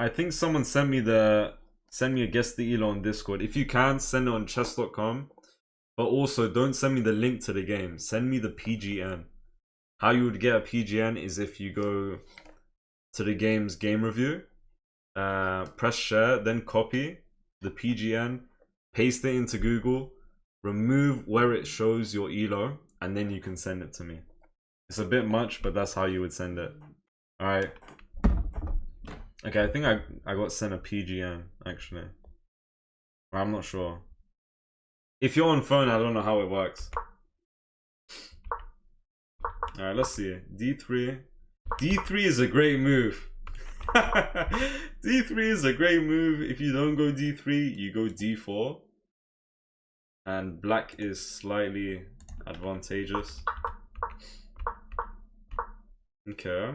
think someone sent me a guess the elo on Discord. If you can, send it on chess.com. But also, don't send me the link to the game. Send me the PGN. How you would get a PGN is if you go to the game's game review, press share, then copy the PGN, paste it into Google, remove where it shows your elo, and then you can send it to me. It's a bit much, but that's how you would send it. Alright. Okay, I think I got sent a PGN, actually. I'm not sure. If you're on phone, I don't know how it works. Alright, let's see. D3. D3 is a great move. D3 is a great move. If you don't go D3, you go D4. And black is slightly advantageous. Okay.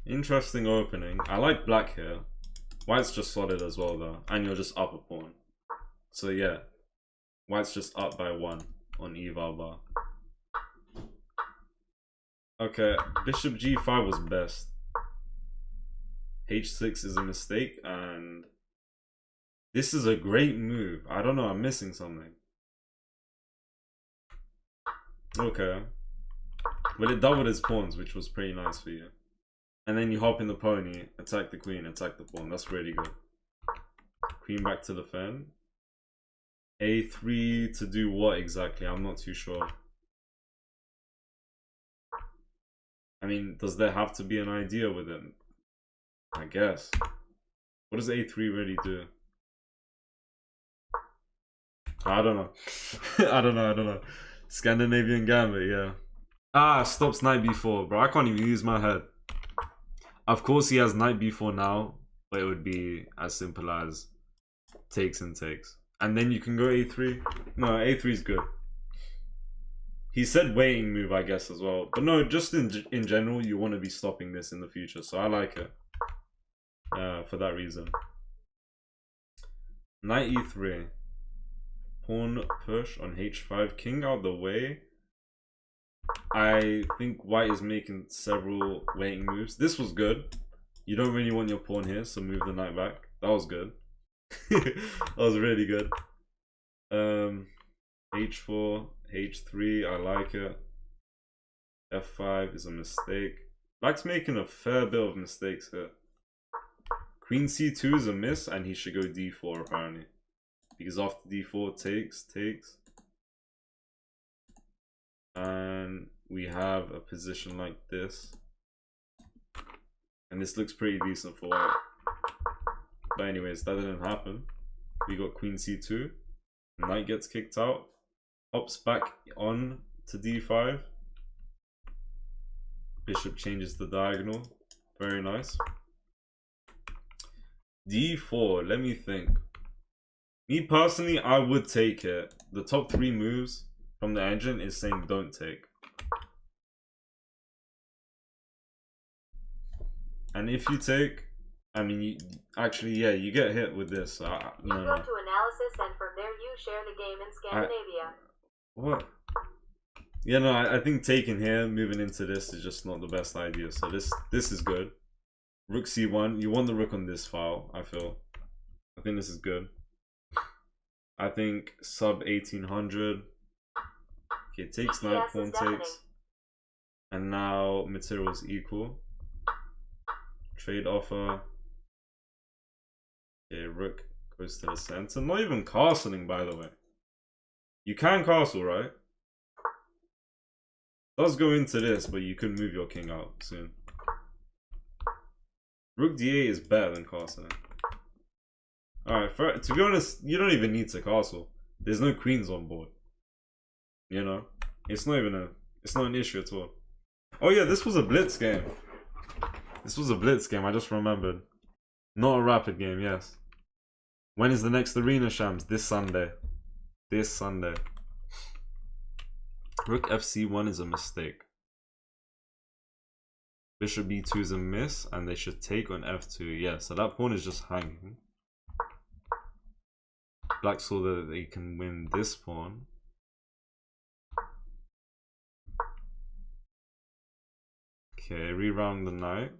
Interesting opening. I like black here. White's just solid as well though. And you're just up a pawn. So yeah. White's just up by 1 on eval bar. Okay, bishop g5 was best. h6 is a mistake, and this is a great move. I don't know, I'm missing something. Okay. Well, it doubled his pawns, which was pretty nice for you. And then you hop in the pony, attack the queen, attack the pawn. That's really good. Queen back to defend. A3 to do what exactly? I'm not too sure. I mean, does there have to be an idea with it? I guess. What does A3 really do? I don't know. I don't know. Scandinavian Gambit, yeah. Ah, stops knight b4, bro. I can't even use my head. Of course he has knight b4 now, but it would be as simple as takes and takes. And then you can go a3. No, a3 is good. He said waiting move, I guess, as well. But no, just in general, you want to be stopping this in the future. So I like it. For that reason. Knight e3. Pawn push on h5. King out the way. I think white is making several waiting moves. This was good. You don't really want your pawn here, so move the knight back. That was good. That was really good. H4, H3, I like it. F5 is a mistake. Black's making a fair bit of mistakes here. Queen C2 is a miss, and he should go D4 apparently. Because after D4 takes. And we have a position like this. And this looks pretty decent for white. But anyways, that didn't happen. We got Queen C2. Knight gets kicked out. Hops back on to D5. Bishop changes the diagonal. Very nice. D4, let me think. Me personally, I would take it. The top 3 moves from the engine is saying don't take. And if you take, I mean, you, actually, yeah, you get hit with this. You go to analysis, and from there you share the game in Scandinavia. What? Yeah, no, I think taking here, moving into this is just not the best idea. So this is good. Rook c1. You want the rook on this file, I feel. I think this is good. I think sub 1800. Okay, takes knight, pawn takes. And now material is equal. Trade offer. Okay, rook goes to the center. Not even castling, by the way. You can castle, right? Does go into this, but you could move your king out soon. Rook d8 is better than castling. Alright, to be honest, you don't even need to castle. There's no queens on board. You know? It's not an issue at all. Oh yeah, this was a blitz game. This was a blitz game, I just remembered. Not a rapid game, yes. When is the next arena, Shams? This Sunday. This Sunday. Rook fc1 is a mistake. Bishop b2 is a miss, and they should take on f2. Yeah, so that pawn is just hanging. Black saw that they can win this pawn. Okay, reround the knight.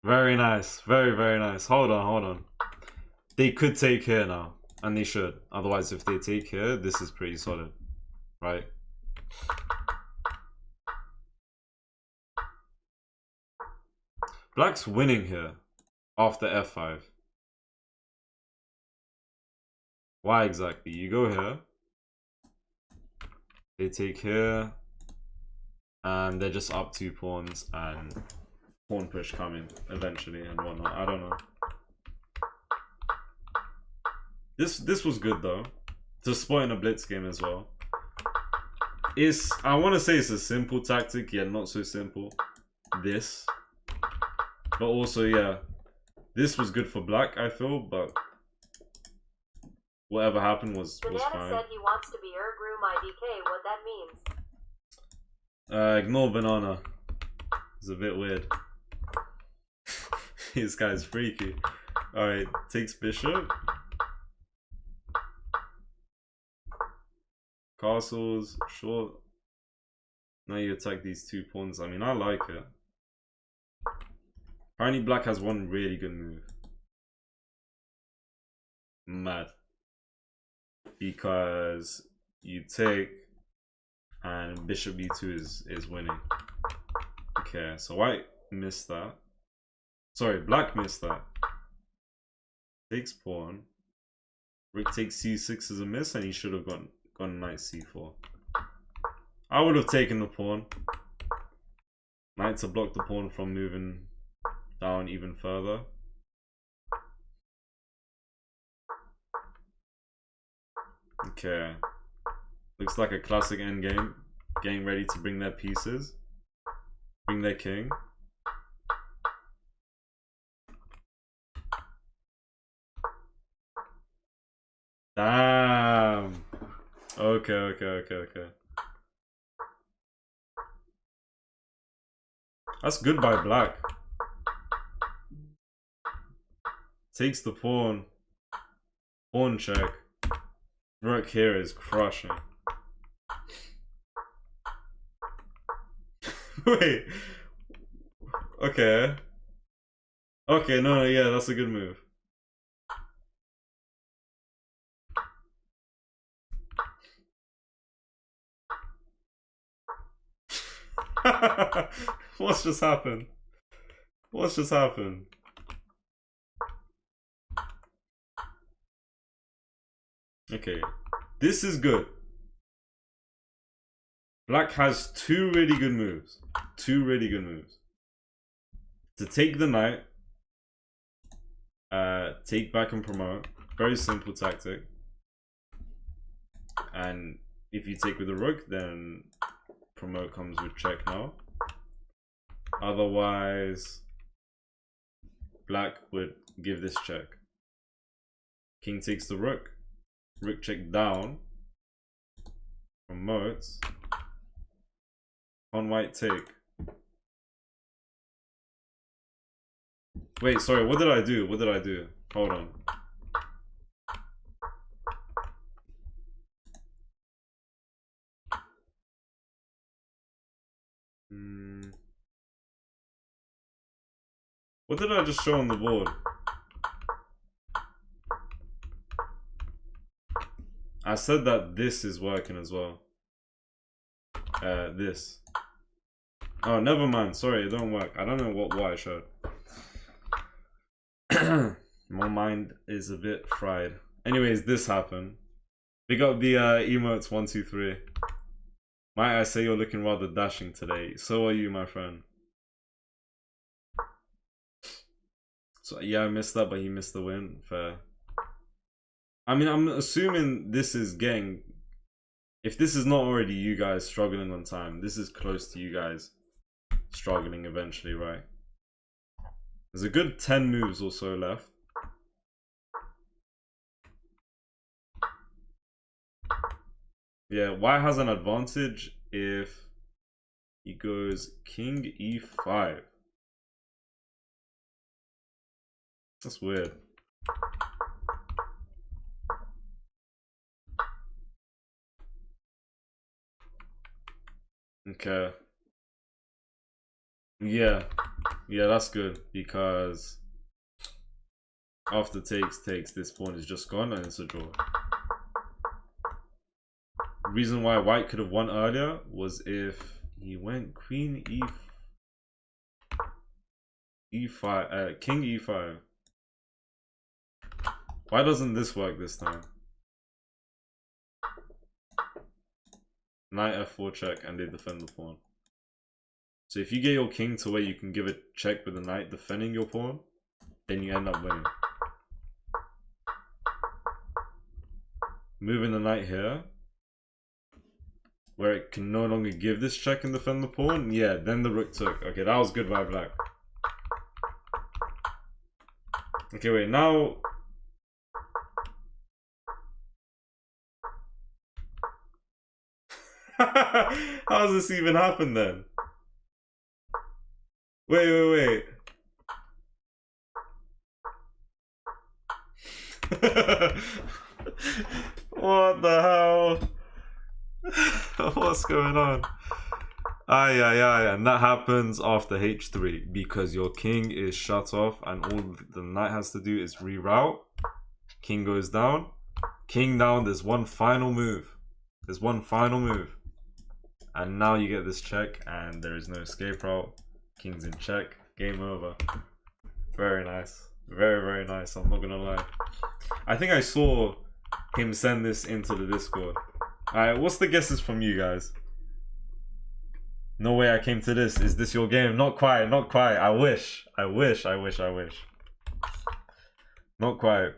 Very nice. Very, very nice. Hold on, hold on. They could take here now. And they should. Otherwise, if they take here, this is pretty solid. Right? Black's winning here. After f5. Why exactly? You go here. They take here. And they're just up 2 pawns. And pawn push coming eventually and whatnot. I don't know. This was good though. To spot in a blitz game as well. I want to say it's a simple tactic, yet not so simple. This. But also, yeah. This was good for black, I feel, but whatever happened was fine. Banana said he wants to be Ergru my DK, what that means. Ignore banana. It's a bit weird. This guy's freaky. Alright, takes bishop. Castles, sure. Now you attack these 2 pawns. I mean, I like it. Apparently black has one really good move. Mad. Because you take and bishop b2 is winning. Okay, so white missed that. Sorry, black missed that. Takes pawn. Rook takes c6 as a miss, and he should have gone knight c4. I would have taken the pawn. Knight to block the pawn from moving down even further. Okay. Looks like a classic endgame. Getting ready to bring their pieces. Bring their king. Damn. Okay. That's good by black. Takes the pawn. Pawn check. Rook here is crushing. Wait. Okay. Okay, no, yeah, that's a good move. What's just happened? What's just happened? Okay, this is good. Black has 2 really good moves. 2 really good moves. To take the knight, take back and promote. Very simple tactic. And if you take with the rook, then promote comes with check now. Otherwise, black would give this check. King takes the rook. Rook check down. Promotes. On white take. Wait, sorry, what did I do? What did I do? Hold on. What did I just show on the board? I said that this is working as well. This. Oh, never mind. Sorry, it don't work. I don't know what I showed. My mind is a bit fried. Anyways, this happened. Big up the emotes 123. Might I say you're looking rather dashing today? So are you, my friend. So yeah, I missed that, but he missed the win. Fair. I mean, I'm assuming this is getting... If this is not already you guys struggling on time, this is close to you guys struggling eventually, right? There's a good 10 moves or so left. Yeah, white has an advantage if he goes king e5. That's weird. Okay. Yeah. Yeah, that's good because after takes, this pawn is just gone and it's a draw. The reason why white could have won earlier was if he went queen e5, king e5. Why doesn't this work this time? Knight f4 check and they defend the pawn. So if you get your king to where you can give a check with the knight defending your pawn, then you end up winning. Moving the knight here, where it can no longer give this check and defend the pawn. Yeah, then the rook took. Okay, that was good by black. Okay, wait, now... How does this even happen then? Wait. What the hell? What's going on? And that happens after h3 because your king is shut off and all the knight has to do is reroute. King goes down. King down, there's one final move. And now you get this check and there is no escape route. King's in check. Game over. Very nice. Very, very nice. I'm not gonna lie. I think I saw him send this into the Discord. Alright, what's the guesses from you guys? No way I came to this. Is this your game? Not quite. I wish. Not quite.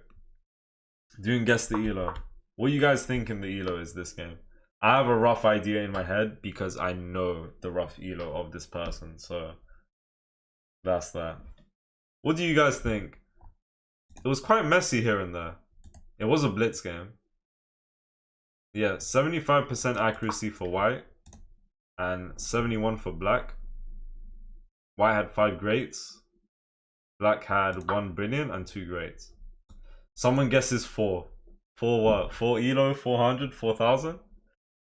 Doing guess the elo. What do you guys think in the elo is this game? I have a rough idea in my head because I know the rough elo of this person, so that's that. What do you guys think? It was quite messy here and there. It was a blitz game. Yeah, 75% accuracy for white and 71 for black. White had 5 greats. Black had 1 brilliant and 2 greats. Someone guesses 4. 4 what? 4 elo, 400, 4000?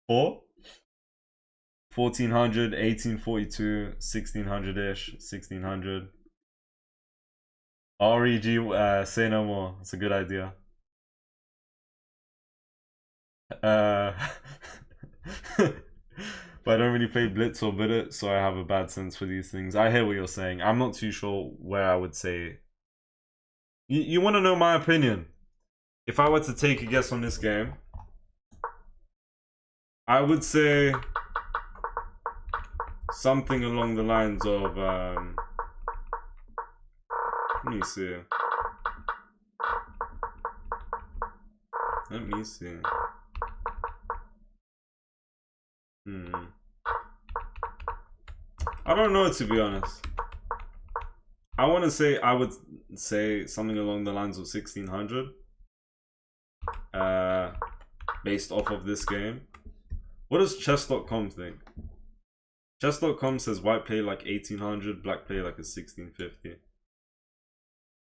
4? 1400, 1842, 1600-ish, 1600. REG, say no more. It's a good idea. But I don't really play blitz or bullet, so I have a bad sense for these things. I hear what you're saying. I'm not too sure where I would say. You want to know my opinion? If I were to take a guess on this game, I would say something along the lines of let me see. I don't know, to be honest. I would say something along the lines of 1600. Based off of this game. What does chess.com think? Chess.com says white play like 1800, black play like a 1650.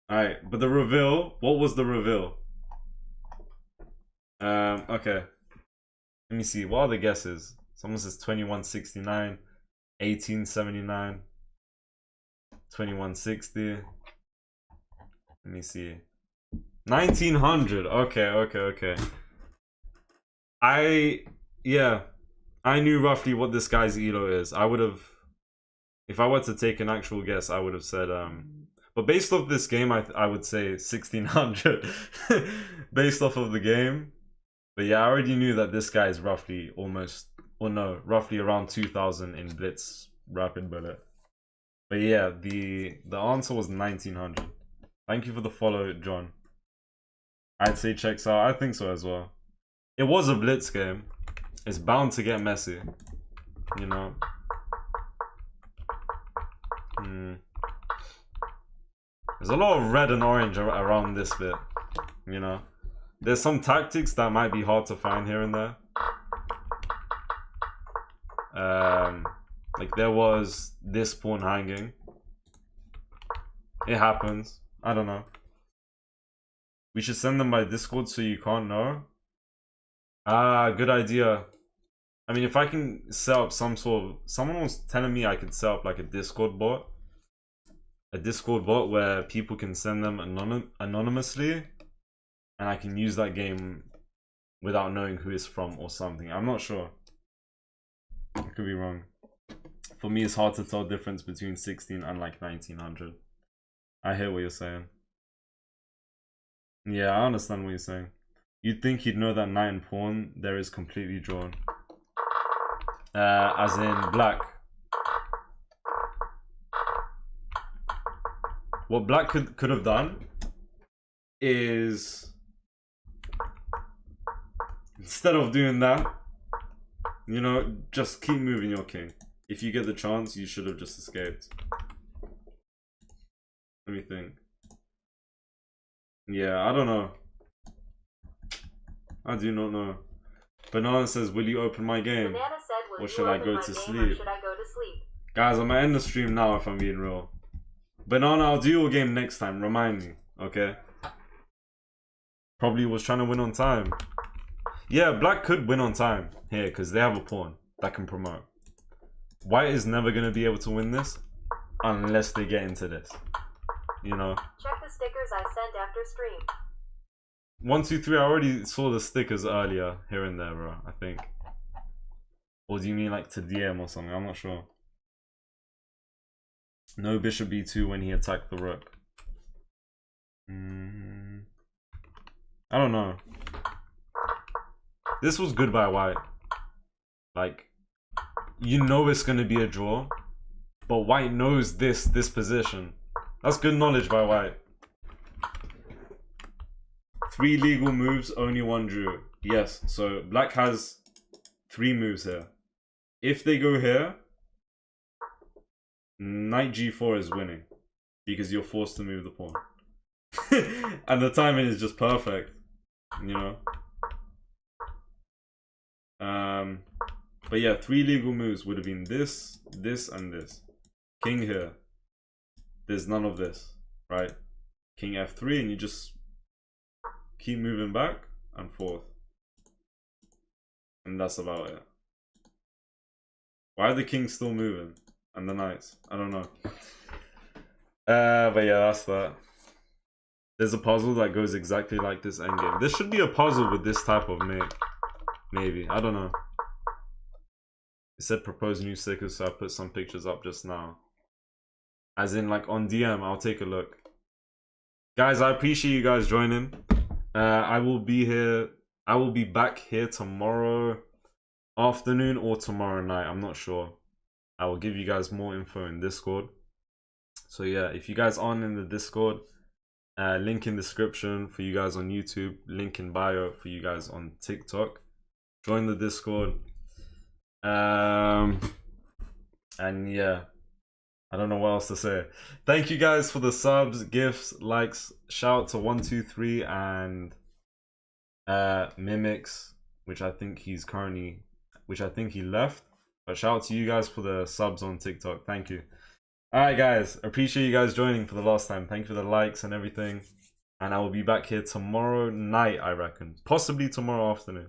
Alright, but the reveal, what was the reveal? Okay. Let me see, what are the guesses? Someone says 2169, 1879, 2160. Let me see. 1900. Okay. I knew roughly what this guy's elo is. I would have, if I were to take an actual guess, I would have said but based off this game, I would say 1600 based off of the game. But yeah, I already knew that this guy is roughly roughly around 2000 in blitz rapid bullet. But yeah, the answer was 1900. Thank you for the follow, John. I'd say checks out. I think so as well. It was a blitz game. It's bound to get messy, you know. There's a lot of red and orange around this bit, you know. There's some tactics that might be hard to find here and there. Like there was this pawn hanging. It happens. I don't know. We should send them by Discord so you can't know. Ah, good idea. I mean, if I can set up some sort of... Someone was telling me I could set up like a Discord bot. A Discord bot where people can send them anonymously. And I can use that game without knowing who it's from or something. I'm not sure. I could be wrong. For me, it's hard to tell the difference between 16 and like 1900. I hear what you're saying. Yeah, I understand what you're saying. You'd think he'd know that knight and pawn there is completely drawn. As in black. What black could have done is, instead of doing that, you know, just keep moving your king. If you get the chance, you should have just escaped. Let me think. Yeah, I don't know. I do not know. Banana says, will you open my game? Banana said, or should I go to sleep? Should I go to sleep? Guys, I'm gonna end the stream now if I'm being real. Banana, I'll do your game next time. Remind me, okay? Probably was trying to win on time. Yeah, black could win on time here because they have a pawn that can promote. White is never gonna be able to win this unless they get into this. You know? Check the stickers I sent after stream. 1, 2, 3, I already saw the stickers earlier, here and there, bro, I think. Or do you mean like to DM or something? I'm not sure. No bishop b2 when he attacked the rook. I don't know. This was good by white. Like, you know it's gonna be a draw, but white knows this position. That's good knowledge by white. 3 legal moves, only 1 drew. Yes, so black has 3 moves here. If they go here, knight g4 is winning because you're forced to move the pawn. And the timing is just perfect, you know. But yeah, 3 legal moves would have been this, this, and this. King here. There's none of this, right? King f3, and you just keep moving back and forth. And that's about it. Why are the kings still moving? And the knights? I don't know. But yeah, that's that. There's a puzzle that goes exactly like this endgame. There should be a puzzle with this type of mate. Maybe. I don't know. It said propose new stickers, so I put some pictures up just now. As in, like, on DM, I'll take a look. Guys, I appreciate you guys joining. I will be here. I will be back here tomorrow afternoon or tomorrow night. I'm not sure. I will give you guys more info in Discord. So yeah, if you guys aren't in the Discord, link in description for you guys on YouTube. Link in bio for you guys on TikTok. Join the Discord. And yeah, I don't know what else to say. Thank you guys for the subs, gifts, likes. Shout out to 1, 2, 3 and Mimics, which I think he's currently, which I think he left. But shout out to you guys for the subs on TikTok. Thank you. Alright guys, appreciate you guys joining for the last time. Thank you for the likes and everything. And I will be back here tomorrow night, I reckon. Possibly tomorrow afternoon.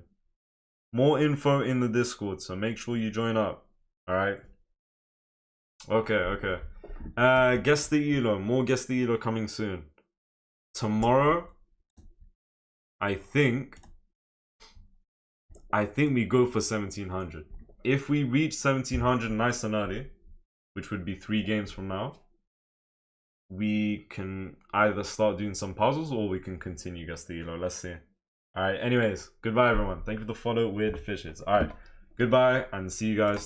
More info in the Discord, so make sure you join up. Alright? Okay. Guess the ELO. More Guess the ELO coming soon. Tomorrow, I think we go for 1700. If we reach 1700 nice and early, which would be 3 games from now, we can either start doing some puzzles or we can continue Guess the ELO. Let's see. Alright, anyways, goodbye everyone. Thank you for the follow, Weird Fishes. Alright, goodbye and see you guys